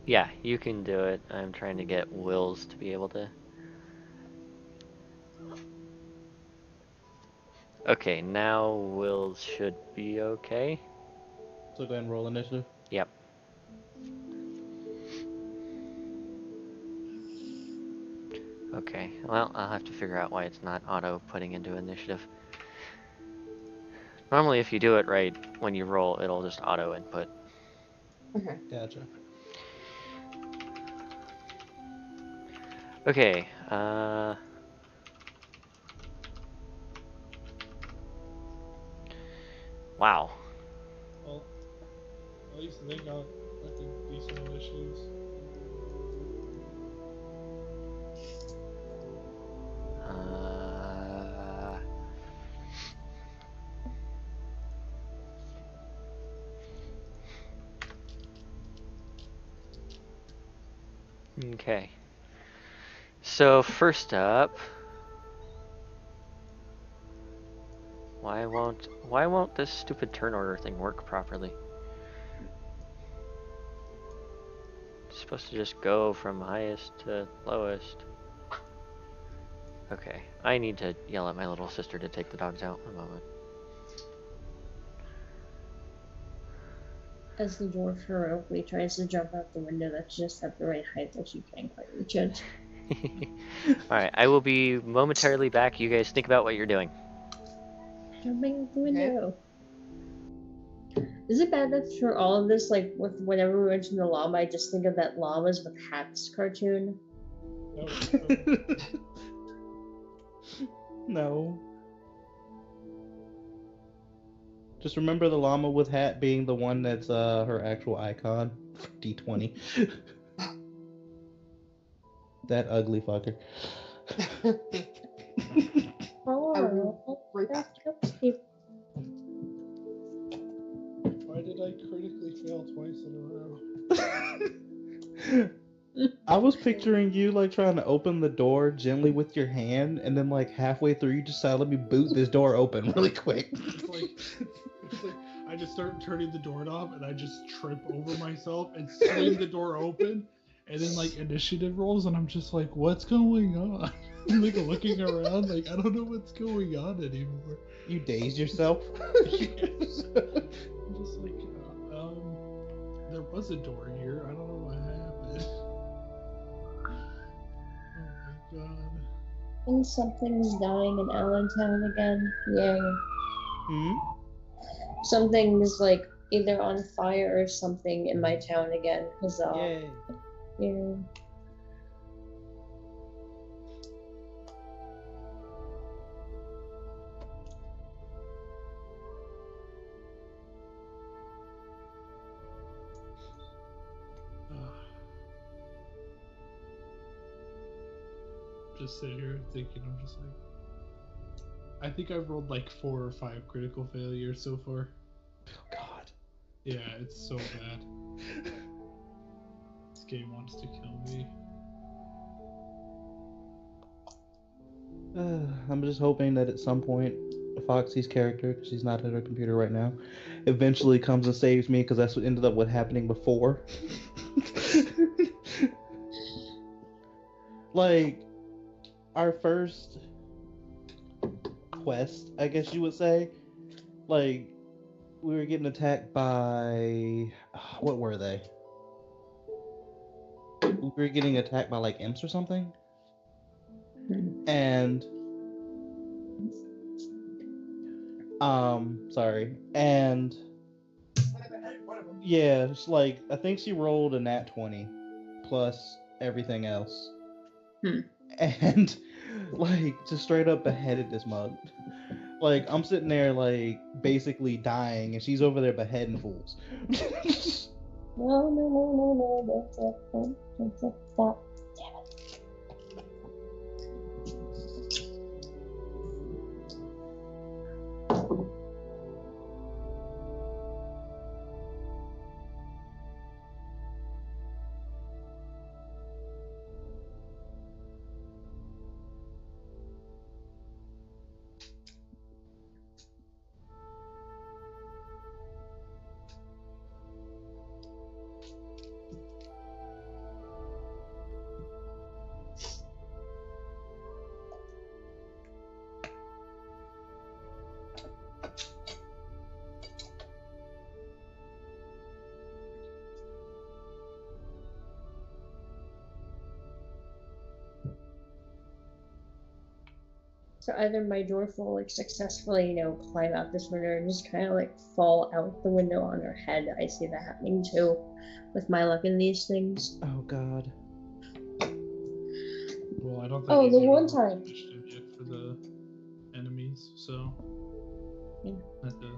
Yeah, you can do it. I'm trying to get Will's to be able to. Okay, now Will's should be okay. So go ahead and roll initiative. Yep. Okay, well, I'll have to figure out why it's not auto putting into initiative. Normally, if you do it right, when you roll, it'll just auto input. Okay. Gotcha. Okay, wow. Well, at least they got like decent initiatives. Okay. So first up, why won't this stupid turn order thing work properly? It's supposed to just go from highest to lowest. Okay, I need to yell at my little sister to take the dogs out. A moment. As the dwarf heroically tries to jump out the window that's just at the right height that you can't quite reach it. Alright, I will be momentarily back. You guys think about what you're doing. Jumping out the window. Is it bad that for all of this, like with whenever we mention the llama, I just think of that llamas with hats cartoon? No. Just remember the llama with hat being the one that's her actual icon for D20. That ugly fucker. I will right back. Why did I critically fail twice in a row? I was picturing you like trying to open the door gently with your hand, and then like halfway through, you just let me boot this door open really quick. It's like I just start turning the doorknob and I just trip over myself and swing the door open, and then like initiative rolls and I'm just like, what's going on? I'm like looking around, like I don't know what's going on anymore. You dazed yourself. I'm just like, there was a door here. I don't know what happened. Oh my god. And something's dying in Allentown again. Yay. Hmm? Something's like either on fire or something in my town again. Huzzah. Yay. Yeah. Just sit here thinking, I'm just like, I think I've rolled like 4 or 5 critical failures so far. God. Yeah, it's so bad. This game wants to kill me. I'm just hoping that at some point, Foxy's character, because she's not at her computer right now, eventually comes and saves me, because that's what ended up happening before. Like, our first quest, I guess you would say, like, we were getting attacked by, what were they? We were getting attacked by like imps or something, and sorry, and yeah, it's like I think she rolled a nat 20 plus everything else, and like just straight up beheaded this mug. Like I'm sitting there like basically dying, and she's over there beheading fools. No, that's it. Stop. Damn it. So either my dwarf will like successfully, climb out this window or just kind of like fall out the window on her head. I see that happening too, with my luck in these things. Oh God. Well, I don't think Oh, he's the even one time. initiative yet for the enemies, so. Yeah. At the...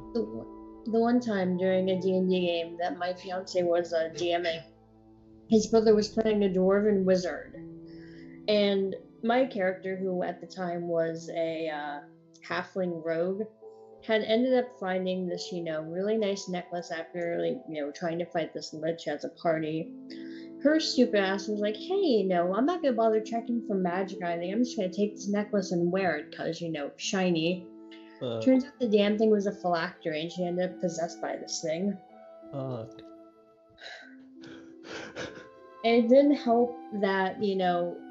The one time during a D&D game that my fiance was DMing, his brother was playing a dwarven wizard, and my character, who at the time was a halfling rogue, had ended up finding this, really nice necklace after, trying to fight this lich as a party. Her stupid ass was like, hey, I'm not gonna bother checking for magic or anything. I'm just gonna take this necklace and wear it because, shiny. Turns out the damn thing was a phylactery, and she ended up possessed by this thing. Fuck. And it didn't help that,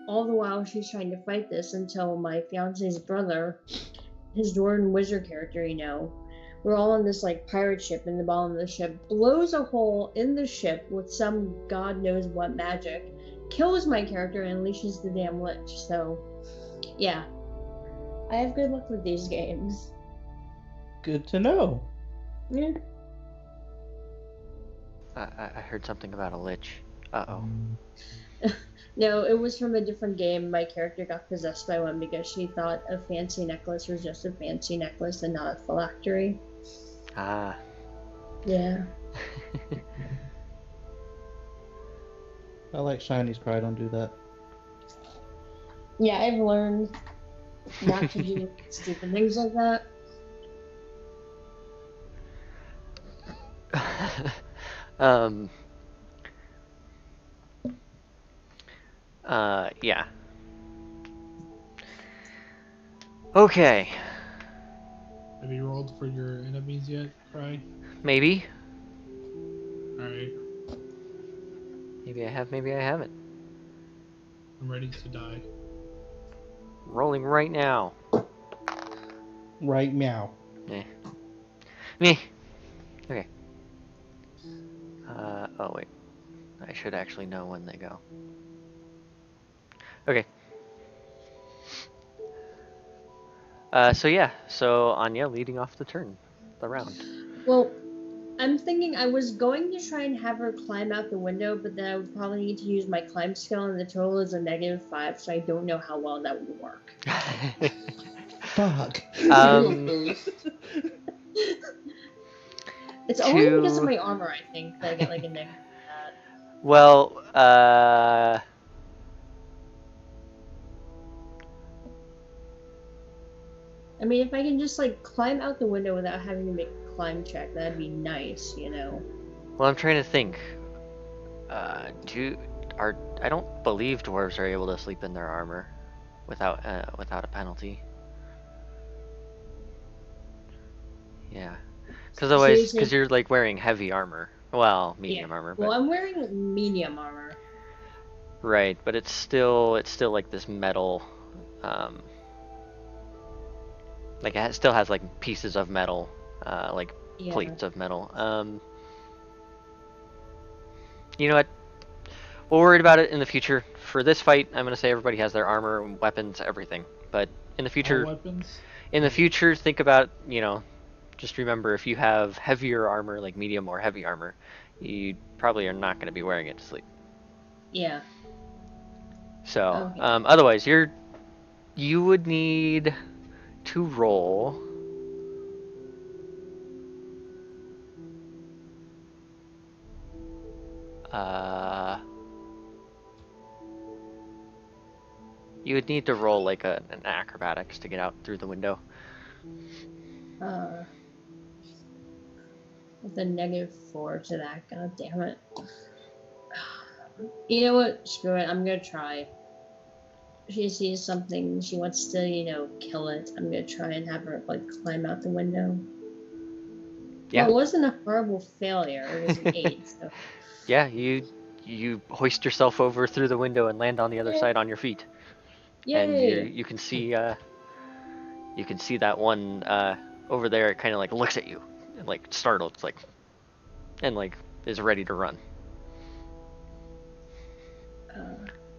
all the while she's trying to fight this until my fiance's brother, his dwarven wizard character, we're all on this like pirate ship, and the bottom of the ship blows a hole in the ship with some god knows what magic, kills my character, and unleashes the damn lich. So, yeah. I have good luck with these games. Good to know. Yeah. I heard something about a lich. Uh-oh. No, it was from a different game. My character got possessed by one because she thought a fancy necklace was just a fancy necklace and not a phylactery. Ah. Yeah. I like Shiny's cry, don't do that. Yeah, I've learned not to do stupid things like that. um, yeah. Okay, Have you rolled for your enemies yet, Cry? maybe. Alright, Maybe I have, maybe I haven't. I'm ready to die. Rolling right now. Right meow. Eh. Me. Okay. Oh wait. I should actually know when they go. Okay. So yeah. So Anya leading off the round. Well, I'm thinking I was going to try and have her climb out the window, but then I would probably need to use my climb skill, and the total is a -5, so I don't know how well that would work. Fuck. Do a um, boost. It's only because of to my armor, I think, that I get like a negative for that. well, I mean, if I can just like climb out the window without having to make a climb check, that'd be nice, you know. well, I'm trying to think. Do are I don't believe dwarves are able to sleep in their armor without a penalty. Yeah, because So you're otherwise, because saying, you're like wearing heavy armor. Well, yeah. medium armor, Well, but I'm wearing medium armor. right. But it's still like this metal, um, like still has like pieces of metal, like Yeah. plates of metal. You know what? We'll worry about it in the future. For this fight, I'm gonna say everybody has their armor, weapons, everything. But in the All future, weapons? in the Alright. future, think about, just remember if you have heavier armor, like medium or heavy armor, you probably are not going to be wearing it to sleep. Yeah. So, Okay. otherwise, you would need to roll. Uh, you would need to roll like an acrobatics to get out through the window. Uh, with a -4 to that. God damn it. You know what? Screw it. I'm gonna try. She sees something, she wants to, kill it. I'm gonna try and have her like climb out the window. Well, Yeah. it wasn't a horrible failure. It was an 8. So Yeah, you hoist yourself over through the window and land on the other yay! side on your feet, and you Yay! you can see that one over there. It kind of like looks at you and like startled, it's like, and like is ready to run.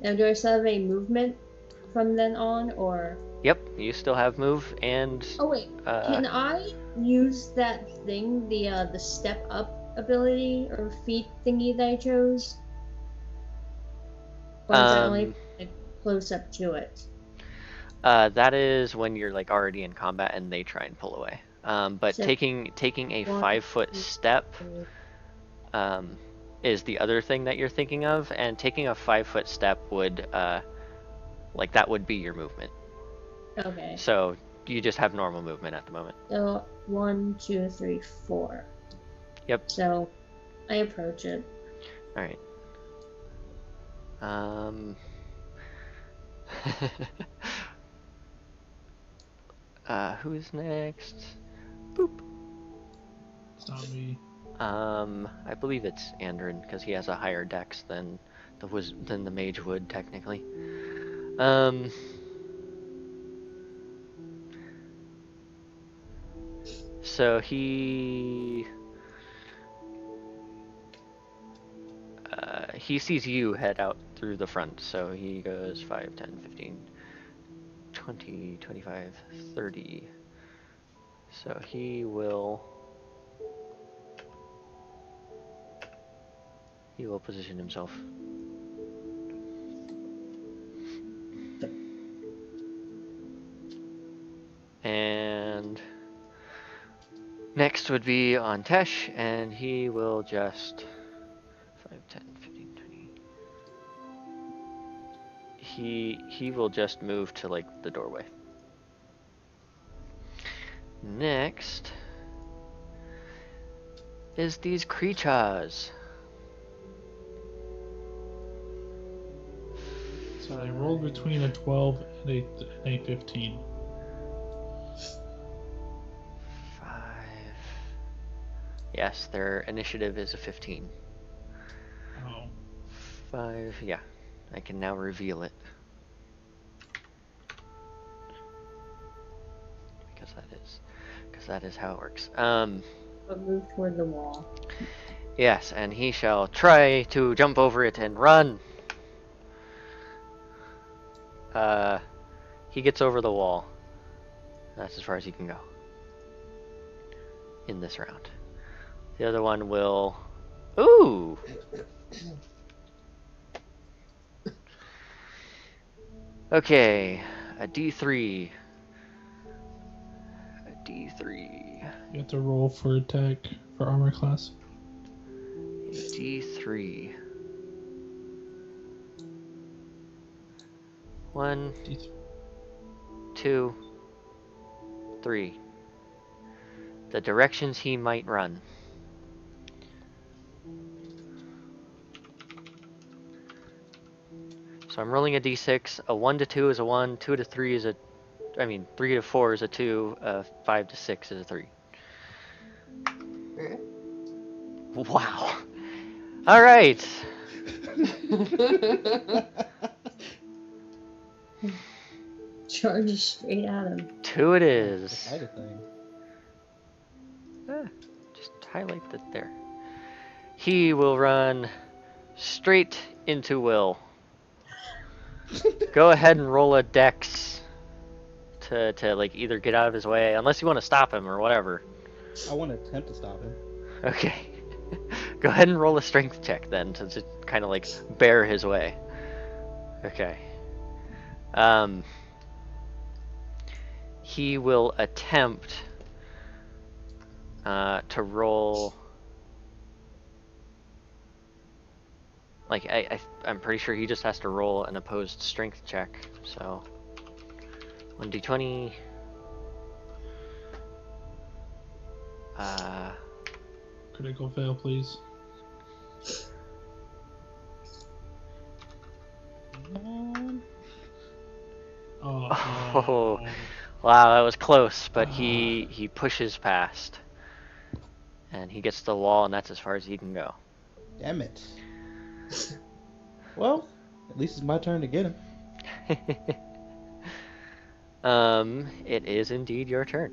Now, do I still have any movement from then on, or? Yep, you still have move and Oh wait, uh, can I use that thing, the step up ability or feat thingy that I chose, or is that only um like, close up to it? that is when you're like already in combat and they try and pull away. But So taking a one, 5 foot two, step three. um, is the other thing that you're thinking of, and taking a 5 foot step would like that would be your movement. Okay. So you just have normal movement at the moment. So 1, 2, 3, 4. Yep. So I approach it. All right. Who's next? Boop. It's not me. I believe it's Andrin because he has a higher dex than the mage would technically. Um, so he sees you head out through the front, so he goes 5, 10, 15, 20, 25, 30. So he will position himself. And next would be on Tesh, and he will just 5, 10, 15, 20. he will just move to like the doorway. Next is these creatures. So they rolled between a 12 and a 15. 5. Yes, their initiative is a 15. Oh. 5. Yeah, I can now reveal it. Because that is how it works. But move toward the wall. Yes, and he shall try to jump over it and run. He gets over the wall. That's as far as he can go in this round. The other one will... Ooh! Okay, a D3. A D3. You have to roll for attack for armor class. A D3. 1, D3. 2, 3. The directions he might run. So I'm rolling a d6. A 1 to 2 is a 1. 2 to 3 is a... 3 to 4 is a 2. 5 to 6 is a 3. Okay. Wow. All right. Charges straight at him. 2 it is. Hide a thing. Just highlight that there. He will run straight into Will. Go ahead and roll a dex to like either get out of his way, unless you want to stop him or whatever. I want to attempt to stop him. Okay. Go ahead and roll a strength check then to just kind of like bear his way. Okay. He will attempt to roll. Like I'm pretty sure he just has to roll an opposed strength check. So 1d20. Critical fail, please. Oh, wow, that was close, but he pushes past, and he gets to the wall, and that's as far as he can go. Damn it. Well, at least it's my turn to get him. It is indeed your turn.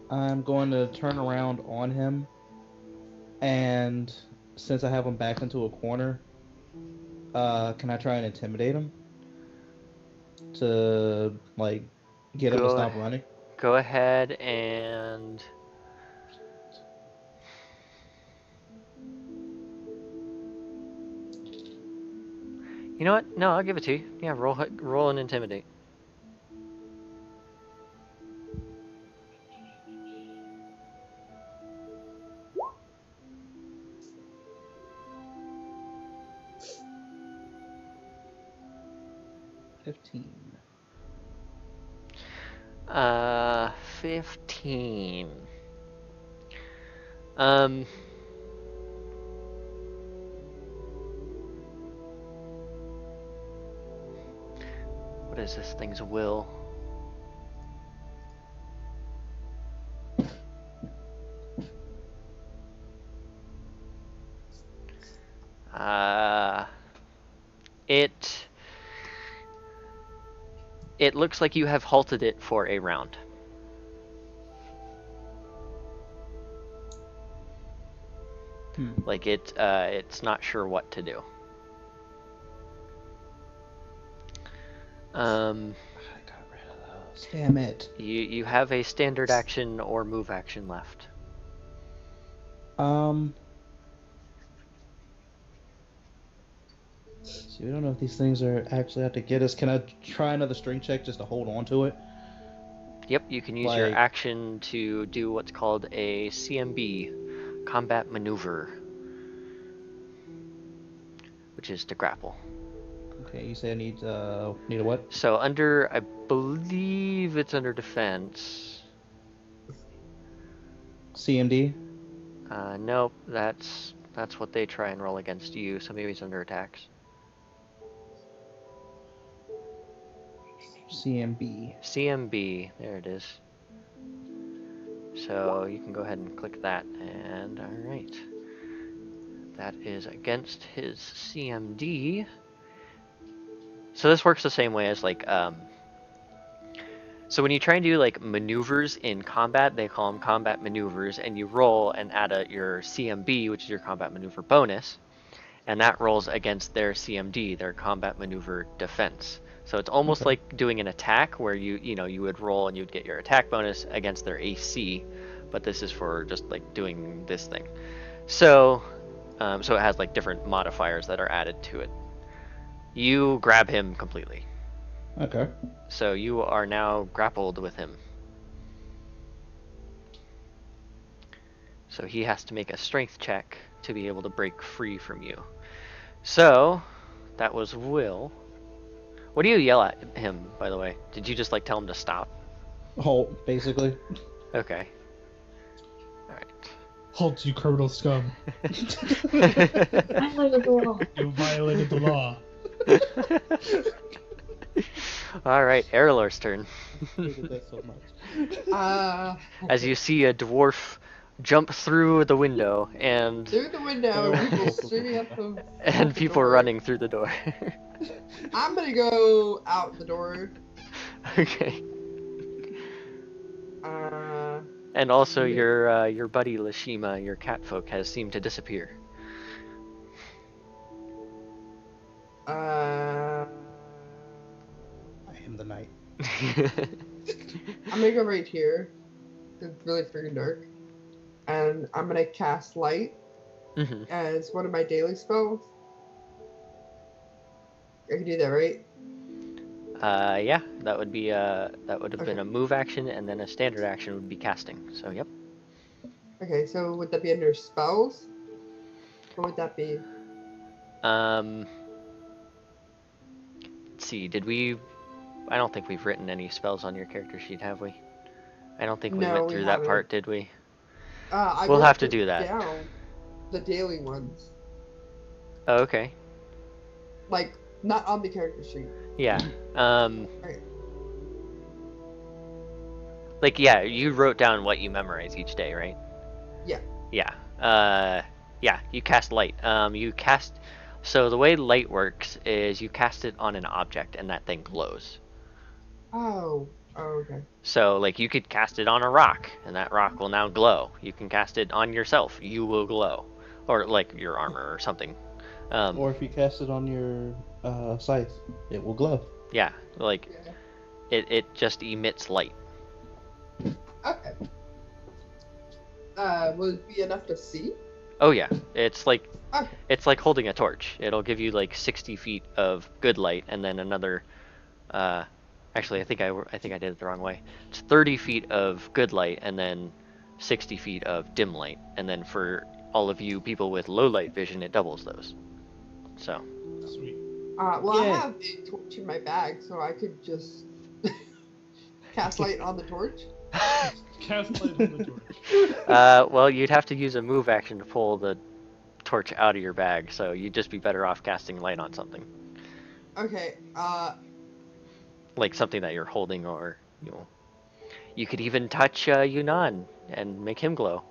I'm going to turn around on him, and since I have him backed into a corner, can I try and intimidate him to like get him to stop running? Go ahead and you know what? No, I'll give it to you. Yeah, roll and intimidate. $15. 15. What is this thing's will? It looks like you have halted it for a round. Like it's not sure what to do. I got rid of those. Damn it. You have a standard action or move action left. See, we don't know if these things are actually out to get us. Can I try another strength check just to hold on to it? Yep, you can use your Like- action to do what's called a CMB, combat maneuver, which is to grapple. Okay, you say I need need a what? So under, I believe it's under defense. CMD. Nope, that's what they try and roll against you. So maybe it's under attacks. CMB. CMB, there it is. So you can go ahead and click that, and all right, that is against his CMD. So this works the same way as like so when you try and do like maneuvers in combat, they call them combat maneuvers, and you roll and add your CMB, which is your combat maneuver bonus, and that rolls against their CMD, their combat maneuver defense. So it's almost Okay. like doing an attack where you would roll and you'd get your attack bonus against their AC, but this is for just like doing this thing. So so it has like different modifiers that are added to it. You grab him completely. Okay. So you are now grappled with him. So he has to make a strength check to be able to break free from you. So that was Will. What do you yell at him, by the way? Did you just like tell him to stop? Halt, basically. Okay. Alright. Halt, you criminal scum! I like the law. You violated the law. Alright, Erlor's turn. Hated that so much. As you see a dwarf jump through the window and Through the window, and people streaming up the. and the people door. running through the door. I'm gonna go out the door. Okay. Uh, And also your buddy Lashima, your catfolk, has seemed to disappear. uh, I am the knight. I'm gonna go right here. It's really freaking dark. And I'm gonna cast light hmm as one of my daily spells. I can do that, right? Yeah, that would have been Okay. a move action, and then a standard action would be casting. So yep. Okay, so would that be under spells? What would that be? Let's see. Did we? I don't think we've written any spells on your character sheet, have we? I don't think we No, went we through that haven't. part, did we? I We'll wrote have to it do that. Down, the daily ones, Oh, okay. like not on the character sheet. Yeah. Okay. Like yeah, you wrote down what you memorize each day, right? Yeah. Yeah. Yeah. You cast light. You cast. So the way light works is you cast it on an object, and that thing glows. Oh. Oh, okay. So like you could cast it on a rock, and that rock will now glow. You can cast it on yourself. You will glow, or like your armor or something. Or if you cast it on your scythe, it will glow. Yeah. Like Yeah. it just emits light. Okay. Will it be enough to see? Oh yeah, it's like Okay. it's like holding a torch. It'll give you like 60 feet of good light, and then another. Actually, I think I did it the wrong way. It's 30 feet of good light, and then 60 feet of dim light, and then for all of you people with low light vision, it doubles those. So Sweet. Well, I Yeah. have a torch in my bag, so I could just cast light on the torch. Cast light on the torch. well, you'd have to use a move action to pull the torch out of your bag, so you'd just be better off casting light on something. Okay. Like something that you're holding, or you could even touch Yunnan and make him glow.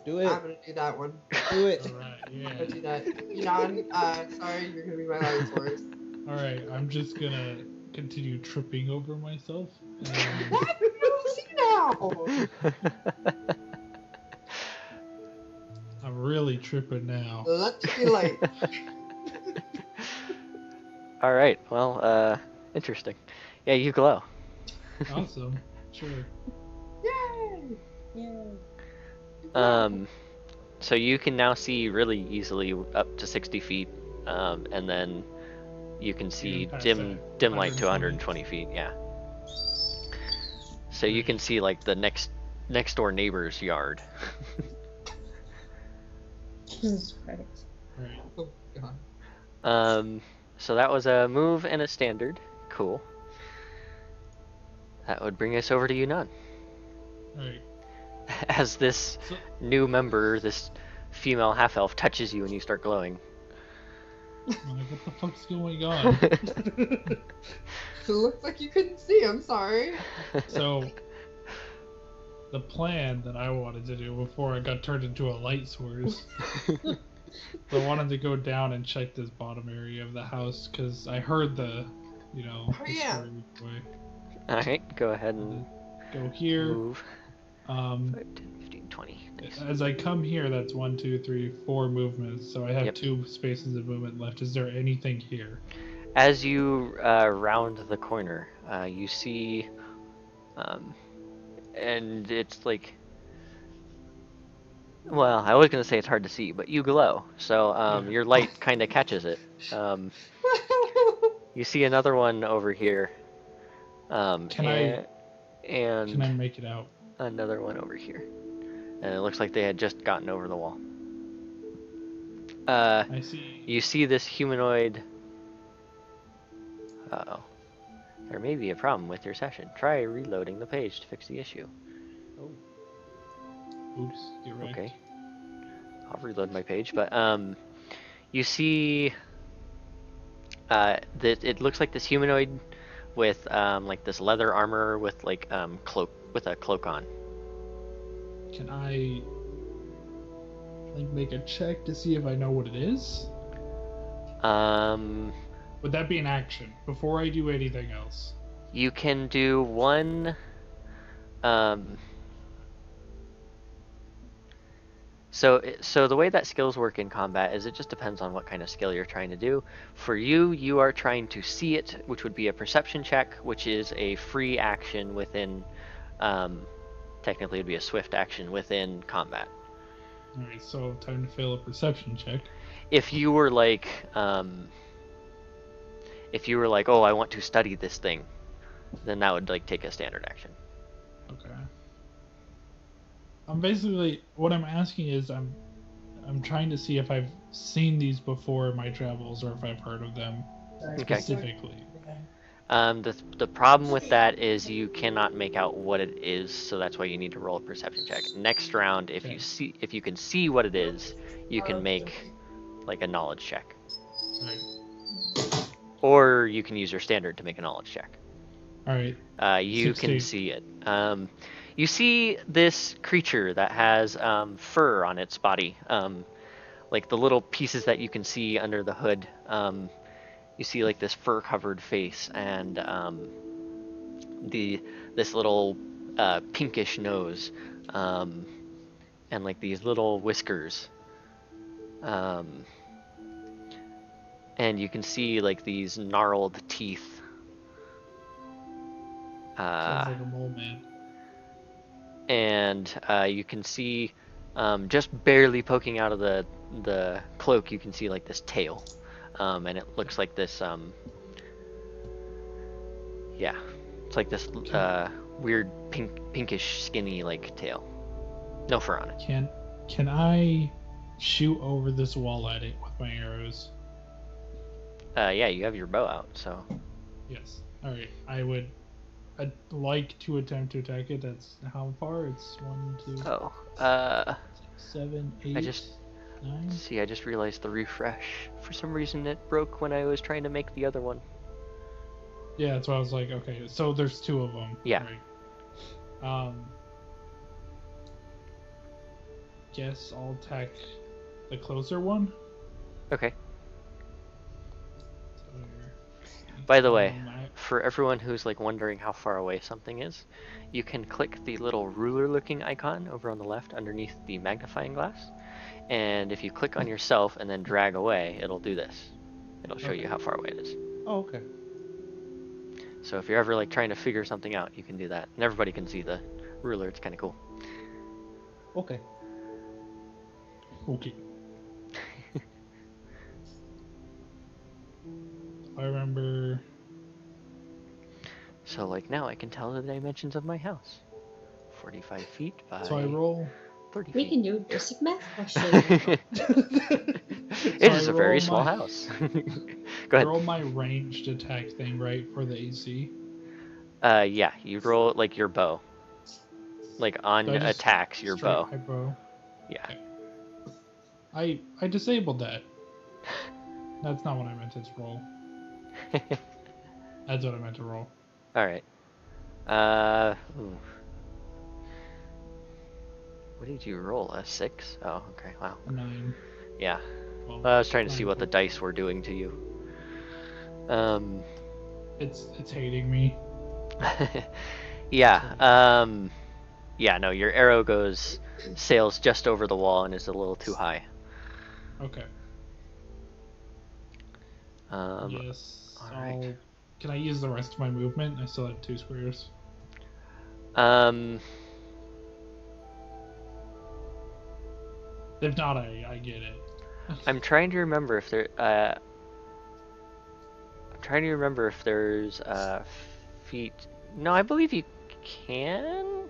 Do I'm it. gonna do that one. Do it. Alright, I'm yeah. gonna do that. Yunan, sorry, you're gonna be my light source. Alright, I'm just gonna continue tripping over myself. And What? See now. I'm really tripping now. Let there be light. All right. Well, interesting. Yeah, you glow. Awesome. Sure. Yay! So you can now see really easily up to 60 feet, and then you can see Even past dim that, light to 120. 120 feet. Yeah. So you can see like the next door neighbor's yard. Jesus Christ. Alright. Oh god. So that was a move and a standard. Cool. That would bring us over to Yunnan. Alright. As this So, new member, this female half-elf, touches you and you start glowing. I'm like, what the fuck's going on? So it looks like you couldn't see. I'm sorry. So, the plan that I wanted to do before I got turned into a light source, I wanted to go down and check this bottom area of the house because I heard the, Oh, the yeah. story way. Alright, go ahead and Go here. move. 5, 10, Um, 15, 20. Nice. as I come here, that's 1, 2, 3, 4 movements. So I have Yep. 2 spaces of movement left. Is there anything here? As you round the corner, you see, and it's like, well, I was gonna say it's hard to see, but you glow, so Yeah. your light kind of catches it. You see another one over here, Can I and make it out? another one over here, and it looks like they had just gotten over the wall. I see. You see this humanoid. Uh-oh. There may be a problem with your session. Try reloading the page to fix the issue. Oh, Oops, you're right. okay. I'll reload my page, but you see that it looks like this humanoid with like this leather armor with like a cloak on. Can I like make a check to see if I know what it is? Would that be an action before I do anything else? You can do one. So the way that skills work in combat is it just depends on what kind of skill you're trying to do. For you, you are trying to see it, which would be a perception check, which is a free action within. Technically, it'd be a swift action within combat. All right, so time to fail a perception check. If you were like, oh, I want to study this thing, then that would like take a standard action. Okay. I'm basically what I'm asking is I'm trying to see if I've seen these before in my travels or if I've heard of them Okay. specifically. The problem with that is you cannot make out what it is, so that's why you need to roll a perception check. Next round, if you can see what it is, you can make like a knowledge check, All right. or you can use your standard to make a knowledge check. All right. You 16. can see it. You see this creature that has fur on its body, like the little pieces that you can see under the hood. You see like this fur-covered face and this little pinkish nose, and like these little whiskers. And you can see like these gnarled teeth. Sounds like a mole man. And you can see just barely poking out of the cloak, you can see like this tail, and it looks like this yeah, it's like this weird pinkish skinny like tail, no fur on it. Can I shoot over this wall at it with my arrows? Yeah, you have your bow out, so Yes. All right. I'd like to attempt to attack it. That's how far? It's 1, 2, 7, 8, I just 9. see, I just realized the refresh, for some reason it broke when I was trying to make the other one. Yeah, that's why I was like, okay, so there's 2 of them. Yeah. Right. Guess I'll attack the closer one. Okay. So here. By the way, for everyone who's like wondering how far away something is, you can click the little ruler looking icon over on the left underneath the magnifying glass, and if you click on yourself and then drag away, it'll do this. It'll show you how far away it is. Oh, okay. So if you're ever like trying to figure something out, you can do that, and everybody can see the ruler. It's kind of cool. Okay. Okay. I remember. So like now I can tell the dimensions of my house. 45 feet by So I roll. 30 We feet. can do a basic math question. It So is I a very roll small my- house. Go ahead. Roll my ranged attack thing, right, for the AC. Yeah, you roll like your bow. Like on So I just attacks, your strike bow. my bow. Yeah. I disabled that. That's not what I meant to roll. That's what I meant to roll. All right. Ooh. What did you roll? A 6? Oh, okay. Wow. A 9. Yeah. Well, Well, I was trying to see 9 what the total. dice were doing to you. It's hating me. Yeah. Yeah. No, your arrow sails just over the wall and is a little too high. Okay. Yes. All right. Can I use the rest of my movement? I still have 2 squares. If not, I get it. I'm trying to remember if there's feet. No, I believe you can.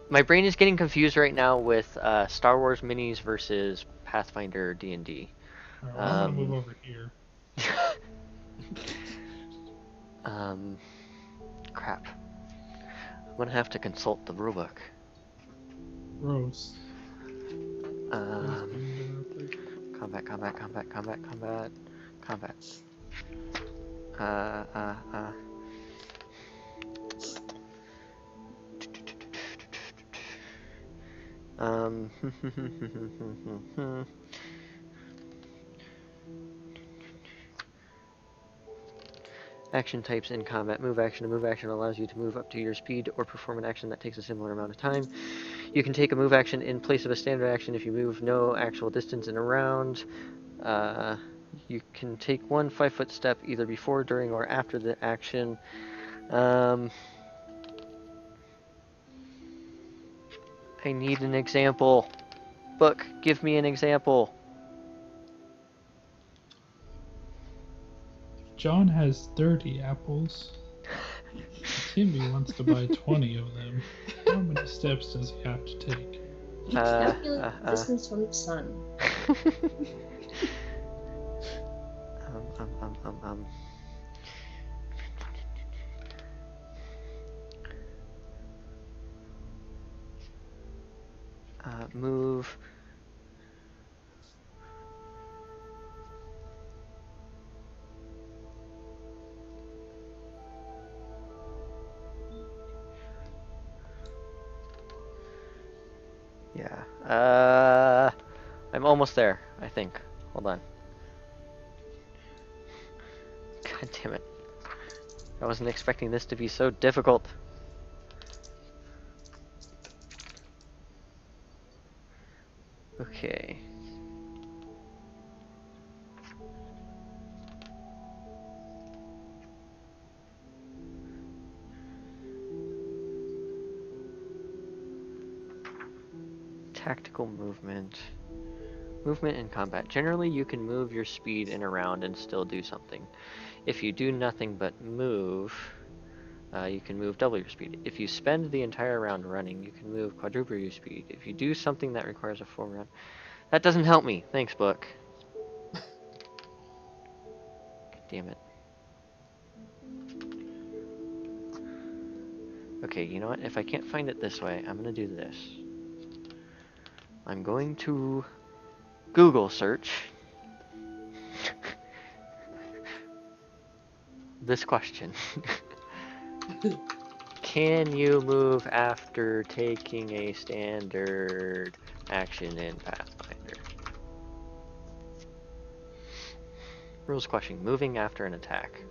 My brain is getting confused right now with Star Wars minis versus Pathfinder D&D. Alright, well, I'm gonna move over here. Crap. I'm gonna have to consult the rulebook. Rose. Combat. Um. Action types in combat. Move action. A move action allows you to move up to your speed or perform an action that takes a similar amount of time. You can take a move action in place of a standard action if you move no actual distance in a round. You can take one 5-foot step either before, during, or after the action. I need an example. Book, give me an example. John has 30 apples. Timmy wants to buy 20 of them. How many steps does he have to take? You calculate the distance from the sun. Move. Yeah. I'm almost there, I think. Hold on. God damn it. I wasn't expecting this to be so difficult. Okay. Tactical movement. Movement in combat. Generally, you can move your speed in a round and still do something. If you do nothing but move, you can move double your speed. If you spend the entire round running, you can move quadruple your speed. If you do something that requires a full round... That doesn't help me. Thanks, book. Damn it. Okay, you know what? If I can't find it this way, I'm gonna do this. I'm going to Google search this question. Can you move after taking a standard action in Pathfinder? Rules question. Moving after an attack.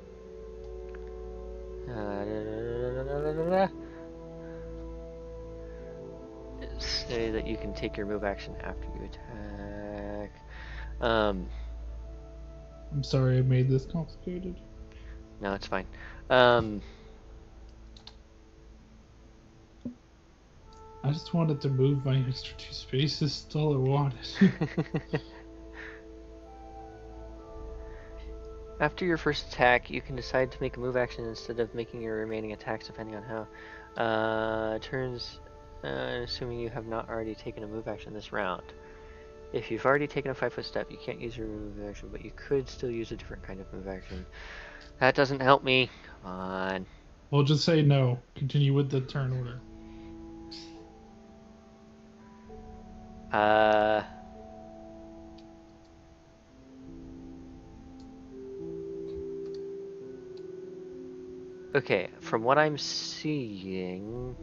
Say that you can take your move action after you attack. I'm sorry I made this complicated. No, it's fine. I just wanted to move my extra 2 spaces. That's all I wanted. After your first attack, you can decide to make a move action instead of making your remaining attacks, depending on how. Turns, assuming you have not already taken a move action this round. If you've already taken a 5-foot step, you can't use your move action, but you could still use a different kind of move action. That doesn't help me. Come on. We'll just say no. Continue with the turn order. Uh. Okay, from what I'm seeing.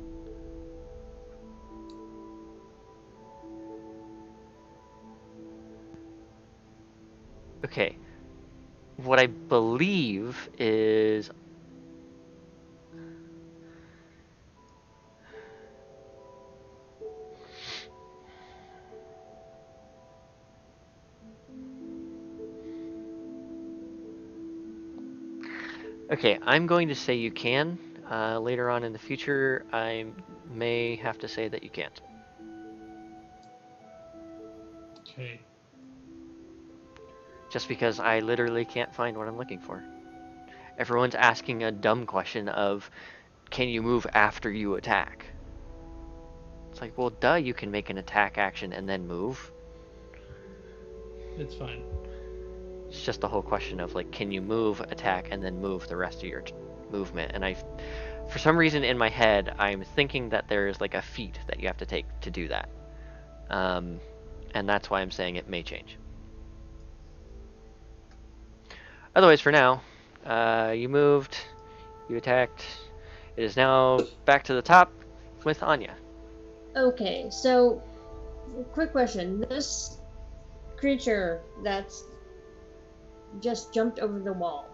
Okay. What I believe is. Okay, I'm going to say you can. Later on in the future, I may have to say that you can't. Okay. Just because I literally can't find what I'm looking for. Everyone's asking a dumb question of, can you move after you attack? It's like, well, duh, you can make an attack action and then move. It's fine. It's just the whole question of, like, can you move, attack, and then move the rest of your movement? And for some reason in my head, I'm thinking that there's like a feat that you have to take to do that. And that's why I'm saying it may change. Otherwise, for now, you moved, you attacked. It is now back to the top with Anya. Okay, so quick question. This creature that's just jumped over the wall.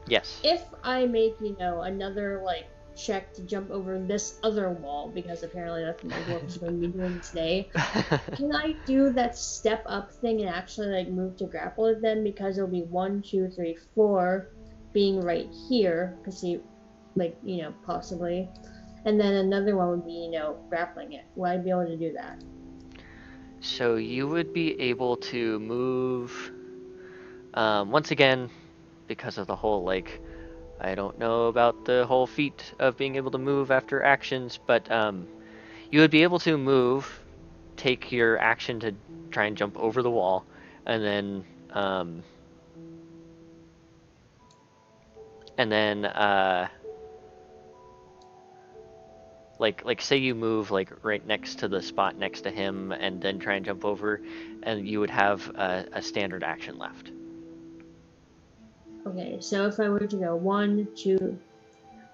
Yes. If I make, another like check to jump over this other wall, because apparently that's what my dwarf is going to be doing today, can I do that step up thing and actually like move to grapple it then? Because it'll be 1, 2, 3, 4 being right here, because possibly. And then another one would be, grappling it. Would I be able to do that? So you would be able to move, once again, because of the whole, like, I don't know about the whole feat of being able to move after actions, but you would be able to move, take your action to try and jump over the wall, and then like say you move like right next to the spot next to him, and then try and jump over, and you would have a standard action left. Okay, so if I were to go 1, 2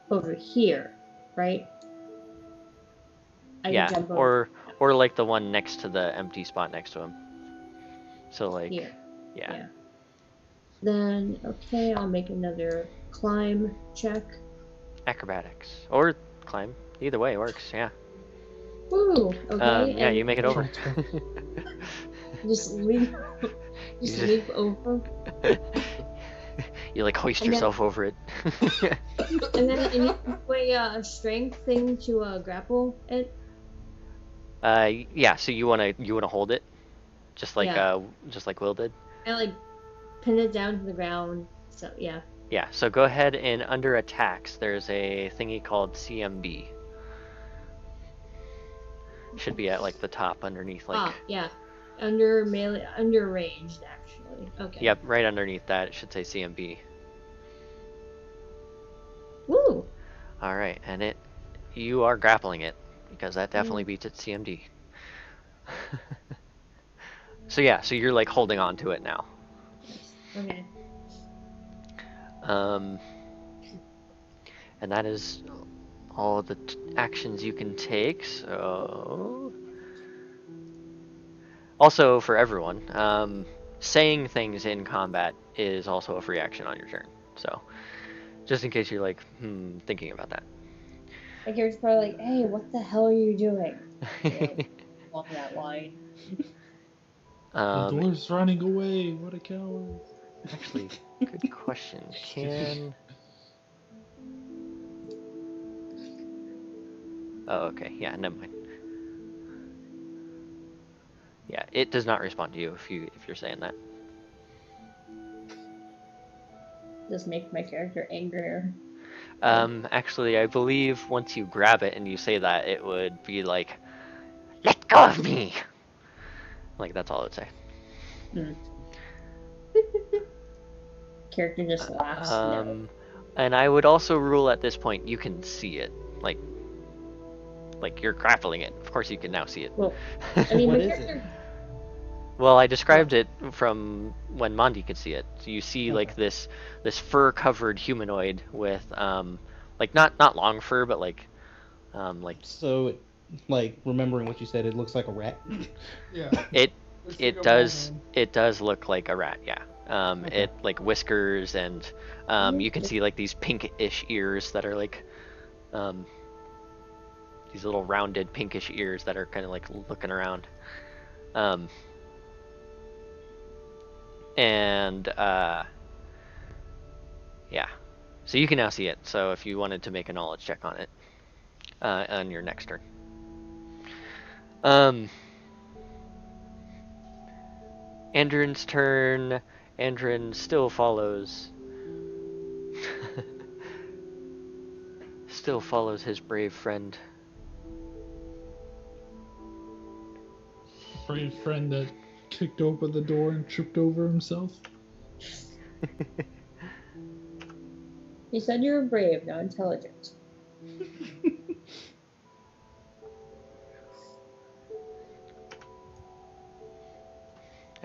over here, right? I Yeah, can jump over or like the one next to the empty spot next to him. So like, here. yeah. Then, okay, I'll make another climb check. Acrobatics or climb, either way works. Yeah. Woo! Okay, Yeah, and you make it over. just leap, leap over. You like hoist And then- yourself over it. And then I need to do a strength thing to grapple it. Yeah. So you wanna hold it, just like Yeah. Will did. And like pin it down to the ground. So yeah. Yeah. So go ahead and under attacks, there's a thingy called CMB. Should be at like the top underneath, like. Yeah. Under melee, under ranged actually. Okay. Yep, right underneath that it should say CMB. Woo! All right, and you are grappling it, because that definitely beats its CMD. So yeah, so you're like holding on to it now. Okay. And that is all the actions you can take. So also for everyone, saying things in combat is also a free action on your turn. So just in case you're like thinking about that. My character's probably like, "Hey, what the hell are you doing?" Along that line. The dwarf's running away. What a coward. Actually, good question. Can... Oh, okay. Yeah, never mind. Yeah, it does not respond to you if you're saying that. Just make my character angrier. Actually, I believe once you grab it and you say that, it would be like, "Let go of me!" Like, that's all it would say. Hmm. Character just laughs. No. Um, and I would also rule at this point, you can see it. Like you're grappling it. Of course you can now see it. Well, I mean, What my is character. Well, I described it from when Mondi could see it. So you see like Okay. this fur-covered humanoid with like not long fur, but like So, like, remembering what you said, it looks like a rat. Yeah. it It's like it a does Rohan. it does look like a rat, yeah. Okay. It like whiskers and you can see like these pinkish ears that are like um these little rounded pinkish ears that are kind of like looking around. Um and yeah. So you can now see it. So if you wanted to make a knowledge check on it on your next turn. Um Andrin's turn. Andrin still follows still follows his brave friend. Brave friend that kicked open the door and tripped over himself. You said you were brave, not intelligent.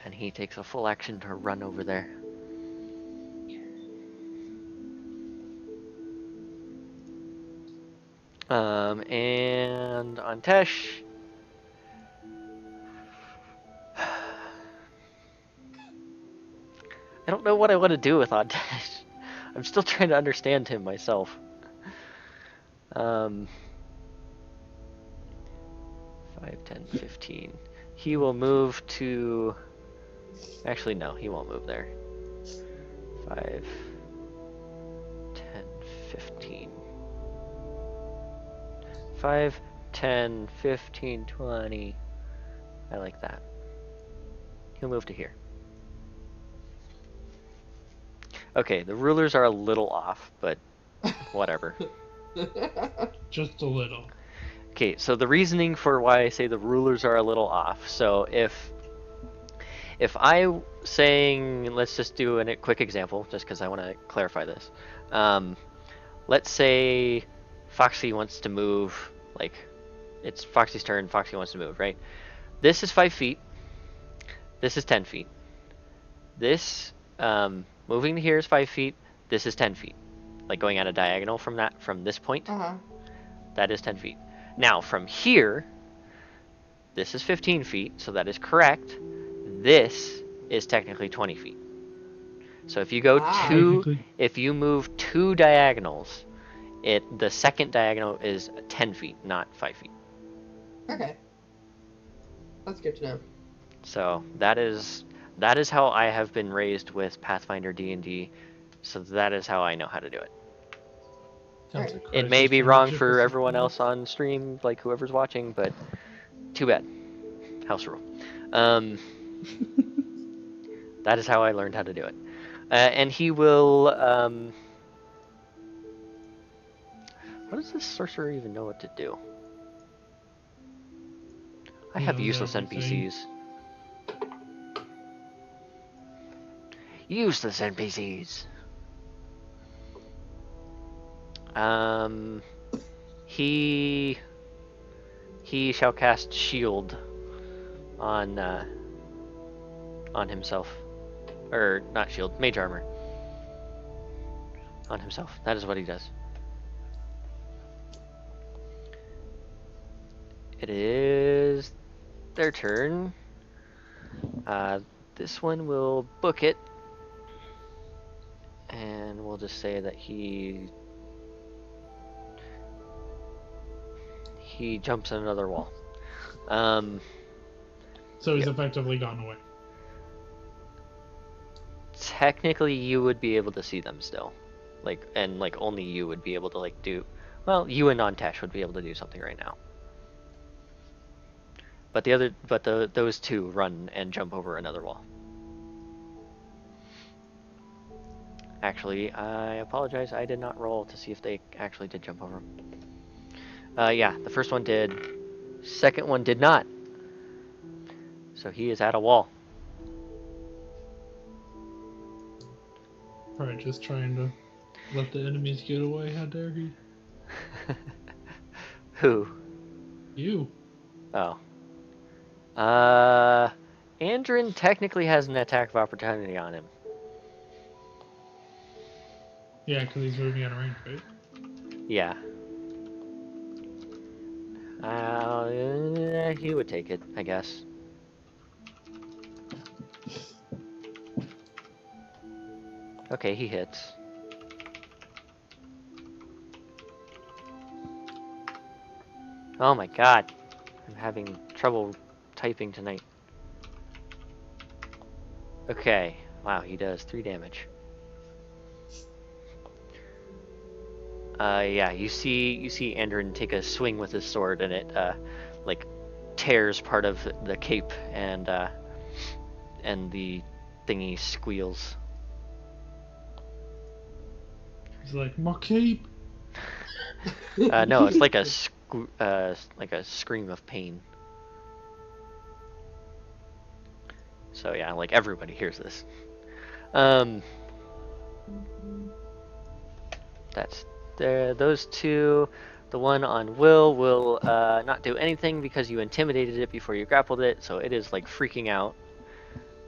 And he takes a full action to run over there. And on Tesh. I don't know what I want to do with Tesh. I'm still trying to understand him myself. Um, 5, 10, 15. He will move to... Actually, no, he won't move there. 5, 10, 15. 5, 10, 15, 20. I like that. He'll move to here. Okay, the rulers are a little off, but whatever. Just a little. Okay, so the reasoning for why I say the rulers are a little off. So if I saying, let's just do a quick example, just because I want to clarify this. Let's say Foxy wants to move, like it's Foxy's turn. Foxy wants to move, right? This is 5 feet. This is 10 feet. This moving to here is 5 feet. This is 10 feet. Like going at a diagonal from this point, Uh-huh. that is 10 feet. Now from here, this is 15 feet, so that is correct. This is technically 20 feet. So if you go Ah. Technically. if you move 2 diagonals, the second diagonal is 10 feet, not 5 feet. Okay. That's good to know. So that is how I have been raised with Pathfinder D&D. So that is how I know how to do it. Sounds like It may Crisis be to wrong for Magnificent everyone Law. else on stream, like whoever's watching, but too bad. House rule. Um, that is how I learned how to do it. And he will. What does this sorcerer even know what to do? I He have knows useless everything. NPCs. Useless NPCs. Um, he shall cast shield on himself, or not shield, mage armor on himself. That is what he does. It is their turn. This one will book it, and we'll just say that he jumps on another wall. So he's Yep. effectively gone away. Technically, you would be able to see them still, and only you would be able to do. Well, you and Nontesh would be able to do something right now. But those two run and jump over another wall. Actually, I apologize. I did not roll to see if they actually did jump over him. Yeah, the first one did. Second one did not. So he is at a wall. Alright, just trying to let the enemies get away. How dare he? Who? You. Oh. Andrin technically has an attack of opportunity on him. Yeah, because he's moving out of range, right? Yeah. He would take it, I guess. Okay, he hits. Oh my god. I'm having trouble typing tonight. Okay. Wow, he does 3 damage. Yeah, you see Andrin take a swing with his sword, and it like tears part of the cape, and the thingy squeals. He's like, my cape. No, it's like a scream of pain. So yeah, like everybody hears this. That's those two. The one on will not do anything because you intimidated it before you grappled it, so it is like freaking out.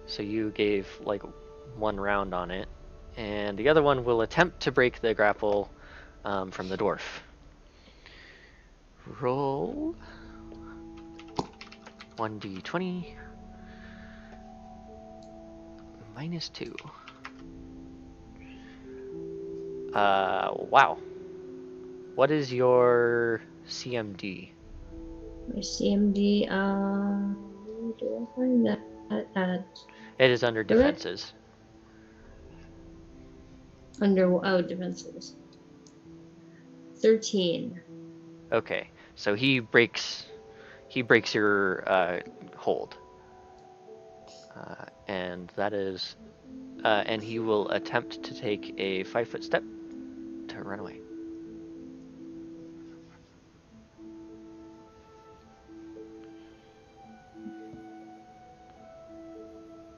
So you gave like 1 round on it, and the other one will attempt to break the grapple from the dwarf. Roll 1d20 -2. Wow. What is your CMD? My CMD, do I find that It is under Okay. defenses. under defenses? 13. Okay, so he breaks your hold, and that is, and he will attempt to take a 5-foot step to run away.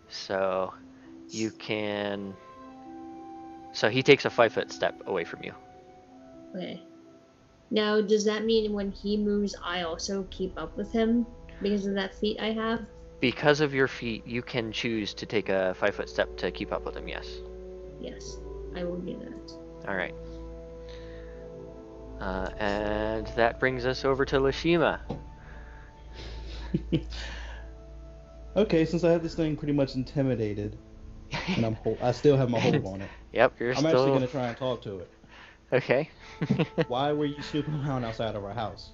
So you can. So he takes a 5-foot step away from you. Okay. Now, does that mean when he moves, I also keep up with him because of that feat I have? Because of your feet, you can choose to take a 5-foot step to keep up with him. Yes. Yes, I will do that. All right. And that brings us over to Lashima. Okay, since I have this thing pretty much intimidated, and I still have my hold on it. Yep, I'm actually gonna try and talk to it. Okay. Why were you snooping around outside of our house?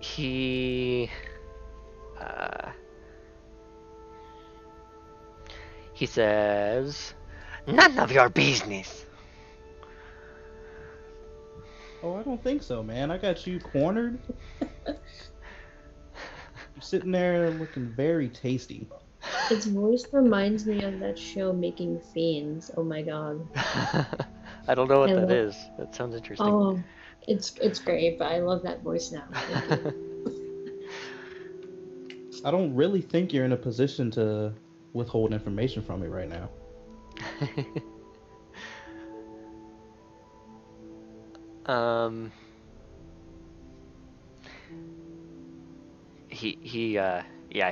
He says, "None of your business." Oh, I don't think so, man. I got you cornered. You're sitting there looking very tasty. Its voice reminds me of that show Making Fiends. Oh my god. I don't know what I that love- is. That sounds interesting. Oh, it's great, but I love that voice now. Thank you. I don't really think you're in a position to withhold information from me right now.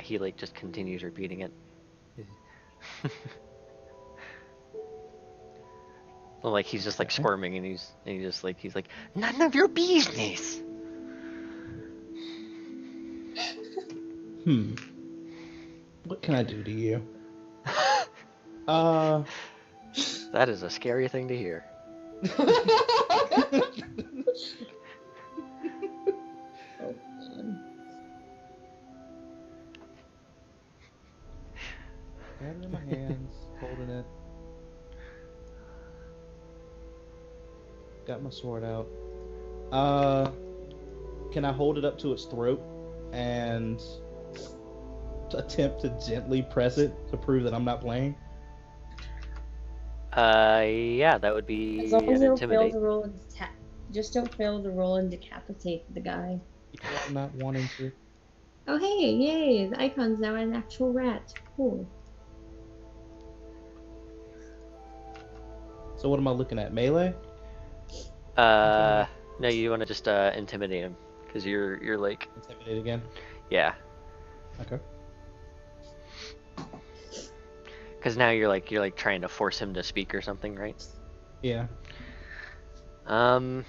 He like just continues repeating it. Well, like he's just like squirming, and he's like, "None of your business." What can I do to you? That is a scary thing to hear. Oh, God. Got it in my hands, holding it. Got my sword out. Can I hold it up to its throat and attempt to gently press it to prove that I'm not playing? Yeah, that would be As long as an you don't fail intimidate. to roll and just don't fail to roll and decapitate the guy. People are not wanting to. Oh hey, yay! The icon's now an actual rat. Cool. So what am I looking at? Melee? No, you want to just intimidate him because you're like, Intimidate again? yeah, Okay. because now you're like trying to force him to speak or something, right? Yeah. Um,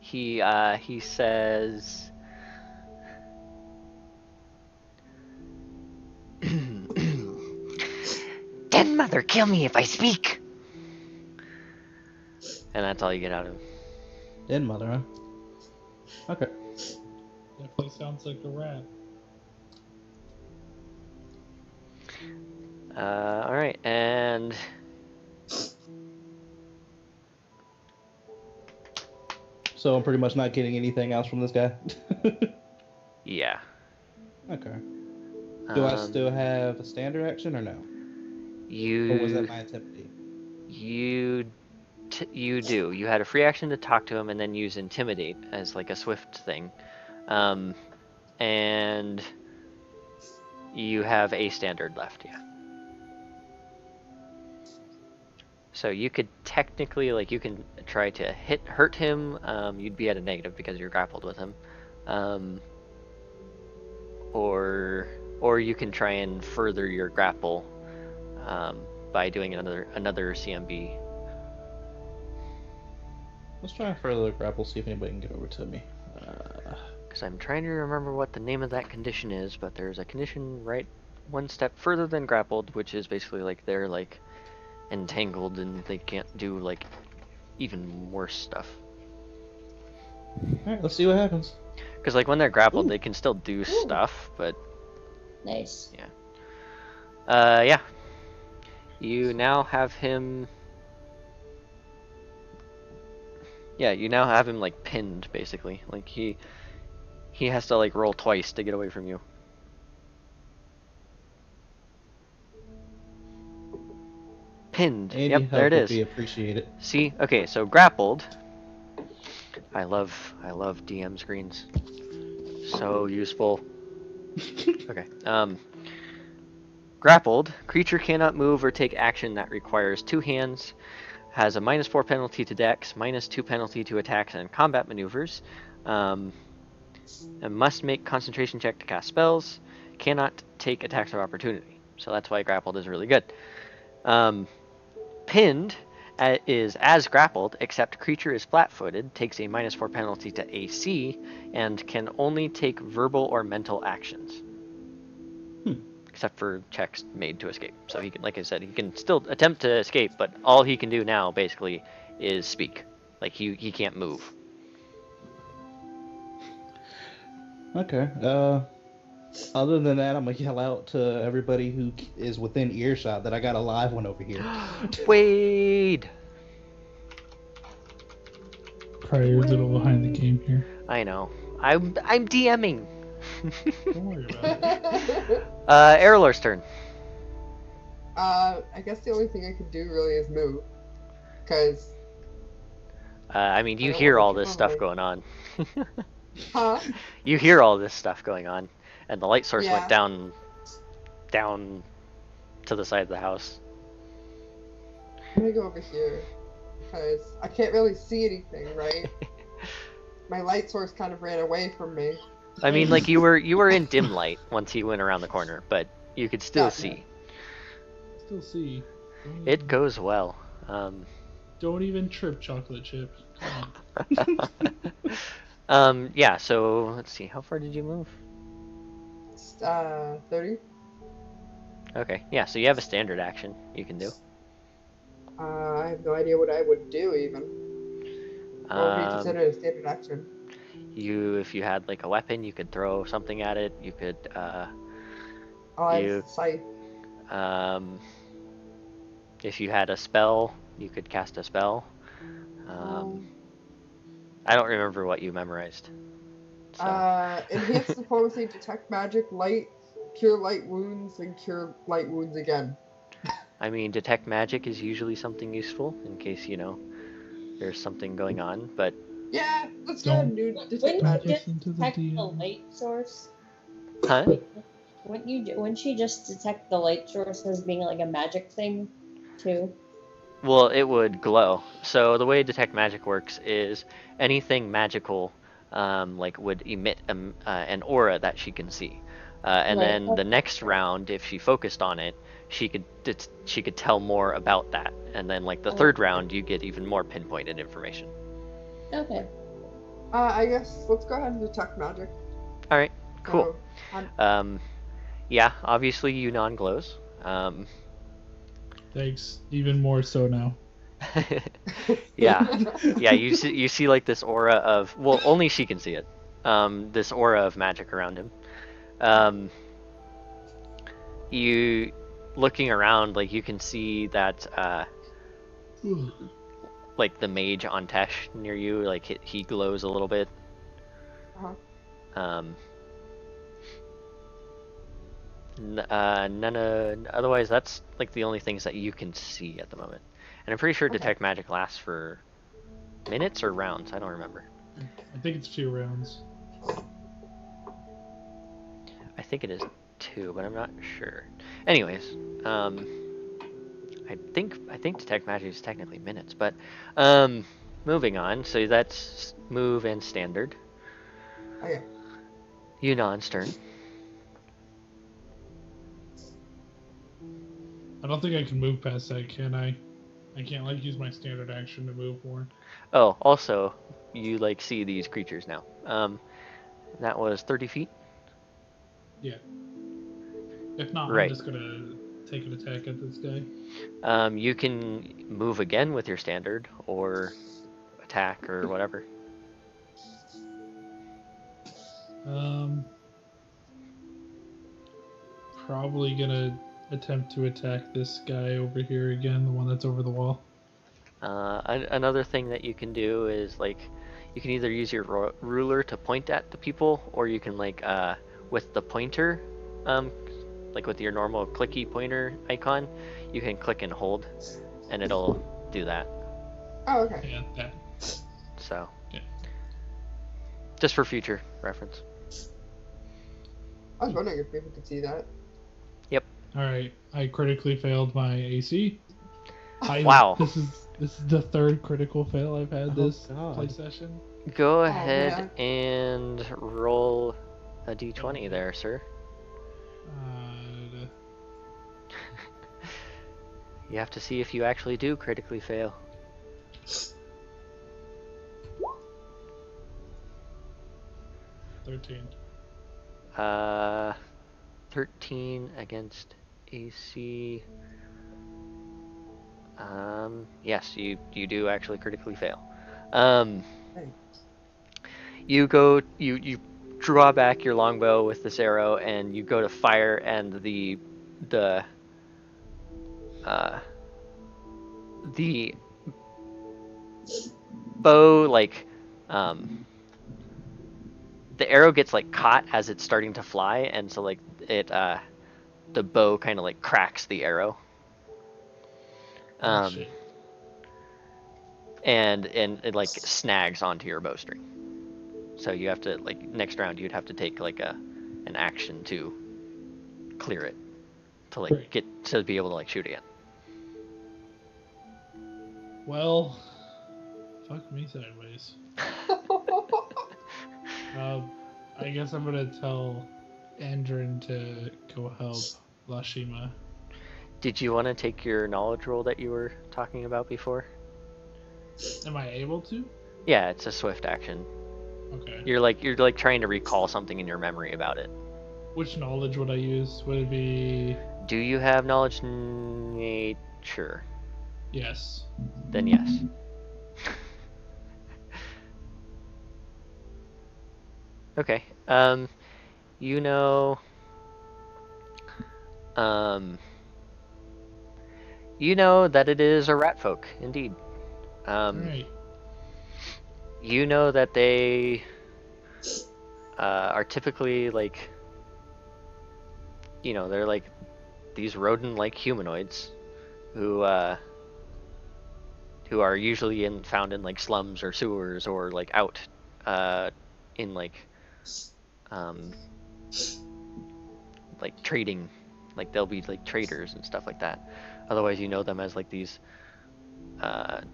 he says, "Den mother, kill me if I speak," and that's all you get out of him. Den mother, huh? Okay. Definitely sounds like a rat. All right, and So I'm pretty much not getting anything else from this guy. yeah. Okay. Do I Um, still have a standard action or no? Or was that you my intimidate? you you do. You had a free action to talk to him and then use intimidate as like a swift thing. Um, and you have a standard left, yeah. So you could technically, like, you can try to hurt him. You'd be at a negative because you're grappled with him. Um, or you can try and further your grapple by doing another CMB. Let's try and further the grapple, see if anybody can get over to me. Because I'm trying to remember what the name of that condition is, but there's a condition right one step further than grappled, which is basically like they're like entangled and they can't do like even worse stuff. Alright, let's see what happens. Because like when they're grappled, Ooh. they can still do stuff, but Nice. yeah. You now have him. Yeah, you now have him like pinned basically. Like he has to like roll twice to get away from you. Pinned. Any Yep, there help it would is. be appreciated. See? Okay, so grappled. I love DM screens. So useful. Okay. Grappled. Creature cannot move or take action that requires two hands. Has a -4 penalty to dex, -2 penalty to attacks and combat maneuvers. And must make concentration check to cast spells. Cannot take attacks of opportunity. So that's why grappled is really good. Pinned is as grappled, except creature is flat-footed, takes a -4 penalty to AC, and can only take verbal or mental actions. Except for checks made to escape. So he can, like I said, he can still attempt to escape, but all he can do now basically is speak. Like he can't move. Okay. Other than that, I'm gonna yell out to everybody who is within earshot that I got a live one over here. Wade. Probably a little behind the game here. I know. I'm DMing. Don't worry about it. Errolor's turn. I guess the only thing I could do really is move. Because, I mean, you I don't hear wanna all keep this on stuff going. going on. huh? You hear all this stuff going on, and the light source Yeah. went down to the side of the house. I'm gonna go over here. Because I can't really see anything, right? My light source kind of ran away from me. I mean, like you were in dim light once he went around the corner, but you could still Gotcha. see. Still see. Don't It even- goes well. Don't even trip, chocolate chip. Come on. Yeah. So let's see. How far did you move? 30. Okay. Yeah. So you have a standard action you can do. I have no idea what I would do even. What would be considered a standard action? If you had like a weapon, you could throw something at it. You could Oh, I you- have sight. if you had a spell, you could cast a spell. I don't remember what you memorized. So. Enhance diplomacy, detect magic, light, cure light wounds, and cure light wounds again. I mean, detect magic is usually something useful in case, there's something going on, but Yeah, let's go ahead and do detect Wouldn't Don't you magic. just listen to the detect the DM. light source? huh? Like, wouldn't she just detect the light source as being like a magic thing, too? Well, it would glow. So the way detect magic works is anything magical, like would emit an aura that she can see, and Right. then the next round, if she focused on it, she could tell more about that, and then like the third round, you get even more pinpointed information. Okay. I guess let's go ahead and detect magic. All right, cool. So, I'm, Yeah, obviously Yunnan glows. Thanks. Even more so now. Yeah, yeah. You see like this aura of, well, only she can see it. This aura of magic around him. Um, you looking around, like you can see that like the mage on Tesh near you, like he glows a little bit. uh-huh. Um, otherwise that's like the only things that you can see at the moment. And I'm pretty sure Okay. detect magic lasts for minutes or rounds. I don't remember. I think it's 2 rounds. I think it is 2, but I'm not sure. Anyways, I think detect magic is technically minutes, but moving on. So that's move and standard. Okay. Yunnan's turn. I don't think I can move past that, can I? I can't like use my standard action to move more. Oh, also, you like see these creatures now. That was 30 feet. Yeah. If not, I'm Right. just gonna take an attack at this guy. You can move again with your standard or attack or whatever. Um, Probably gonna attempt to attack this guy over here again, the one that's over the wall. Another thing that you can do is like you can either use your ruler to point at the people, or you can like with the pointer, um, like with your normal clicky pointer icon, you can click and hold, and it'll do that. Oh, okay. Yeah, that. So, Yeah. just for future reference. I was wondering if people could see that. Yep. All right. I critically failed my AC. Wow. This is the 3rd critical fail I've had Oh, this God. play session. Go Oh, ahead man. and roll a d20 there, sir. Uh, You have to see if you actually do critically fail. 13. 13 against AC. Yes, you do actually critically fail. Um, Hey. you draw back your longbow with this arrow, and you go to fire, and the uh the bow like um the arrow gets like caught as it's starting to fly, and so like it the bow kind of like cracks the arrow. Oh, Um, shit. and it like snags onto your bowstring. So you have to like next round you'd have to take like an action to clear it to like Right. get to be able to like shoot again. Well, fuck me sideways. I guess I'm gonna tell Andrin to go help Lashima. Did you want to take your knowledge roll that you were talking about before? Am I able to? Yeah, it's a swift action. Okay. You're like trying to recall something in your memory about it. Which knowledge would I use? Would it be Do you have knowledge nature? yes? Then yes. Okay. You know um you know that it is a rat folk, indeed. All Um right. You know that they are typically like, they're like these rodent-like humanoids who are usually found in like slums or sewers or like out in um, like trading, like they'll be like traders and stuff like that. Otherwise, you know them as like these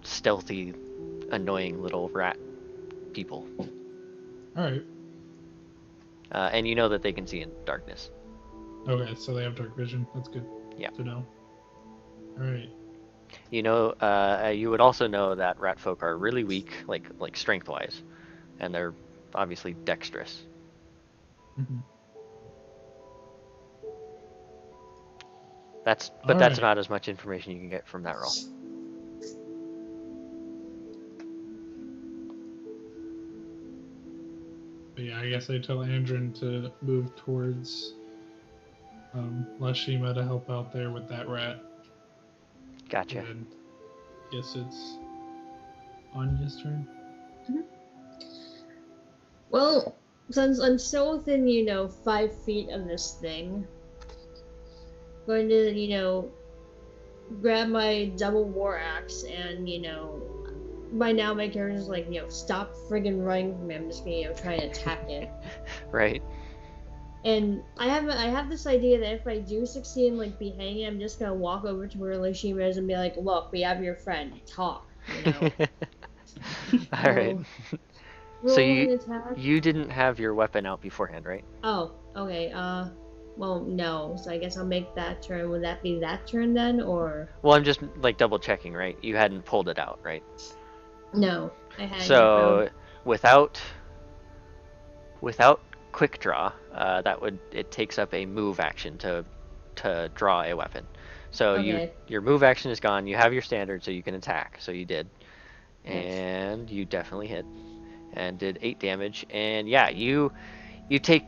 stealthy, annoying little rat people. All right. And you know that they can see in darkness. Okay, so they have dark vision. That's good. Yeah. To know. All right. You would also know that rat folk are really weak, like strength-wise, and they're obviously dexterous. Mm-hmm. That's All that's right. about as much information you can get from that roll. But yeah, I guess I tell Andrin to move towards Lashima to help out there with that rat. Gotcha. And guess it's Anya's turn. Well, since I'm still within, 5 feet of this thing, going to, grab my double war axe and, by now my character's like, stop friggin' running from me. I'm just gonna, try and attack it. Right. And I have this idea that if I do succeed in like beheading it, I'm just gonna walk over to where Lashima is and be like, "Look, we have your friend. Talk." All right. So Roll an attack. you didn't have your weapon out beforehand, right? Oh, okay. Well, no. So I guess I'll make that turn. Would that be that turn then, or Well, I'm just like double checking, right? You hadn't pulled it out, right? no? I hadn't yet, So without quick draw, it takes up a move action to draw a weapon. So Okay. your move action is gone. You have your standard, so you can attack. So you did, Yes. and you definitely hit, and did 8 damage. And yeah, you take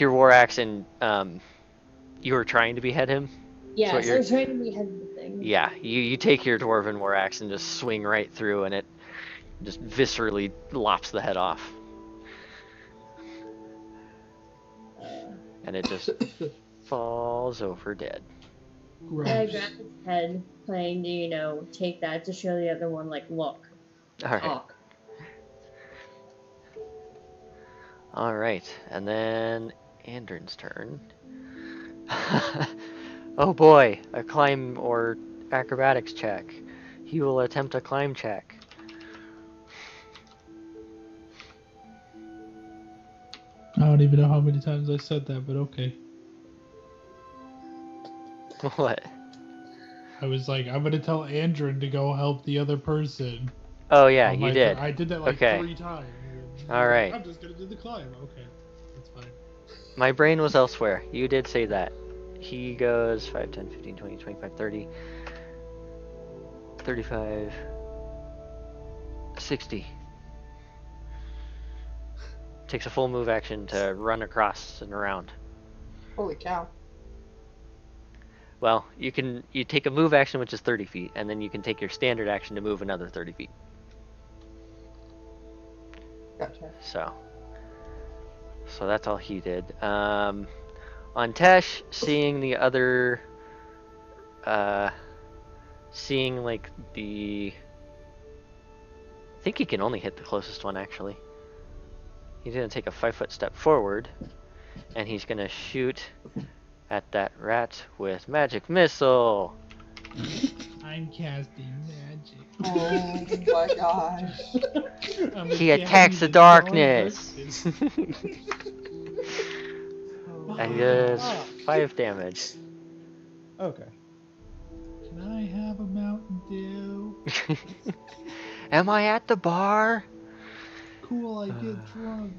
your war axe and you were trying to behead him. Yes, I was trying to behead the thing. Yeah, you take your dwarven war axe and just swing right through, and it just viscerally lops the head off. And it just falls over dead. And I grab his head, planning to, take that to show the other one, like, look, All right. talk. All right, and then Andrin's turn. Oh boy, a climb or acrobatics check. He will attempt a climb check. I don't even know how many times I said that, but okay. What? I was like, I'm gonna tell Andrin to go help the other person. Oh yeah, you did. I did that like Okay. 3 times. All right. I'm just gonna do the climb. Okay, that's fine. My brain was elsewhere. You did say that. He goes 5, 10, 15, 20, 25, 30, 35, 60. Takes a full move action to run across and around. Holy cow. Well, you take a move action, which is 30 feet, and then you can take your standard action to move another 30 feet. Gotcha. So that's all he did. On Tesh, seeing the other, seeing like I think he can only hit the closest one actually. He's gonna take a 5-foot step forward, and he's gonna shoot at that rat with magic missile. I'm casting magic. Oh my gosh. He attacks the darkness. And he does 5 damage. Okay. Can I have a Mountain Dew? Am I at the bar? Cool, I get drunk.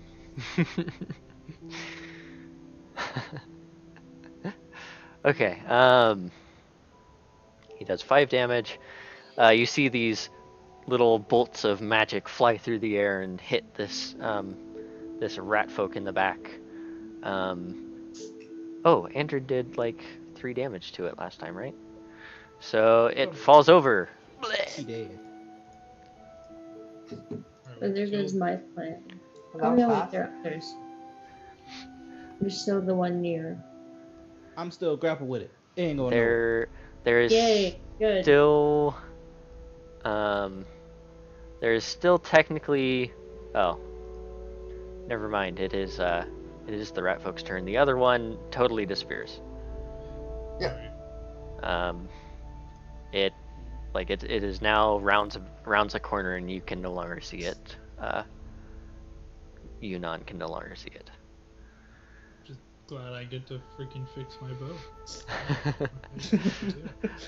Okay, he does 5 damage. You see these little bolts of magic fly through the air and hit this rat folk in the back. Oh, Andrew did like 3 damage to it last time, right? So it falls over. He did. But there goes my plan. That Oh was no, wait, fast. there are others. There's still the one near. I'm still grapple with it. It ain't going nowhere. There is Yay, good. still there is still technically, oh, never mind. It is the rat folk's turn. The other one totally disappears. Yeah. Um, it it is now rounds a corner and you can no longer see it. Yunnan can no longer see it. Just glad I get to freaking fix my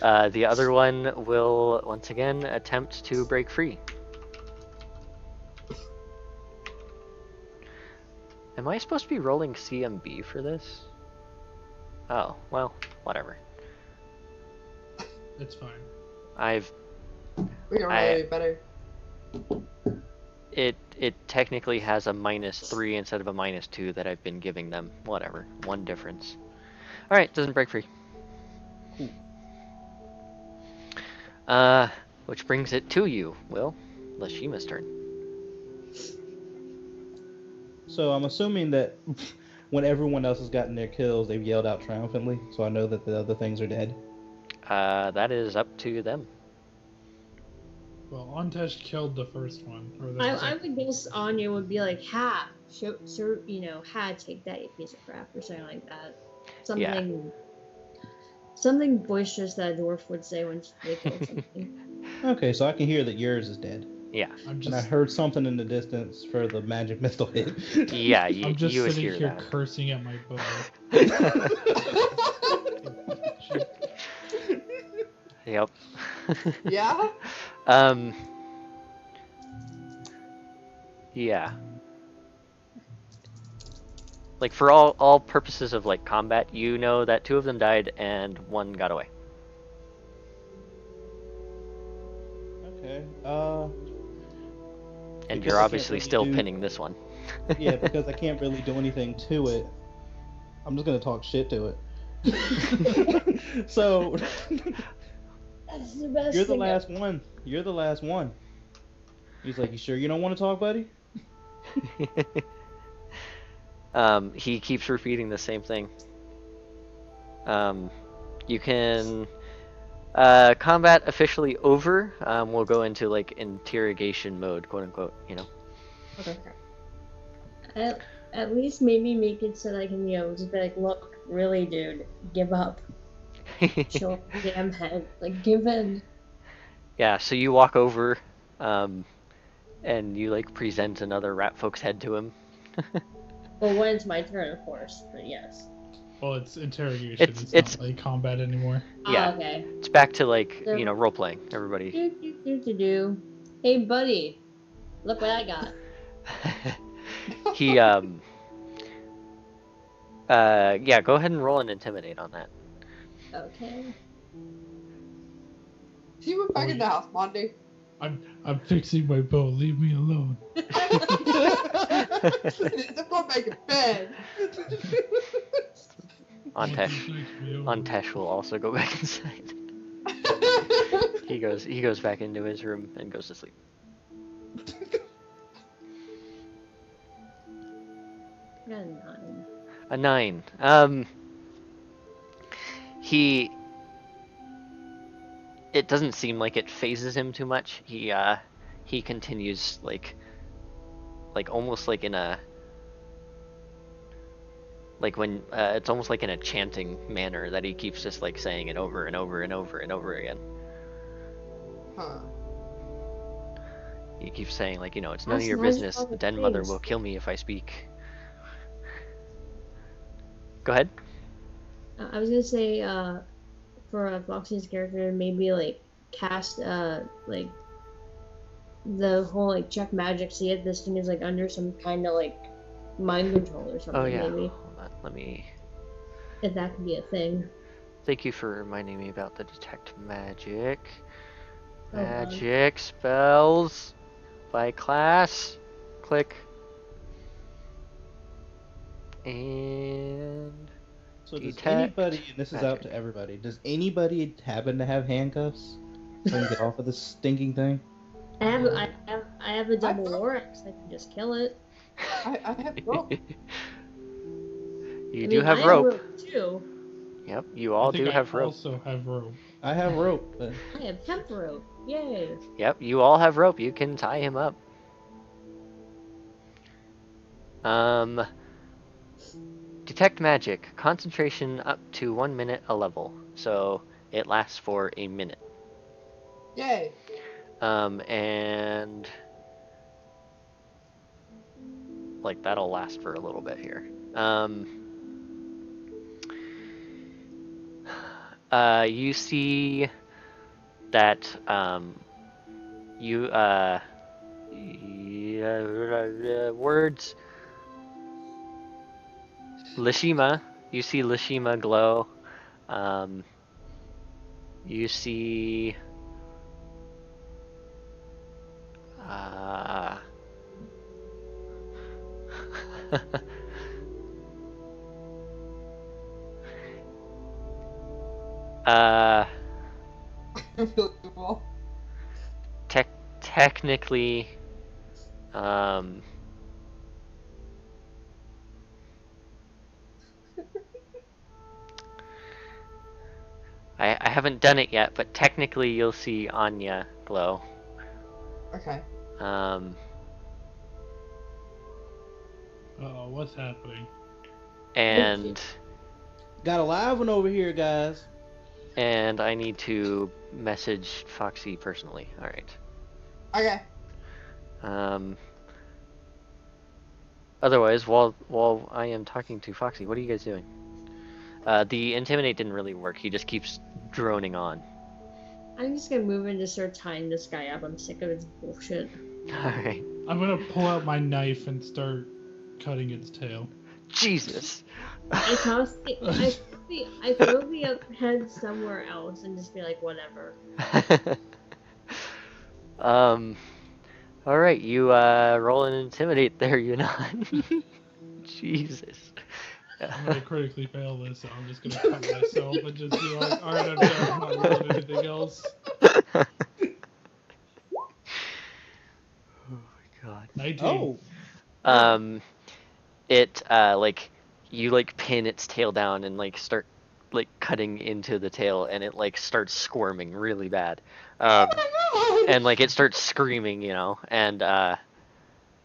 bow. The other one will once again attempt to break free. Am I supposed to be rolling CMB for this? Oh, well, whatever. It's fine. We don't know any better. It technically has a -3 instead of a -2 that I've been giving them. Whatever, one difference. All right, doesn't break free. Which brings it to you, Will. Lashima's turn. So I'm assuming that when everyone else has gotten their kills, they've yelled out triumphantly. So I know that the other things are dead. That is up to them. Well, Ontesh killed the first one. Or the I would guess Anya would be like, "Ha, show, ha, take that, you piece of crap," or something like that. Something boisterous that a dwarf would say when they kill something. Okay, so I can hear that yours is dead. Yeah. And I heard something in the distance for the magic missile hit. Yeah, I'm just you would sitting hear here that. cursing at my bow. Yep. Yeah? Yeah. Like for all purposes of like combat, you know that 2 of them died and 1 got away. Okay. And because you're I can't obviously really still do- pinning this one. Yeah, because I can't really do anything to it. I'm just gonna talk shit to it. So That's the best you're the thing last one. You're the last one. He's like, "You sure you don't want to talk, buddy?" He keeps repeating the same thing. You can combat officially over. We'll go into like interrogation mode, quote unquote. You know. Okay. At least maybe make it so that I can, just be like, "Look, really, dude, give up. Show up your damn head. Like, give in." Yeah. So you walk over, and you like present another rat folk's head to him. Well, when it's my turn, of course, but yes. Well, it's interrogation. It's- It's not like combat anymore. Yeah. Oh, okay. It's back to like So- role playing. Everybody. Do. Hey, buddy, look what I got. He yeah. Go ahead and roll an intimidate on that. Okay. She went back in the house, Monty. I'm fixing my bow. Leave me alone. The boy make a bed. Ontesh will also go back inside. He goes back into his room and goes to sleep. Got a 9. A 9. It doesn't seem like it phases him too much. He continues like almost like in a when it's almost like in a chanting manner that he keeps just like saying it over and over and over and over again. Huh. He keeps saying like, it's none of That's your nice business. all The the den mother things. will kill me if I speak. Go ahead. I was gonna say, for Foxy's character, maybe like cast like the whole like check magic. See if this thing is like under some kind of like mind control or something. Oh yeah. Maybe Hold on. Let me. if that could be a thing. Thank you for reminding me about the detect magic. Oh, God. Magic spells by class. Click. And So does Detect anybody, and this is out magic. to everybody, does anybody happen to have handcuffs so I can get off of this stinking thing? I I have a double thought- war axe. I can just kill it. I have rope. You I do mean, have I have rope. rope too. Yep, you I all think do I have rope. also have rope. I have rope. I have hemp rope. Yay! Yep, you all have rope. You can tie him up. Um, detect magic. Concentration up to 1 minute a level. So it lasts for a minute. Yay. And like that'll last for a little bit here. You see that you words Lashima. You see Lashima glow. Um, you see uh, uh, Unbelievable. technically, um, I haven't done it yet, but technically you'll see Anya glow. Okay. Um, Oh, what's happening? and Got a live one over here, guys. I need to message Foxy personally. All right. Okay. Um, otherwise, while I am talking to Foxy, what are you guys doing? The intimidate didn't really work. He just keeps droning on. I'm just gonna move in to start tying this guy up. I'm sick of his bullshit. All right. I'm gonna pull out my knife and start cutting its tail. Jesus. I toss the I throw the head somewhere else and just be like, whatever. um. All right, you roll and intimidate there, Yunnan. Jesus. I'm gonna critically fail this, so I'm just gonna cut myself and just be like, alright, I'm done. I'm not rolling anything else. Oh my god. 19. Oh, It like you like pin its tail down and like start like cutting into the tail, and it like starts squirming really bad. And like it starts screaming, and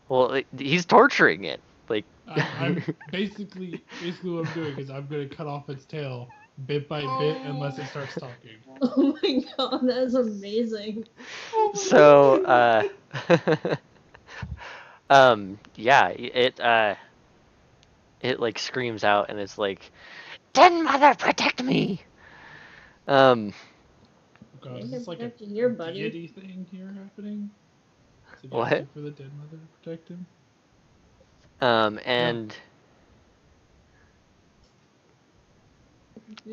well, he's torturing it. Like I'm basically what I'm doing is I'm gonna cut off its tail bit by bit unless it starts talking. Oh my god, that's amazing. so yeah, it like screams out and it's like, "Den mother, protect me!" Um, God, I is can this like a protect you here, buddy. deity thing here happening? Is it What? asking for the dead mother to protect him? and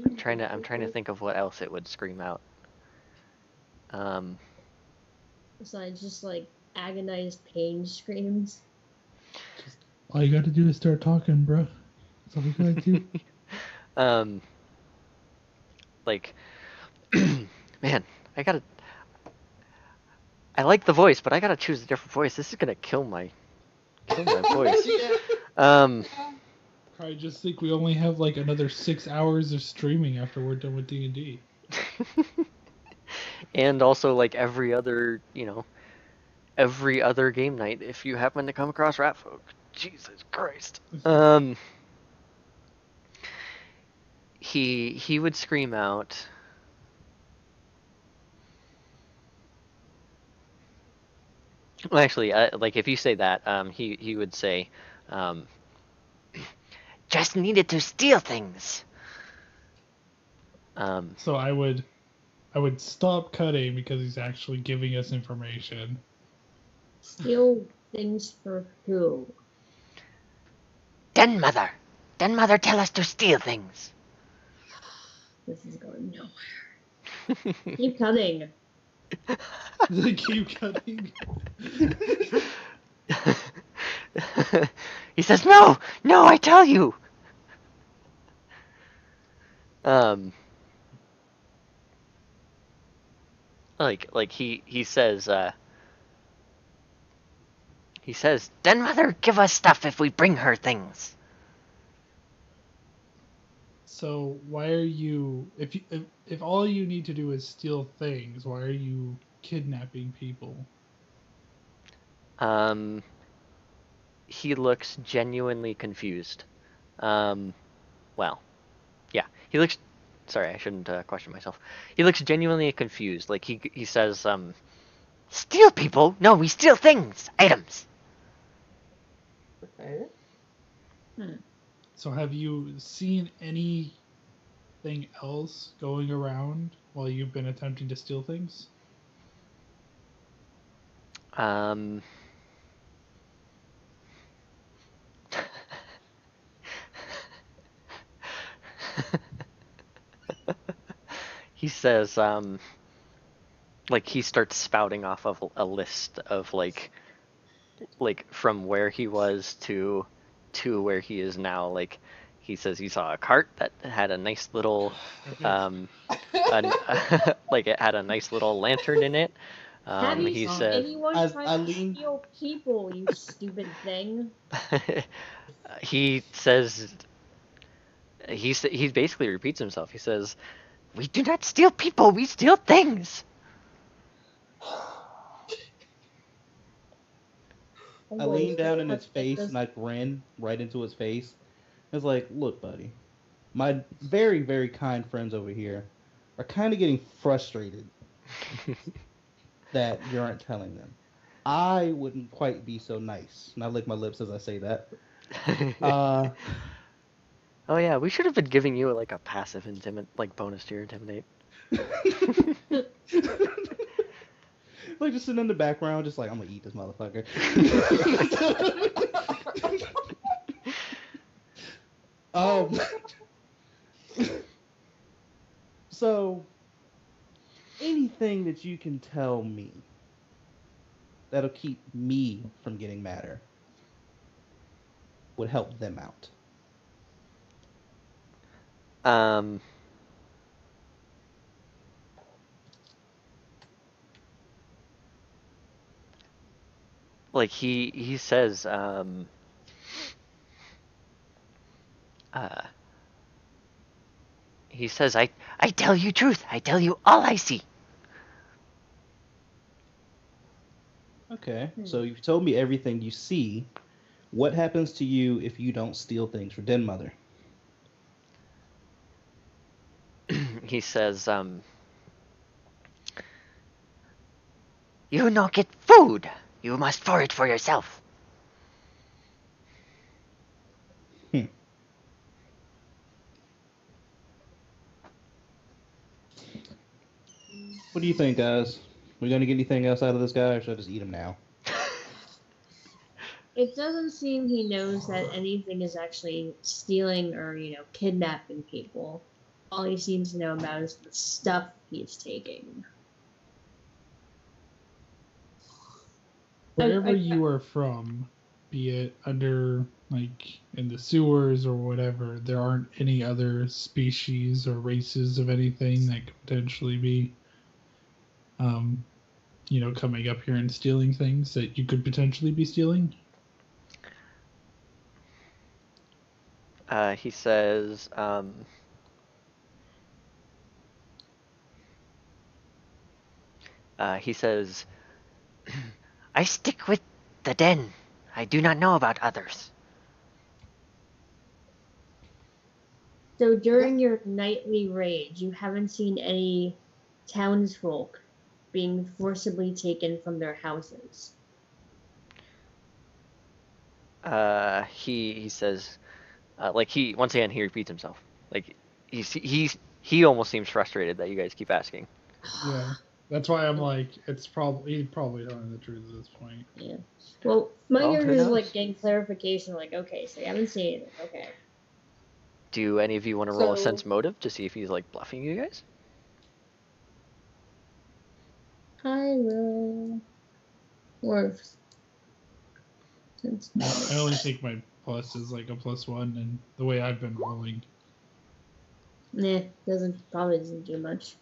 I'm trying to think of what else it would scream out. Um, Besides just like agonized pain screams. All you gotta do is start talking, bro. That's all we gotta do. like, man, I like the voice, but I gotta choose a different voice. This is gonna kill my voice. Yeah. Um, I just think we only have like another 6 hours of streaming after we're done with D&D. and also like every other game night if you happen to come across rat folk. Jesus Christ. He would scream out. Well, actually, like if you say that, he would say, um, just needed to steal things. So I would stop cutting because he's actually giving us information. Steal things for who? Den mother, tell us to steal things. This is going nowhere. Keep cutting. They keep cutting. He says, no, I tell you. Like he says, He says, "Then mother give us stuff if we bring her things." So why are you if all you need to do is steal things, why are you kidnapping people? He looks genuinely confused. Um, well, yeah, he looks. Sorry, I shouldn't question myself. He looks genuinely confused. Like he says, "Steal people? No, we steal things, items." Okay. So have you seen anything else going around while you've been attempting to steal things? Um, he says, like he starts spouting off of a list of like from where he was to where he is now. Like he says he saw a cart that had a nice little Okay. um an, like it had a nice little lantern in it. Have you He seen said anyone I try I to lean steal people, you stupid thing? he says he basically repeats himself. He says, "We do not steal people, we steal things." I Always lean down pretty in much his like face this. and I grin right into his face. It's like, look, buddy, my very, very kind friends over here are kind of getting frustrated that you aren't telling them. I wouldn't quite be so nice. And I lick my lips as I say that. Uh, Oh yeah, we should have been giving you like a passive intimidate, like bonus to your intimidate. like just sitting in the background, just like I'm gonna eat this motherfucker. um, so anything that you can tell me that'll keep me from getting madder would help them out. um, like he says, uh, he says, I tell you truth. I tell you all I see." Okay, so you've told me everything you see. What happens to you if you don't steal things for Den Mother? He says, "You no get food. You must forage for yourself." Hmm. What do you think, guys? We gonna get anything else out of this guy, or should I just eat him now? It doesn't seem he knows that anything is actually stealing or, kidnapping people. All he seems to know about is the stuff he's taking. Wherever I you are from, be it under like in the sewers or whatever, there aren't any other species or races of anything that could potentially be um, coming up here and stealing things that you could potentially be stealing. He says, he says, "I stick with the den. I do not know about others." So during your nightly raids, you haven't seen any townsfolk being forcibly taken from their houses. He says, like he once again he repeats himself. Like he almost seems frustrated that you guys keep asking. Yeah, that's why I'm like, he's probably telling the truth at this point. Yeah. Well, my Well, character who is like knows? getting clarification, like, okay, so you haven't seen anything. Okay. Do any of you want to roll a So, sense motive to see if he's like bluffing you guys? I will. Or. I only think my plus is like a +1, and the way I've been rolling. Nah, probably doesn't do much.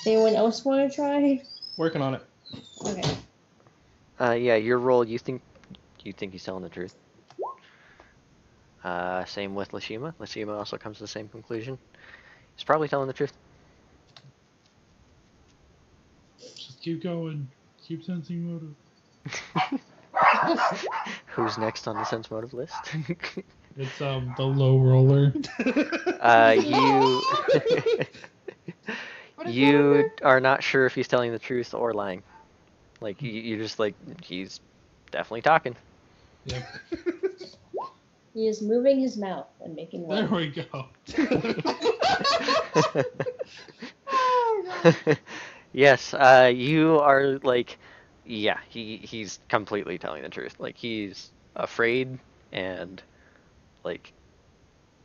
Anyone else want to try? Working on it. Okay. Yeah, your role. You think he's telling the truth. Same with Lashima. Lashima also comes to the same conclusion. He's probably telling the truth. Just keep going. Keep sensing motive. Who's next on the sense motive list? It's the low roller. You What is that you under? are not sure if he's telling the truth or lying. Like you're just like he's definitely talking. Yep. He is moving his mouth and making There noise. we go. Oh, God. Yes, you are like, yeah, he's completely telling the truth. Like he's afraid and like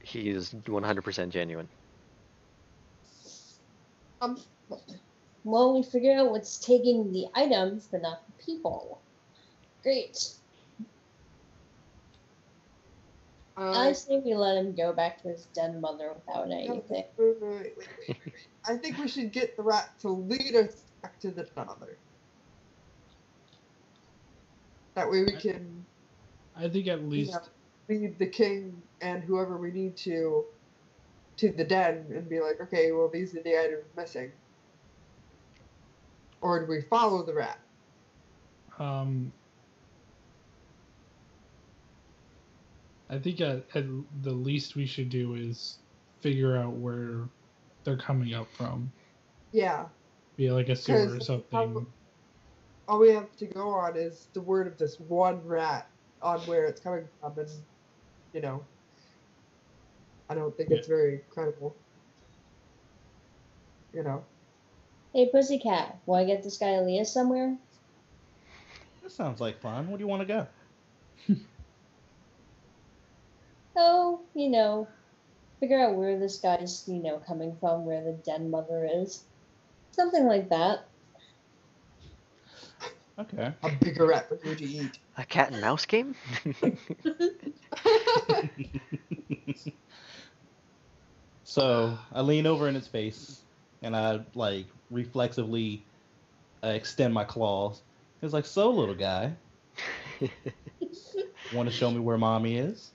he's 100% genuine. Um, Well, we figured out what's taking the items, but not the people. Great. I say we let him go back to his den mother without anything. Wait. I think we should get the rat to lead us back to the mother. That way we can, I think at you least know, lead the king and whoever we need to the den and be like, okay, well, these are the items missing. Or do we follow the rat? I think at the least we should do is figure out where they're coming up from. Yeah. Be like a sewer or Because something. all we have to go on is the word of this one rat on where it's coming from, and you know, I don't think it's very credible. You know. Hey, Pussycat, want to get this guy Elias somewhere? That sounds like fun. Where do you want to go? Oh, figure out where this guy's, coming from, where the den mother is. Something like that. Okay. A bigger rat for you to eat. A cat and mouse game? So I lean over in its face and I like reflexively extend my claws. It's like, so little guy, want to show me where mommy is?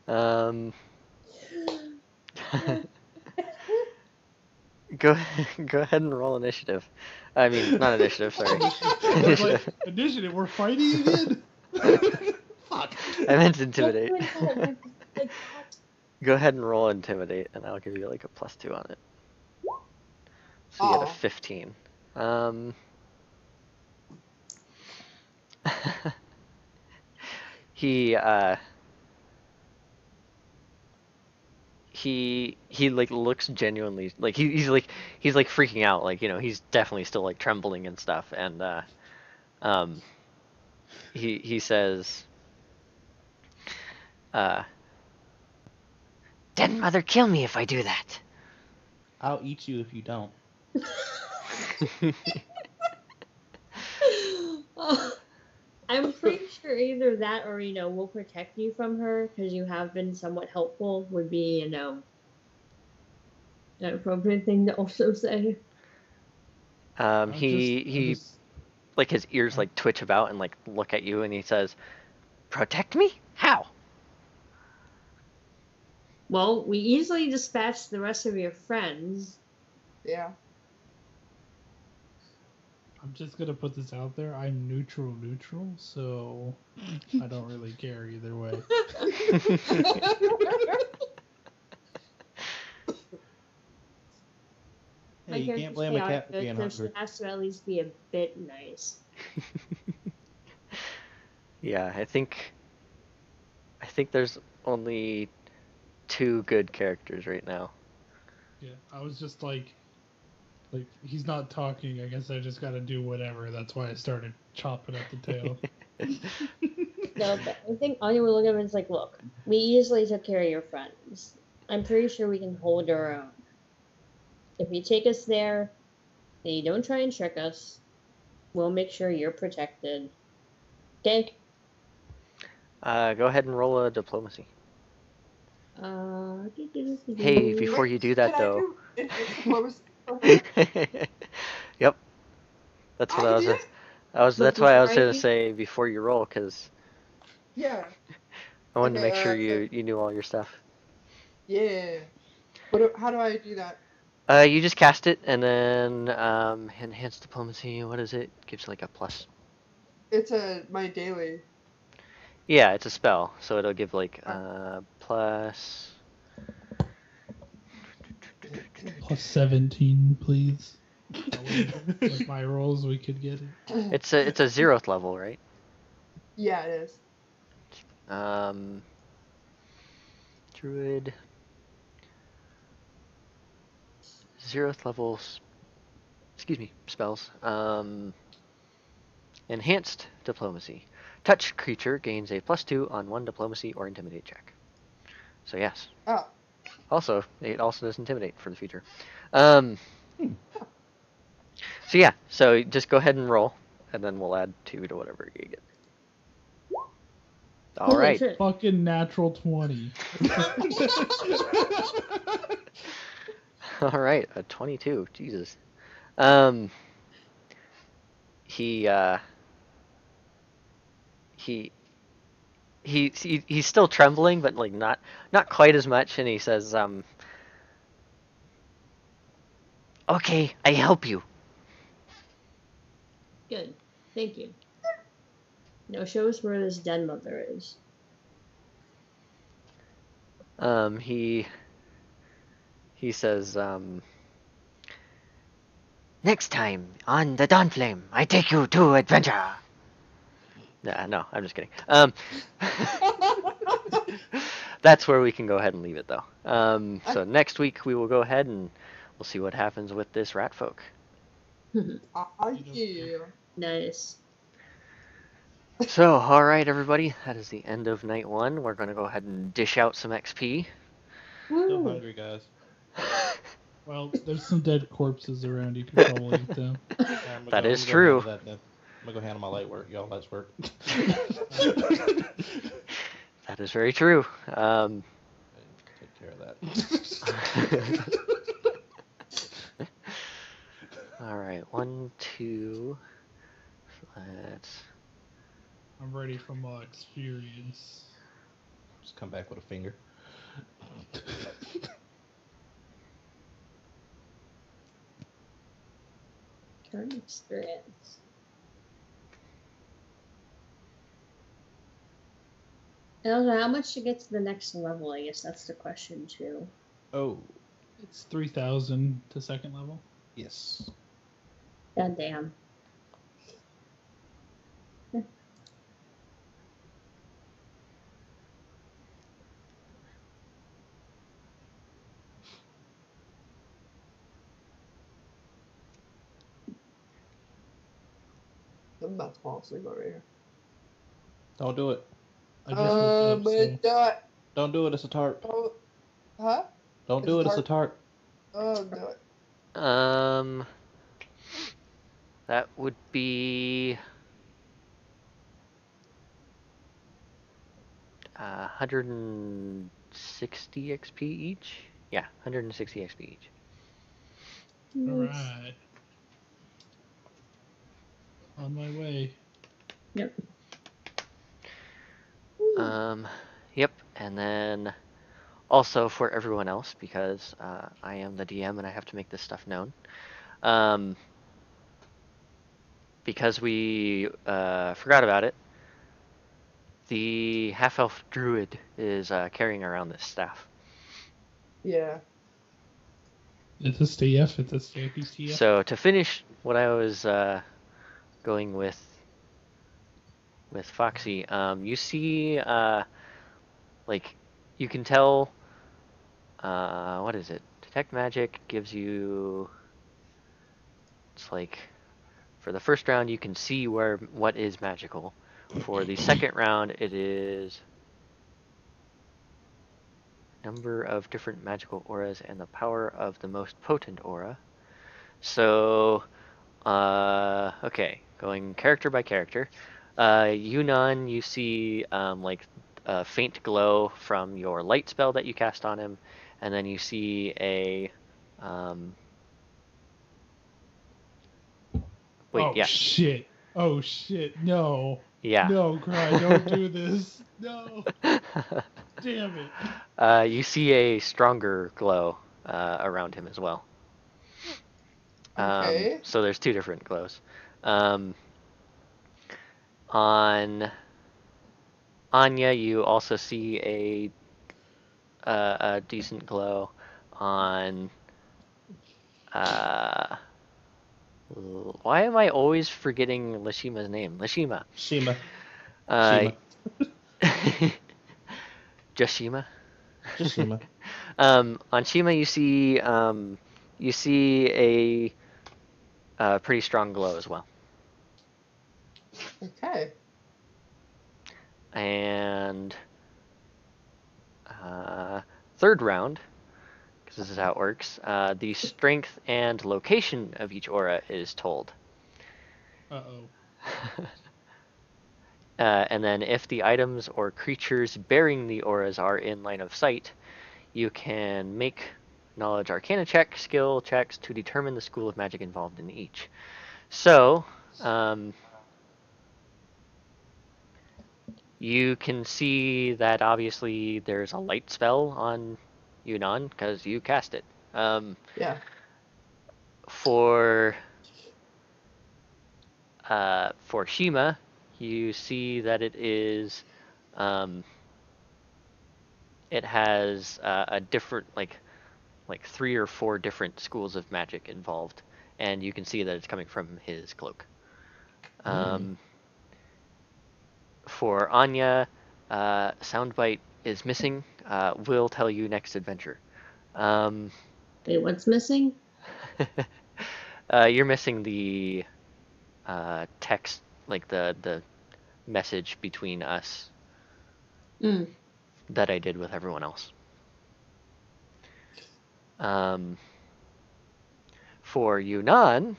Oh um, go go ahead and roll initiative. I mean, not initiative. Sorry. I was like, initiative, we're fighting again? Fuck. I meant intimidate. Like that. Go ahead and roll intimidate, and I'll give you like a +2 on it. So you get a Aw. 15. He he like looks genuinely like he's like freaking out, like he's definitely still like trembling and stuff, and he says, "Den mother, kill me if I do that." I'll eat you if you don't. I'm pretty sure either that or, we'll protect you from her because you have been somewhat helpful would be, an appropriate thing to also say. He like his ears like twitch about and like look at you, and he says, "Protect me? How?" Well, we easily dispatched the rest of your friends. Yeah. I'm just gonna put this out there. I'm neutral, so I don't really care either way. Hey, you can't blame a cat for being so hungry. she has to at least be a bit nice. Yeah, I think there's only 2 good characters right now. Yeah, I was just like he's not talking. I guess I just gotta do whatever. That's why I started chopping at the tail. No, but I think Anya will look at him and it's like, look, we easily took care of your friends. I'm pretty sure we can hold our own. If you take us there, and you don't try and trick us, we'll make sure you're protected. Okay? Go ahead and roll a diplomacy. Hey, before Wait, you do can that I though. do advanced diplomacy for her? Yep, that's what I I can was. do it. That's why I Before was gonna I say before you roll, because Yeah. I wanted to Okay. make sure you knew all your stuff. Yeah. How do I do that? You just cast it, and then enhanced diplomacy. What is it? Gives like a plus. It's my daily. Yeah, it's a spell, so it'll give like Uh, plus. Plus 17, please. That way, with my rolls, we could get it. It's a zeroth level, right? Yeah, it is. Um, druid zeroth levels. Excuse me, spells. Enhanced diplomacy. Touch creature gains a +2 on one diplomacy or intimidate check. So yes. Oh. Also, it also does intimidate for the future. Um, so yeah, so just go ahead and roll, and then we'll add 2 to whatever you get. All holy right. shit. Fucking natural 20. All right, a 22. Jesus. Um, he he he's still trembling, but like not quite as much, and he says, "Okay, I help you." Good. Thank you. Now show us where this den mother is. He says, "Next time on the Dawnflame, I take you to adventure." Nah, no, I'm just kidding. That's where we can go ahead and leave it, though. So next week we will go ahead and we'll see what happens with this rat folk. Yeah. Nice. So, all right, everybody, that is the end of night 1. We're going to go ahead and dish out some XP. Still Woo. hungry, guys. Well, there's some dead corpses around. You could probably eat them. That is I'm gonna true. Go handle that then. I'm gonna go handle my light work. Y'all, let's work. That is very true. Take care of that. All right, 1, 2. Let's. I'm ready from my experience. Just come back with a finger. Current experience. And also, how much to get to the next level? I guess that's the question too. Oh, It's 3,000 to second level. yes. God damn. I'm about to fall asleep over here. Don't do it. I just woke up, so But Don't do it. It's a tarp. oh, huh? Don't It's do a it. It's a tarp. Oh, do it. That would be 160 XP each. Yeah, 160 XP each. all right. On my way. Yep. Yep, and then also for everyone else, because I am the DM and I have to make this stuff known. Um, because we forgot about it, the half-elf druid is carrying around this staff. Yeah. It's a staff. It's a staffy staff. So to finish what I was going with Foxy, you see, like, you can tell, what is it? Detect magic gives you, it's like, for the first round you can see what is magical. For the second round, it is number of different magical auras and the power of the most potent aura. So, okay, going character by character. Yunnan, you see like a faint glow from your light spell that you cast on him, and then you see a wait, Oh yeah, shit. Oh shit. No. yeah. No, Cry, don't do this. No. Damn it. You see a stronger glow around him as well. Okay. So there's two different glows. Um, on Anya, you also see a decent glow. On uh, why am I always forgetting Lashima's name? Lashima. Shima. Uh, Shima. Joshima. Just Shima. On Shima, you see a pretty strong glow as well. Okay. And third round, because this is how it works, the strength and location of each aura is told. Uh-oh. And then if the items or creatures bearing the auras are in line of sight, you can make knowledge arcana skill checks to determine the school of magic involved in each. So, you can see that obviously there's a light spell on Yunnan because you cast it. Yeah. For Shima, you see that um, it has a different like 3 or 4 different schools of magic involved, and you can see that it's coming from his cloak. For Anya, Soundbite is missing. We'll tell you next adventure. Um, Wait, what's missing? you're missing the text, like the message between us Mm. that I did with everyone else. For Yunnan,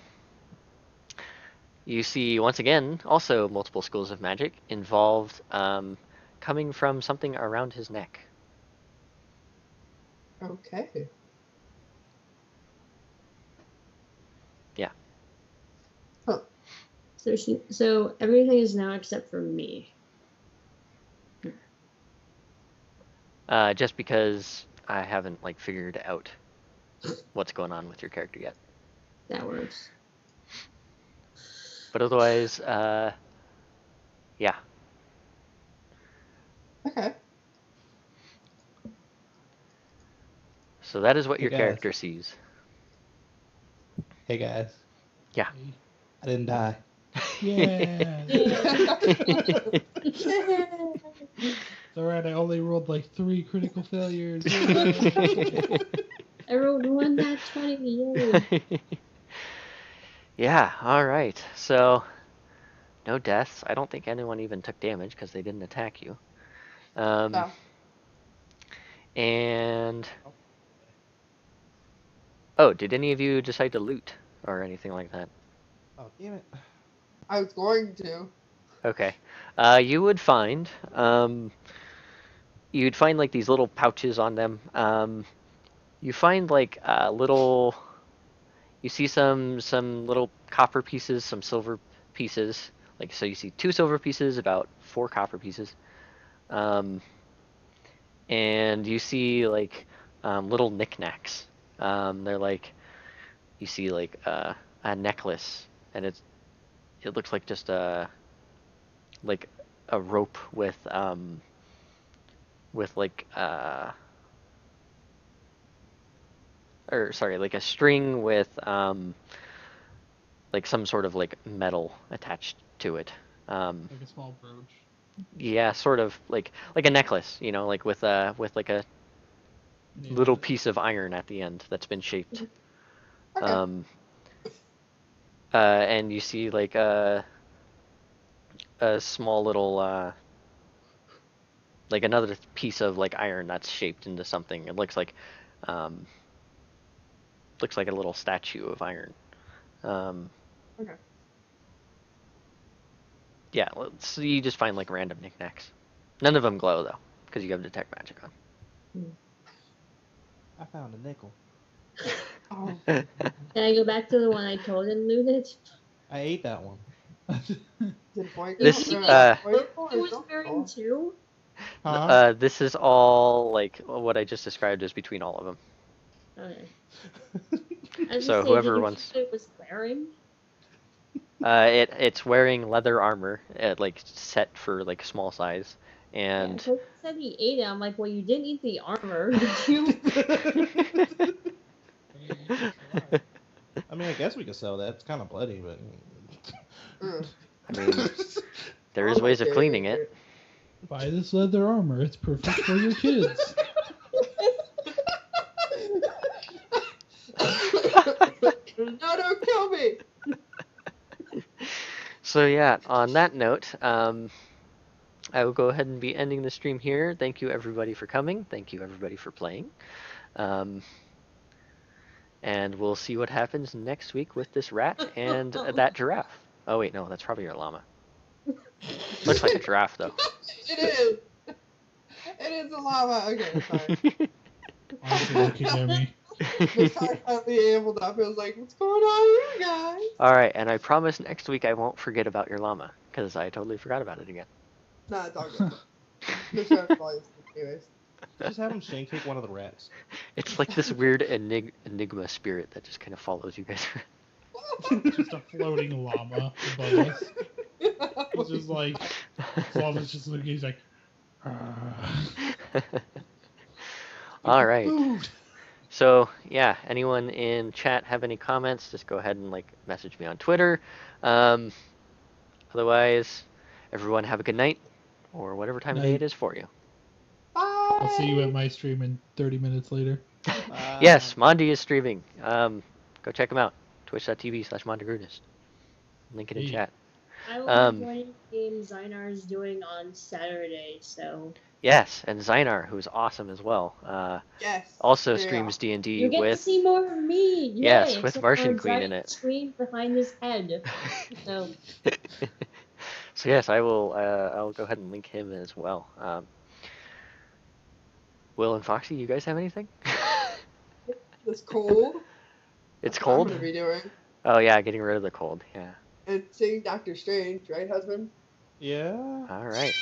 you see once again also multiple schools of magic involved, coming from something around his neck. Okay. Yeah. Huh. So everything is now except for me. Just because I haven't like figured out what's going on with your character yet. That works. But otherwise, yeah. Okay. So that is what Hey your guys. character sees. Hey guys. Yeah. Hey. I didn't die. Yeah. It's alright, I only rolled like 3 critical failures. Yay. I rolled one nat 20. Yay. Yeah, all right. So, no deaths. I don't think anyone even took damage because they didn't attack you. No. And oh, did any of you decide to loot or anything like that? Oh damn it. I was going to. Okay. You would find you'd find like these little pouches on them. You find like little. You see some little copper pieces, some silver pieces. Like so, you see 2 silver pieces, about 4 copper pieces, um, and you see like little knickknacks. They're like you see like a necklace, and it looks like just like a rope with like or sorry, like a string with like some sort of like metal attached to it. Like a small brooch. Yeah, sort of like a necklace, like with like a Nailed little it. piece of iron at the end that's been shaped. Okay. And you see like a small little like another piece of like iron that's shaped into something. It um, looks like a little statue of iron. Um, Okay. yeah, so you just find like random knickknacks. None of them glow though, because you have detect magic I found a nickel. Oh, on. Can I go back to the one I killed and looted? I ate that one. is it white This, gold? uh, White gold It or was dark wearing gold? too. Huh? This is all like what I just described as between all of them. Okay. I was So gonna say, did whoever you wants, see what it was wearing? it's wearing leather armor, like set for like small size, Yeah, and because he said he ate it. I'm like, well, you didn't eat the armor, did you? I mean, I guess we could sell that. It's kind of bloody, but. Mm. I mean, there is Oh my ways of cleaning it. Buy this leather armor. It's perfect for your kids. No, don't kill me. So yeah, on that note, I will go ahead and be ending the stream here. Thank you everybody for coming. Thank you everybody for playing. Um, and we'll see what happens next week with this rat and that giraffe. Oh wait, no, that's probably your llama. Looks like a giraffe though. It is. It is a llama. Okay, sorry. Honestly, looking at me. Miss Hart finally able up. I was like, what's going on here, guys? All right, and I promise next week I won't forget about your llama because I totally forgot about it again. Nah, it's all good. Miss Hart probably anyways. Just have him shank kick one of the rats. It's like this weird enigma spirit that just kind of follows you guys. Just a floating llama above us. It's just like, llama's just looking, he's like, All right. Food. So yeah, anyone in chat have any comments? Just go ahead and like message me on Twitter. Um, otherwise, everyone have a good night or whatever time of day it is for you. Bye. I'll see you at my stream in 30 minutes later. Yes, Mondi is streaming. Go check him out. Twitch.tv/MondiGrudist. Link it in Hey. chat. I will be joining the game Zynar is doing on Saturday, so Yes, and Zynar, who's awesome as well. Yes. Also Very streams awesome. D&D you get to with see more of me. Yay! Yes, with except Martian for a Queen in giant it. screen behind his head. So So yes, I will. I'll go ahead and link him as well. Will and Foxy, you guys have anything? It's cold. It's That's what I'm cold. gonna be doing. Oh yeah, getting rid of the cold. Yeah. And seeing Doctor Strange, right, husband? Yeah. All right.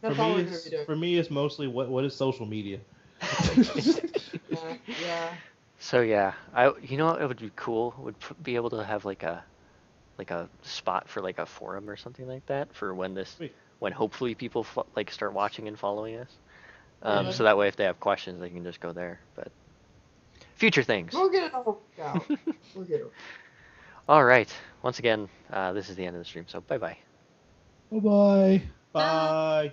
That's for all me, we're gonna be doing. for me, it's mostly what is social media. Yeah. So yeah, you know what it would be cool would be able to have like a spot for like a forum or something like that for when hopefully people like start watching and following us. Yeah. So that way if they have questions they can just go there. But future things. We'll get it all worked out. We'll get it. All right. Once again, this is the end of the stream. So bye bye. Bye-bye. Bye.